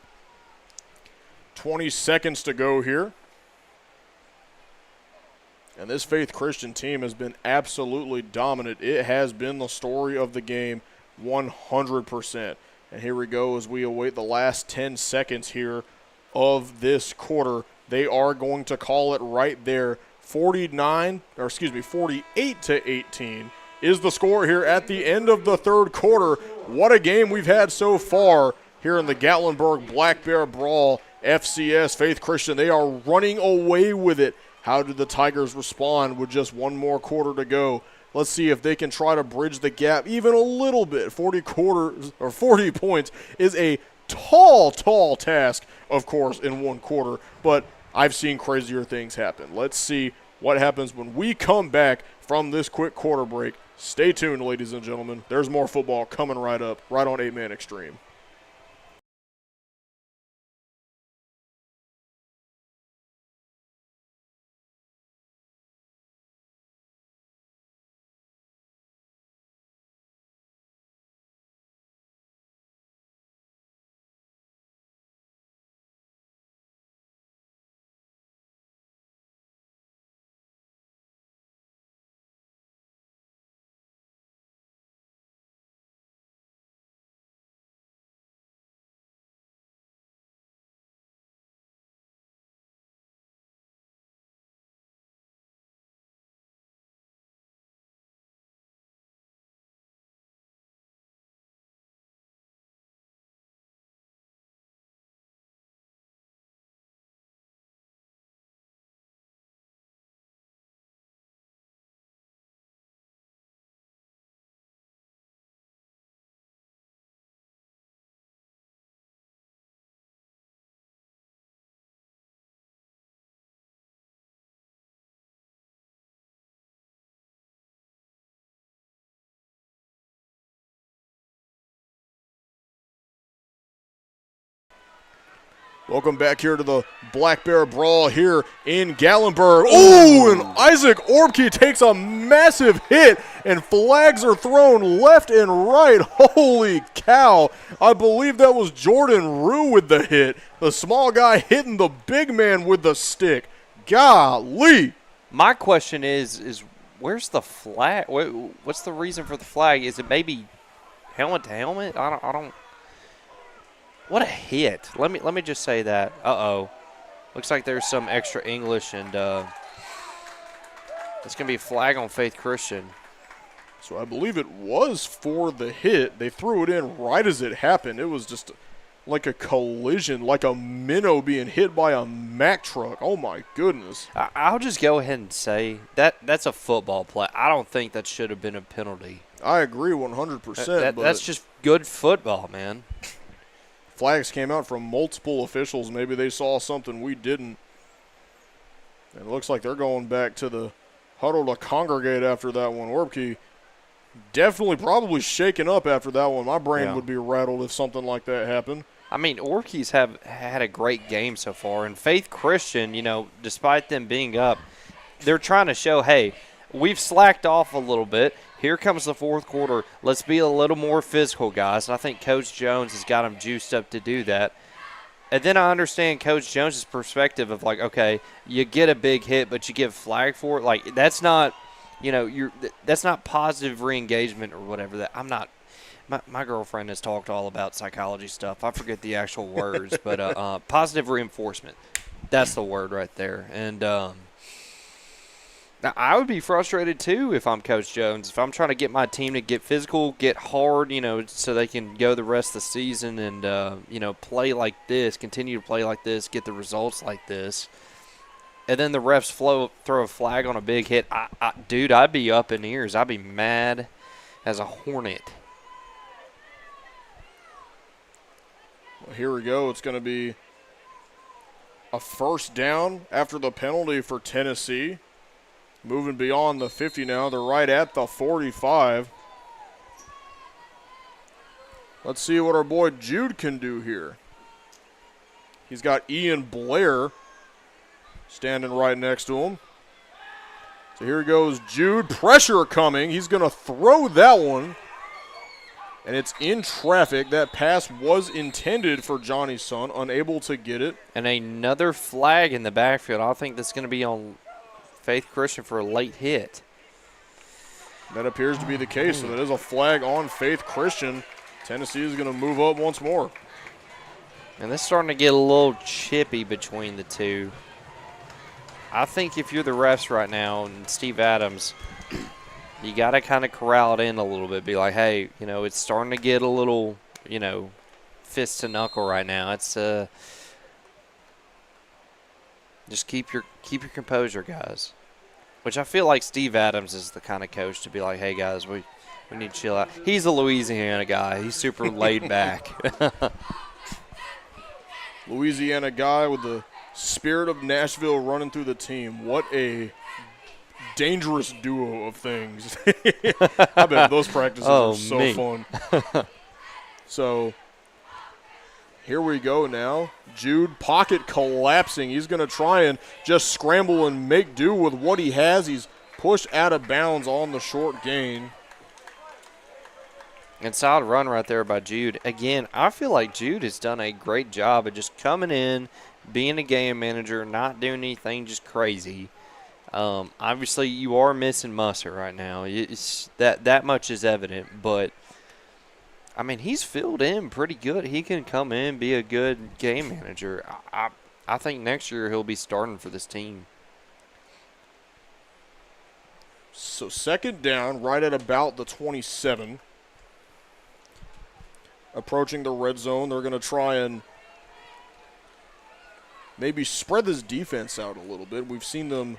20 seconds to go here. And this Faith Christian team has been absolutely dominant. It has been the story of the game 100%. And here we go as we await the last 10 seconds here of this quarter. They are going to call it right there. 48-18 is the score here at the end of the third quarter. What a game we've had so far here in the Gatlinburg Black Bear Brawl. FCS Faith Christian, they are running away with it. How did the Tigers respond with just one more quarter to go? Let's see if they can try to bridge the gap even a little bit. 40 points is a tall task, of course, in one quarter, but I've seen crazier things happen. Let's see what happens when we come back from this quick quarter break. Stay tuned, ladies and gentlemen. There's more football coming right up, right on 8-Man Extreme. Welcome back here to the Black Bear Brawl here in Gatlinburg. Oh, and Isaac Orbke takes a massive hit, and flags are thrown left and right. Holy cow. I believe that was Jordan Rue with the hit. The small guy hitting the big man with the stick. Golly. My question is where's the flag? What's the reason for the flag? Is it maybe helmet to helmet? I don't. What a hit. Let me just say that. Uh-oh. Looks like there's some extra English, and it's going to be a flag on Faith Christian. So I believe it was for the hit. They threw it in right as it happened. It was just like a collision, like a minnow being hit by a Mack truck. Oh, my goodness. I'll just go ahead and say that's a football play. I don't think that should have been a penalty. I agree 100%. That's just good football, man. Flags came out from multiple officials. Maybe they saw something we didn't. And it looks like they're going back to the huddle to congregate after that one. Orbke definitely probably shaken up after that one. My brain would be rattled if something like that happened. I mean, Orkeys have had a great game so far. And Faith Christian, despite them being up, they're trying to show, hey, we've slacked off a little bit. Here comes the fourth quarter. Let's be a little more physical, guys. And I think Coach Jones has got them juiced up to do that. And then I understand Coach Jones' perspective of, like, okay, you get a big hit, but you get flagged for it. Like, that's not, that's not positive re-engagement or whatever. That I'm not. My girlfriend has talked all about psychology stuff. I forget the actual words, but positive reinforcement. That's the word right there. And now, I would be frustrated, too, if I'm Coach Jones. If I'm trying to get my team to get physical, get hard, so they can go the rest of the season and, play like this, continue to play like this, get the results like this. And then the refs throw a flag on a big hit. Dude, I'd be up in ears. I'd be mad as a hornet. Well, here we go. It's going to be a first down after the penalty for Tennessee. Moving beyond the 50 now. They're right at the 45. Let's see what our boy Jude can do here. He's got Ian Blair standing right next to him. So here goes Jude. Pressure coming. He's going to throw that one. And it's in traffic. That pass was intended for Johnny's son. Unable to get it. And another flag in the backfield. I think that's going to be on Faith Christian for a late hit. That appears to be the case. So that is a flag on Faith Christian. Tennessee is going to move up once more. And this is starting to get a little chippy between the two. I think if you're the refs right now and Steve Adams, you got to kind of corral it in a little bit. Be like, hey, it's starting to get a little, fist to knuckle right now. It's just keep your composure, guys. Which I feel like Steve Adams is the kind of coach to be like, hey, guys, we need to chill out. He's a Louisiana guy. He's super laid back. Louisiana guy with the spirit of Nashville running through the team. What a dangerous duo of things. I bet those practices are so fun. So here we go now. Jude, pocket collapsing. He's going to try and just scramble and make do with what he has. He's pushed out of bounds on the short gain. And solid run right there by Jude. Again, I feel like Jude has done a great job of just coming in, being a game manager, not doing anything just crazy. Obviously, you are missing Musser right now. That much is evident. But, I mean, he's filled in pretty good. He can come in, be a good game manager. I think next year he'll be starting for this team. So second down, right at about the 27. Approaching the red zone, they're going to try and maybe spread this defense out a little bit. We've seen them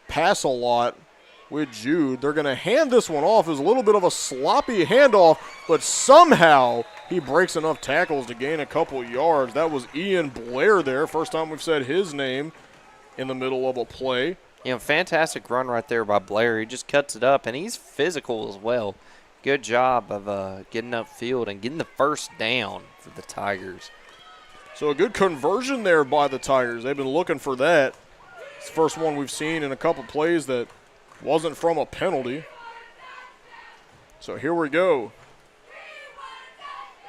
pass a lot with Jude. They're going to hand this one off. It was a little bit of a sloppy handoff, but somehow he breaks enough tackles to gain a couple yards. That was Ian Blair there. First time we've said his name in the middle of a play. Fantastic run right there by Blair. He just cuts it up, and he's physical as well. Good job of getting upfield and getting the first down for the Tigers. So a good conversion there by the Tigers. They've been looking for that. It's the first one we've seen in a couple plays that wasn't from a penalty. So here we go.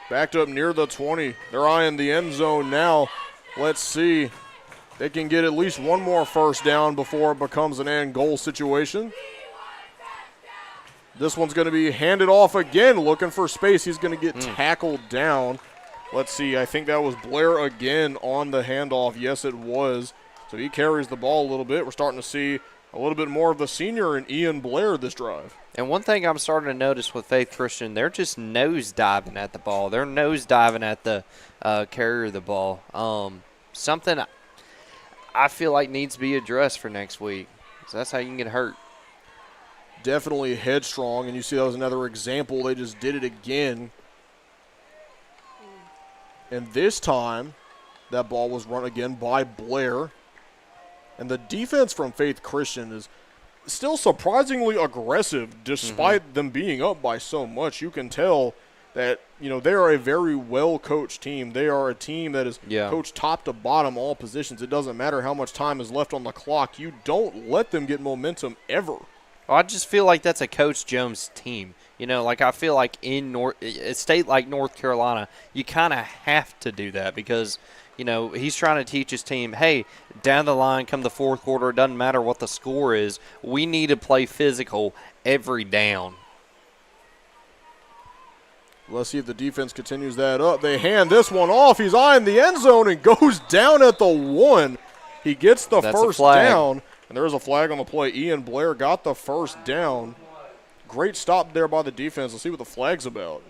Backed up near the 20. They're eyeing the end zone now. Let's see. They can get at least one more first down before it becomes an end goal situation. This one's going to be handed off again, looking for space. He's going to get tackled down. Let's see. I think that was Blair again on the handoff. Yes, it was. So he carries the ball a little bit. We're starting to see a little bit more of the senior in Ian Blair this drive. And one thing I'm starting to notice with Faith Christian, they're just nose diving at the ball. They're nose diving at the carrier of the ball. Something I feel like needs to be addressed for next week. So that's how you can get hurt. Definitely headstrong, and you see that was another example. They just did it again. And this time, that ball was run again by Blair. And the defense from Faith Christian is still surprisingly aggressive despite them being up by so much. You can tell that, they are a very well-coached team. They are a team that is coached top to bottom, all positions. It doesn't matter how much time is left on the clock. You don't let them get momentum ever. Well, I just feel like that's a Coach Jones team. I feel like in a state like North Carolina, you kind of have to do that because, he's trying to teach his team, hey, down the line, come the fourth quarter, it doesn't matter what the score is. We need to play physical every down. Let's see if the defense continues that up. They hand this one off. He's eyeing the end zone and goes down at the 1. He gets the first down. And there is a flag on the play. Ian Blair got the first down. Great stop there by the defense. Let's see what the flag's about.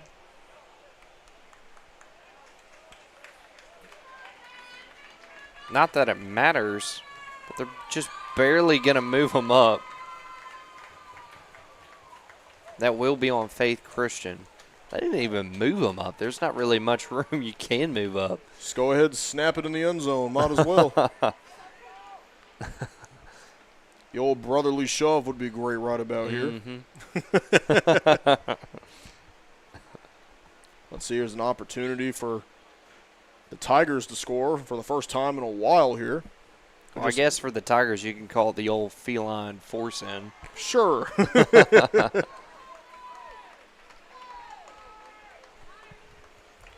Not that it matters, but they're just barely going to move them up. That will be on Faith Christian. They didn't even move them up. There's not really much room you can move up. Just go ahead and snap it in the end zone. Might as well. The old brotherly shove would be great right about here. Let's see, here's an opportunity for the Tigers to score for the first time in a while here. Well, I guess for the Tigers, you can call it the old feline force-in. Sure.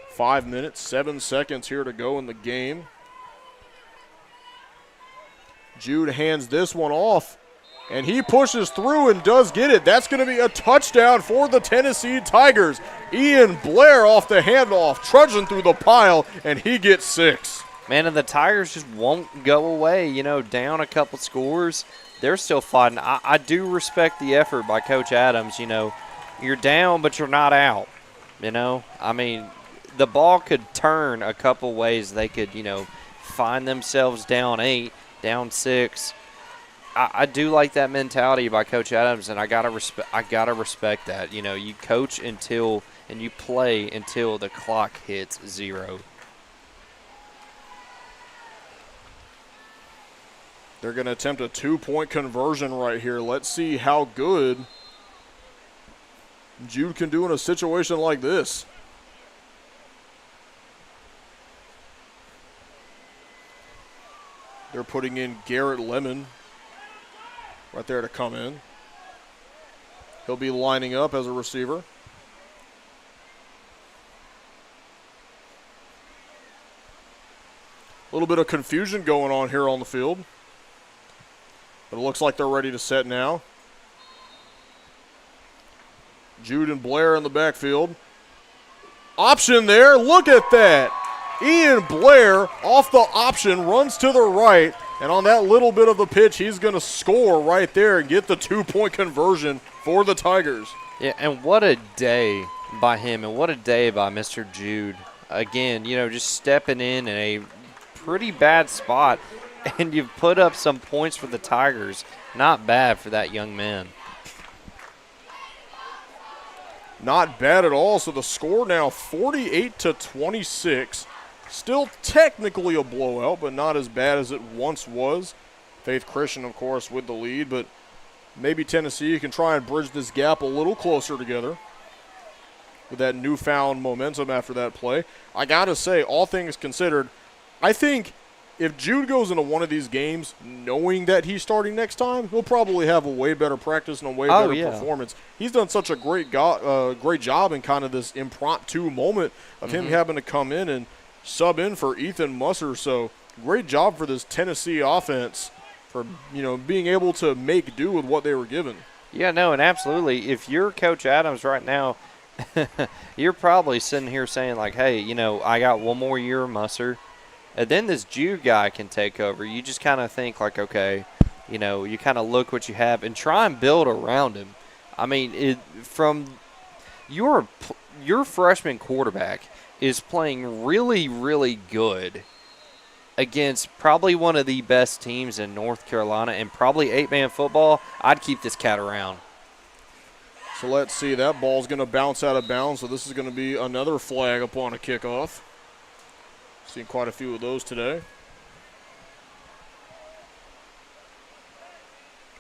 5 minutes, 7 seconds here to go in the game. Jude hands this one off, and he pushes through and does get it. That's going to be a touchdown for the Tennessee Tigers. Ian Blair off the handoff, trudging through the pile, and he gets 6. Man, and the Tigers just won't go away. Down a couple scores, they're still fighting. I do respect the effort by Coach Adams. You're down, but you're not out. I mean, the ball could turn a couple ways. They could, find themselves down 8. Down 6. I do like that mentality by Coach Adams, and I gotta respect that. You coach until and you play until the clock hits 0. They're going to attempt a 2-point conversion right here. Let's see how good Jude can do in a situation like this. They're putting in Garrett Lemon right there to come in. He'll be lining up as a receiver. A little bit of confusion going on here on the field. But it looks like they're ready to set now. Jude and Blair in the backfield. Option there. Look at that. Ian Blair off the option runs to the right. And on that little bit of the pitch, he's going to score right there and get the 2-point conversion for the Tigers. Yeah, and what a day by him, and what a day by Mr. Jude. Again, just stepping in a pretty bad spot, and you've put up some points for the Tigers. Not bad for that young man. Not bad at all. So the score now 48-26. Still technically a blowout, but not as bad as it once was. Faith Christian, of course, with the lead, but maybe Tennessee can try and bridge this gap a little closer together with that newfound momentum after that play. I got to say, all things considered, I think if Jude goes into one of these games knowing that he's starting next time, he'll probably have a way better practice and a way better performance. He's done such a great job in kind of this impromptu moment of him having to come in and sub in for Ethan Musser. So great job for this Tennessee offense for, being able to make do with what they were given. Yeah, no, and absolutely. If you're Coach Adams right now, you're probably sitting here saying like, hey, I got one more year of Musser, and then this Jude guy can take over. You just kind of think like, okay, you kind of look what you have and try and build around him. I mean, from your freshman quarterback is playing really, really good against probably one of the best teams in North Carolina and probably 8-man football. I'd keep this cat around. So let's see. That ball's going to bounce out of bounds, so this is going to be another flag upon a kickoff. Seen quite a few of those today.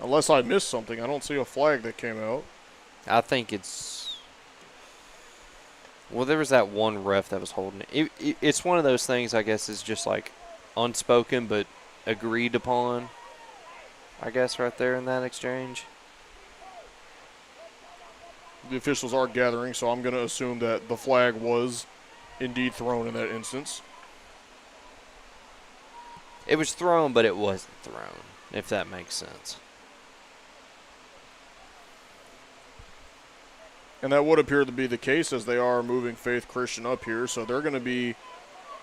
Unless I missed something. I don't see a flag that came out. I think well, there was that one ref that was holding it. It's one of those things, I guess, is just like unspoken but agreed upon, I guess, right there in that exchange. The officials are gathering, so I'm going to assume that the flag was indeed thrown in that instance. It was thrown, but it wasn't thrown, if that makes sense. And that would appear to be the case as they are moving Faith Christian up here. So they're going to be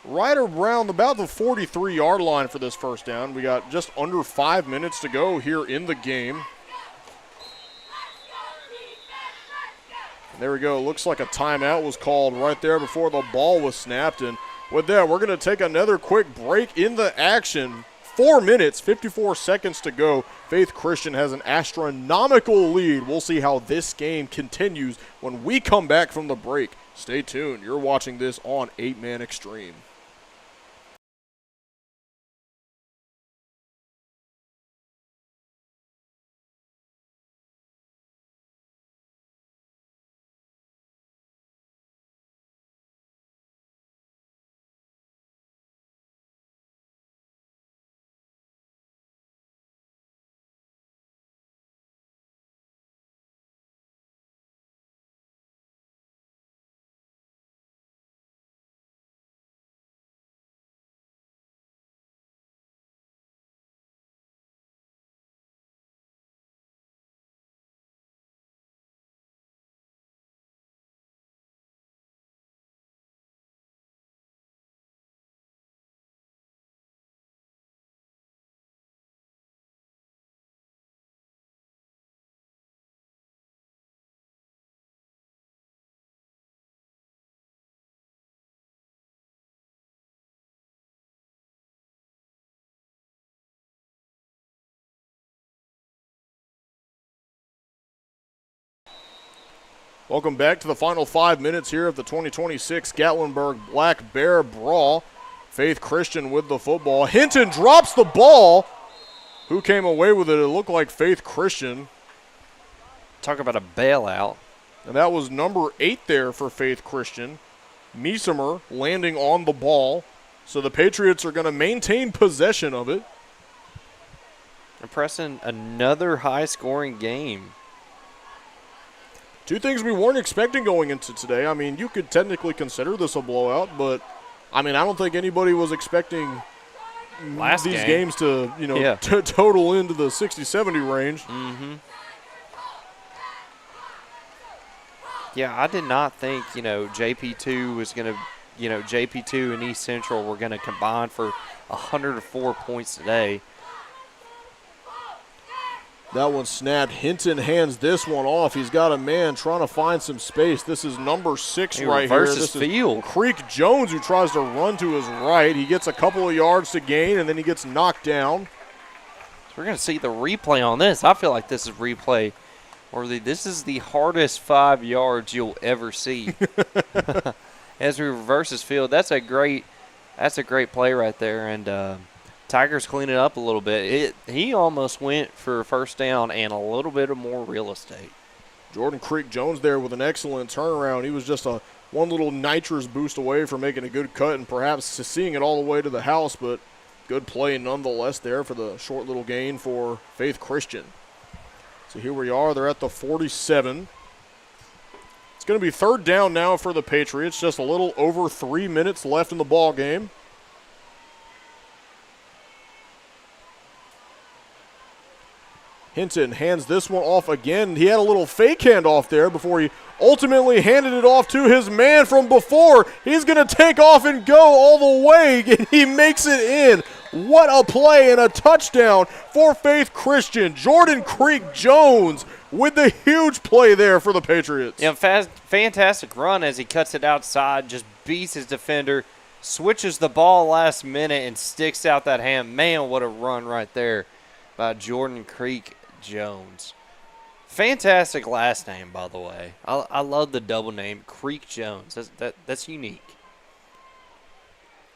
right around about the 43-yard line for this first down. We got just under 5 minutes to go here in the game. And there we go. Looks like a timeout was called right there before the ball was snapped. And with that, we're going to take another quick break in the action. 4 minutes, 54 seconds to go. Faith Christian has an astronomical lead. We'll see how this game continues when we come back from the break. Stay tuned. You're watching this on 8-Man Extreme. Welcome back to the final 5 minutes here of the 2026 Gatlinburg Black Bear Brawl. Faith Christian with the football. Hinton drops the ball. Who came away with it? It looked like Faith Christian. Talk about a bailout. And that was number 8 there for Faith Christian. Meesemer landing on the ball. So the Patriots are going to maintain possession of it. Impressing, another high-scoring game. Two things we weren't expecting going into today. I mean, you could technically consider this a blowout, but, I mean, I don't think anybody was expecting these games to, total into the 60-70 range. Mm-hmm. Yeah, I did not think, JP2 was going to, JP2 and East Central were going to combine for 104 points today. That one snapped. Hinton hands this one off. He's got a man trying to find some space. This is number 6 right here. This field. is Creek Jones, who tries to run to his right. He gets a couple of yards to gain, and then he gets knocked down. So we're going to see the replay on this. I feel like this is replay worthy. This is the hardest 5 yards you'll ever see. As we reverse this field, that's a great play right there, and Tigers clean it up a little bit. He almost went for a first down and a little bit of more real estate. Jordan Creek Jones there with an excellent turnaround. He was just one little nitrous boost away from making a good cut and perhaps seeing it all the way to the house, but good play nonetheless there for the short little gain for Faith Christian. So here we are. They're at the 47. It's going to be third down now for the Patriots. Just a little over 3 minutes left in the ball game. Hinton hands this one off again. He had a little fake handoff there before he ultimately handed it off to his man from before. He's going to take off and go all the way, and he makes it in. What a play and a touchdown for Faith Christian. Jordan Creek Jones with the huge play there for the Patriots. Yeah, fantastic run as he cuts it outside, just beats his defender, switches the ball last minute, and sticks out that hand. Man, what a run right there by Jordan Creek Jones. Fantastic last name, by the way. I love the double name, Creek Jones. That's unique.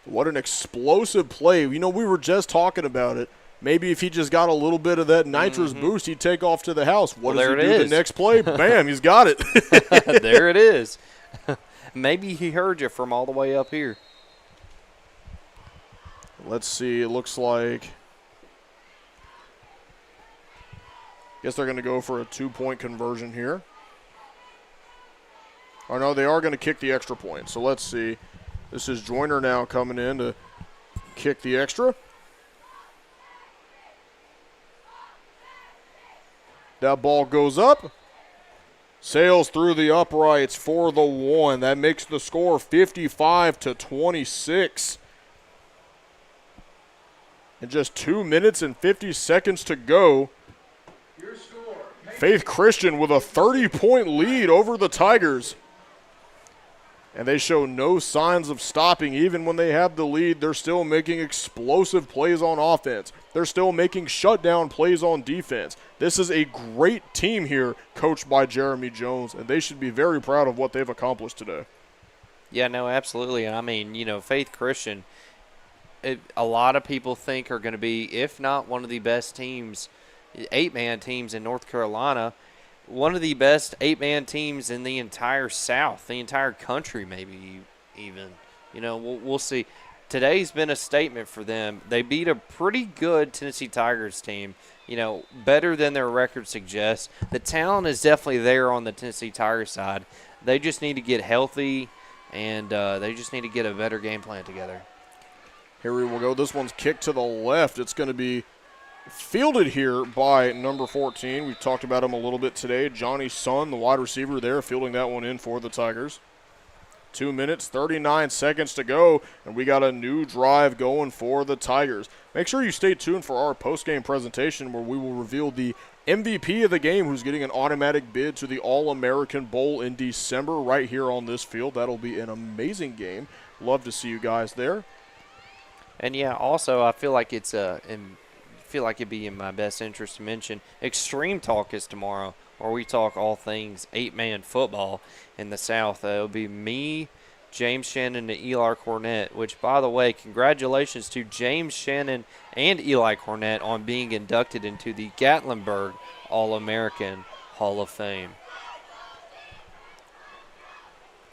What an explosive play. We were just talking about it. Maybe if he just got a little bit of that nitrous boost, he'd take off to the house. What does he do the next play? Bam, he's got it. There it is. Maybe he heard you from all the way up here. Let's see. It looks like guess they're going to go for a 2-point conversion here. Or no, they are going to kick the extra point. So let's see. This is Joyner now coming in to kick the extra. That ball goes up. Sails through the uprights for the 1. That makes the score 55-26. And just 2 minutes and 50 seconds to go. Faith Christian with a 30-point lead over the Tigers. And they show no signs of stopping. Even when they have the lead, they're still making explosive plays on offense. They're still making shutdown plays on defense. This is a great team here, coached by Jeremy Jones, and they should be very proud of what they've accomplished today. Yeah, no, absolutely. And I mean, Faith Christian, a lot of people think are going to be, if not one of the best teams, 8-man teams in North Carolina, one of the best 8-man teams in the entire South, the entire country maybe even. We'll see. Today's been a statement for them. They beat a pretty good Tennessee Tigers team, better than their record suggests. The talent is definitely there on the Tennessee Tigers side. They just need to get healthy, and they just need to get a better game plan together. Here we will go. This one's kicked to the left. It's going to be fielded here by number 14. We talked about him a little bit today. Johnny Sun, the wide receiver there, fielding that one in for the Tigers. 2 minutes, 39 seconds to go, and we got a new drive going for the Tigers. Make sure you stay tuned for our post-game presentation where we will reveal the MVP of the game who's getting an automatic bid to the All-American Bowl in December right here on this field. That'll be an amazing game. Love to see you guys there. And, yeah, also I feel like it'd be in my best interest to mention Extreme Talk is tomorrow, where we talk all things 8-man football in the South. It'll be me, James Shannon and Eli Cornett, which, by the way, congratulations to James Shannon and Eli Cornett on being inducted into the Gatlinburg All-American Hall of Fame.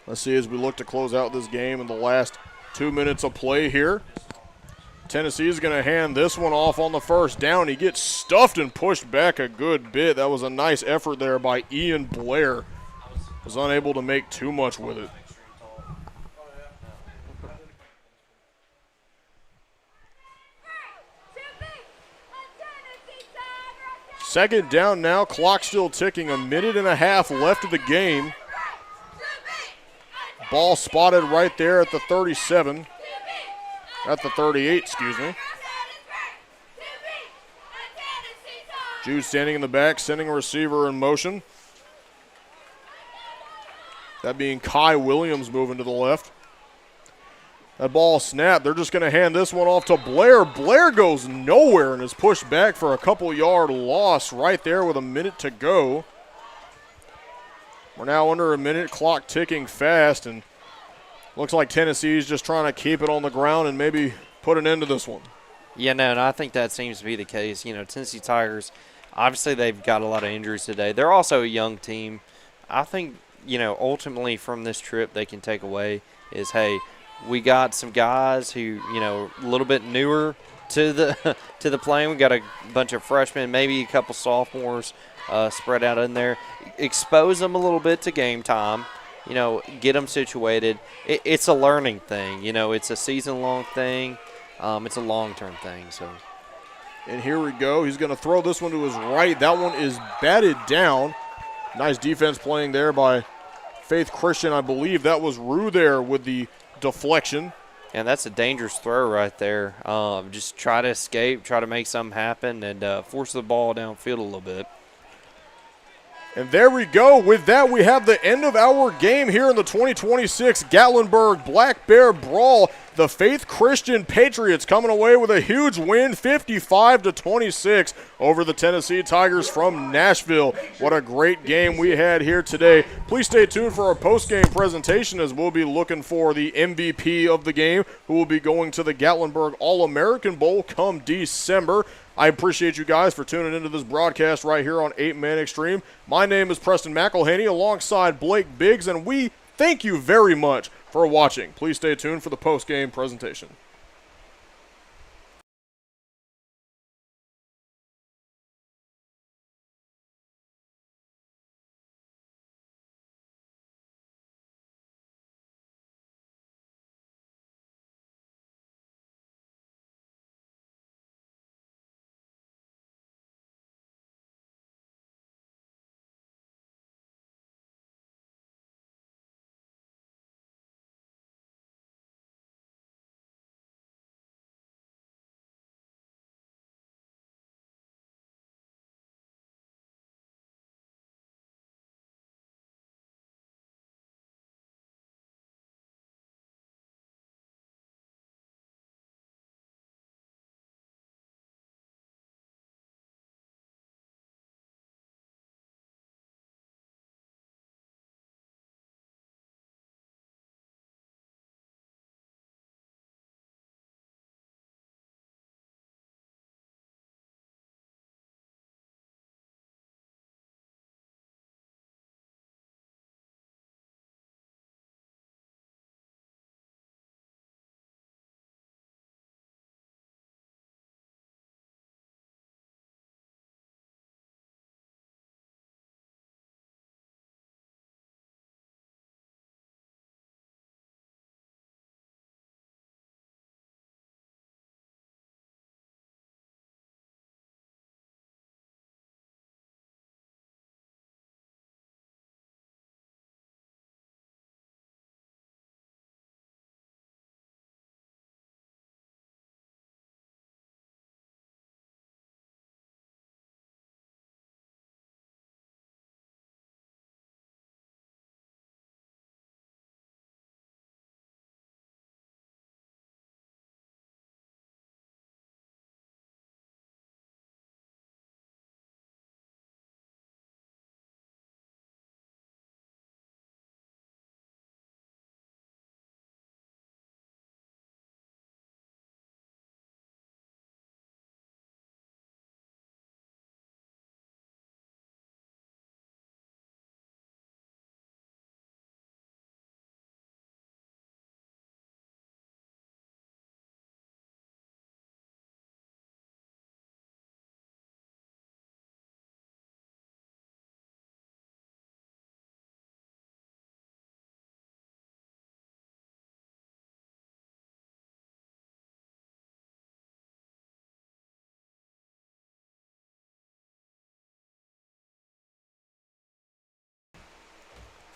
Let's see as we look to close out this game in the last 2 minutes of play here. Tennessee is going to hand this one off on the first down. He gets stuffed and pushed back a good bit. That was a nice effort there by Ian Blair. Was unable to make too much with it. Second down now, clock still ticking, 1.5 minutes left of the game. Ball spotted right there at the 37, at the 38, excuse me. Jude standing in the back, sending a receiver in motion. That being Kai Williams moving to the left. That ball snapped. They're just going to hand this one off to Blair. Blair goes nowhere and is pushed back for a couple-yard loss right there with 1 minute to go. We're now under 1 minute, clock ticking fast, and looks like Tennessee's just trying to keep it on the ground and maybe put an end to this one. Yeah, no, and I think that seems to be the case. You know, Tennessee Tigers, obviously they've got a lot of injuries today. They're also a young team. I think, you know, ultimately from this trip they can take away is, hey, we got some guys who, you know, a little bit newer to the to the playing. We got a bunch of freshmen, maybe a couple sophomores spread out in there. Expose them a little bit to game time. You know, get them situated. It's a learning thing. You know, it's a season-long thing. It's a long-term thing. So, and here we go. He's going to throw this one to his right. That one is batted down. Nice defense playing there by Faith Christian. I believe that was Rue there with the deflection. And that's a dangerous throw right there. Just try to escape, try to make something happen, and force the ball downfield a little bit. And there we go. With that, we have the end of our game here in the 2026 Gatlinburg Black Bear Brawl. The Faith Christian Patriots coming away with a huge win, 55-26 over the Tennessee Tigers from Nashville. What a great game we had here today. Please stay tuned for our post-game presentation as we'll be looking for the MVP of the game, who will be going to the Gatlinburg All-American Bowl come December. I appreciate you guys for tuning into this broadcast right here on 8-Man Extreme. My name is Preston McElhaney alongside Blake Biggs, and we thank you very much for watching. Please stay tuned for the post-game presentation.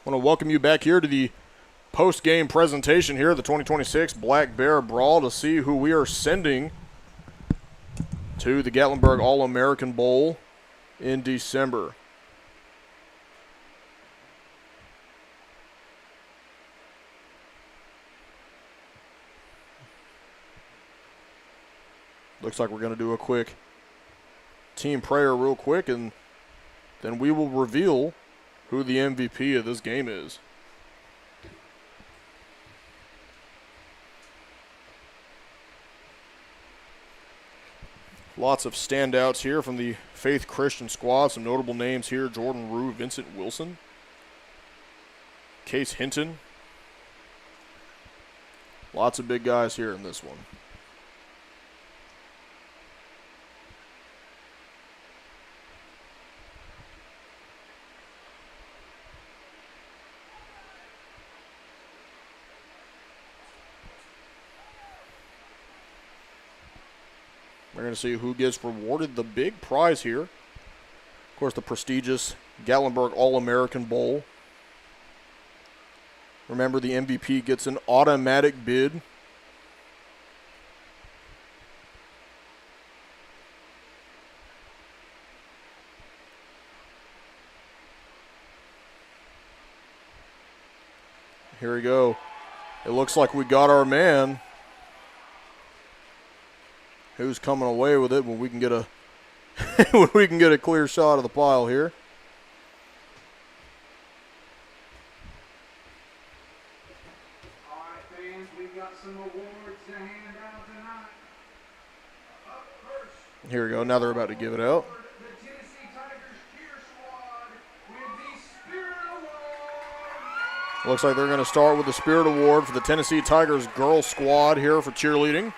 want to welcome you back here to the post-game presentation here, the 2026 Black Bear Brawl, to see who we are sending to the Gatlinburg All-American Bowl in December. Looks like we're going to do a quick team prayer real quick, and then we will reveal who the MVP of this game is. Lots of standouts here from the Faith Christian squad. Some notable names here: Jordan Rue, Vincent Wilson, Case Hinton. Lots of big guys here in this one. We're going to see who gets rewarded the big prize here. Of course, the prestigious Gatlinburg All-American Bowl. Remember, the MVP gets an automatic bid. Here we go. It looks like we got our man. Who's coming away with it when we can get a when we can get a clear shot of the pile here. All right, fans, we've got some awards to hand out tonight. Up first, Here we go. Now they're about to give it out. the Tennessee Tigers cheer squad with the Spirit Award. Looks like they're going to start with the Spirit Award for the Tennessee Tigers girl squad here for cheerleading.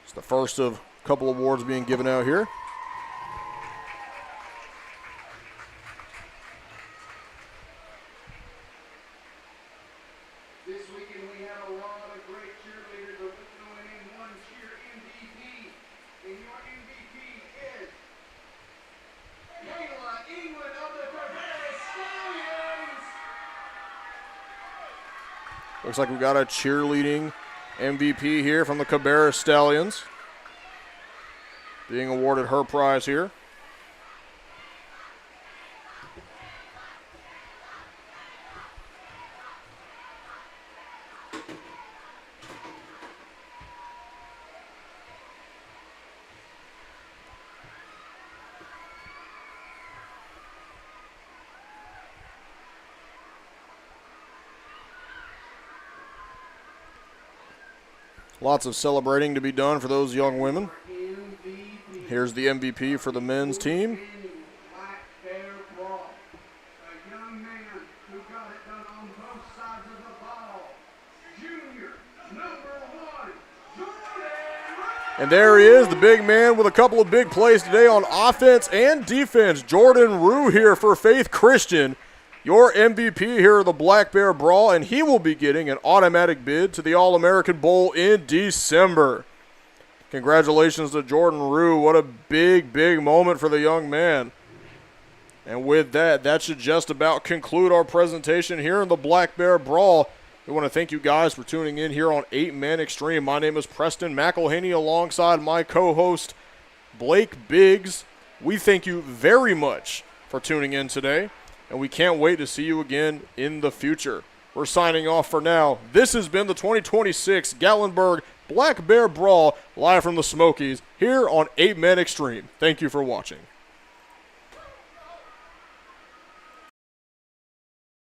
It's the first of a couple awards being given out here. This weekend we had a lot of great cheerleaders, but we can only name one cheer MVP. And your MVP is Kayla England of the Patriots Stallions. Looks like we got a cheerleading MVP here from the Cabarrus Stallions, being awarded her prize here. Lots of celebrating to be done for those young women. MVP. Here's the MVP for the men's team. Black Bear Brawl. A young man who got it done on both sides of the ball. Junior, number 1, Jordan. And there he is, the big man with a couple of big plays today on offense and defense. Jordan Rue here for Faith Christian, your MVP here of the Black Bear Brawl, and he will be getting an automatic bid to the All-American Bowl in December. Congratulations to Jordan Rue. What a big, big moment for the young man. And with that, that should just about conclude our presentation here in the Black Bear Brawl. We want to thank you guys for tuning in here on 8-Man Extreme. My name is Preston McElhaney alongside my co-host Blake Biggs. We thank you very much for tuning in today, and we can't wait to see you again in the future. We're signing off for now. This has been the 2026 Gatlinburg Black Bear Brawl live from the Smokies here on 8-Man Extreme. Thank you for watching.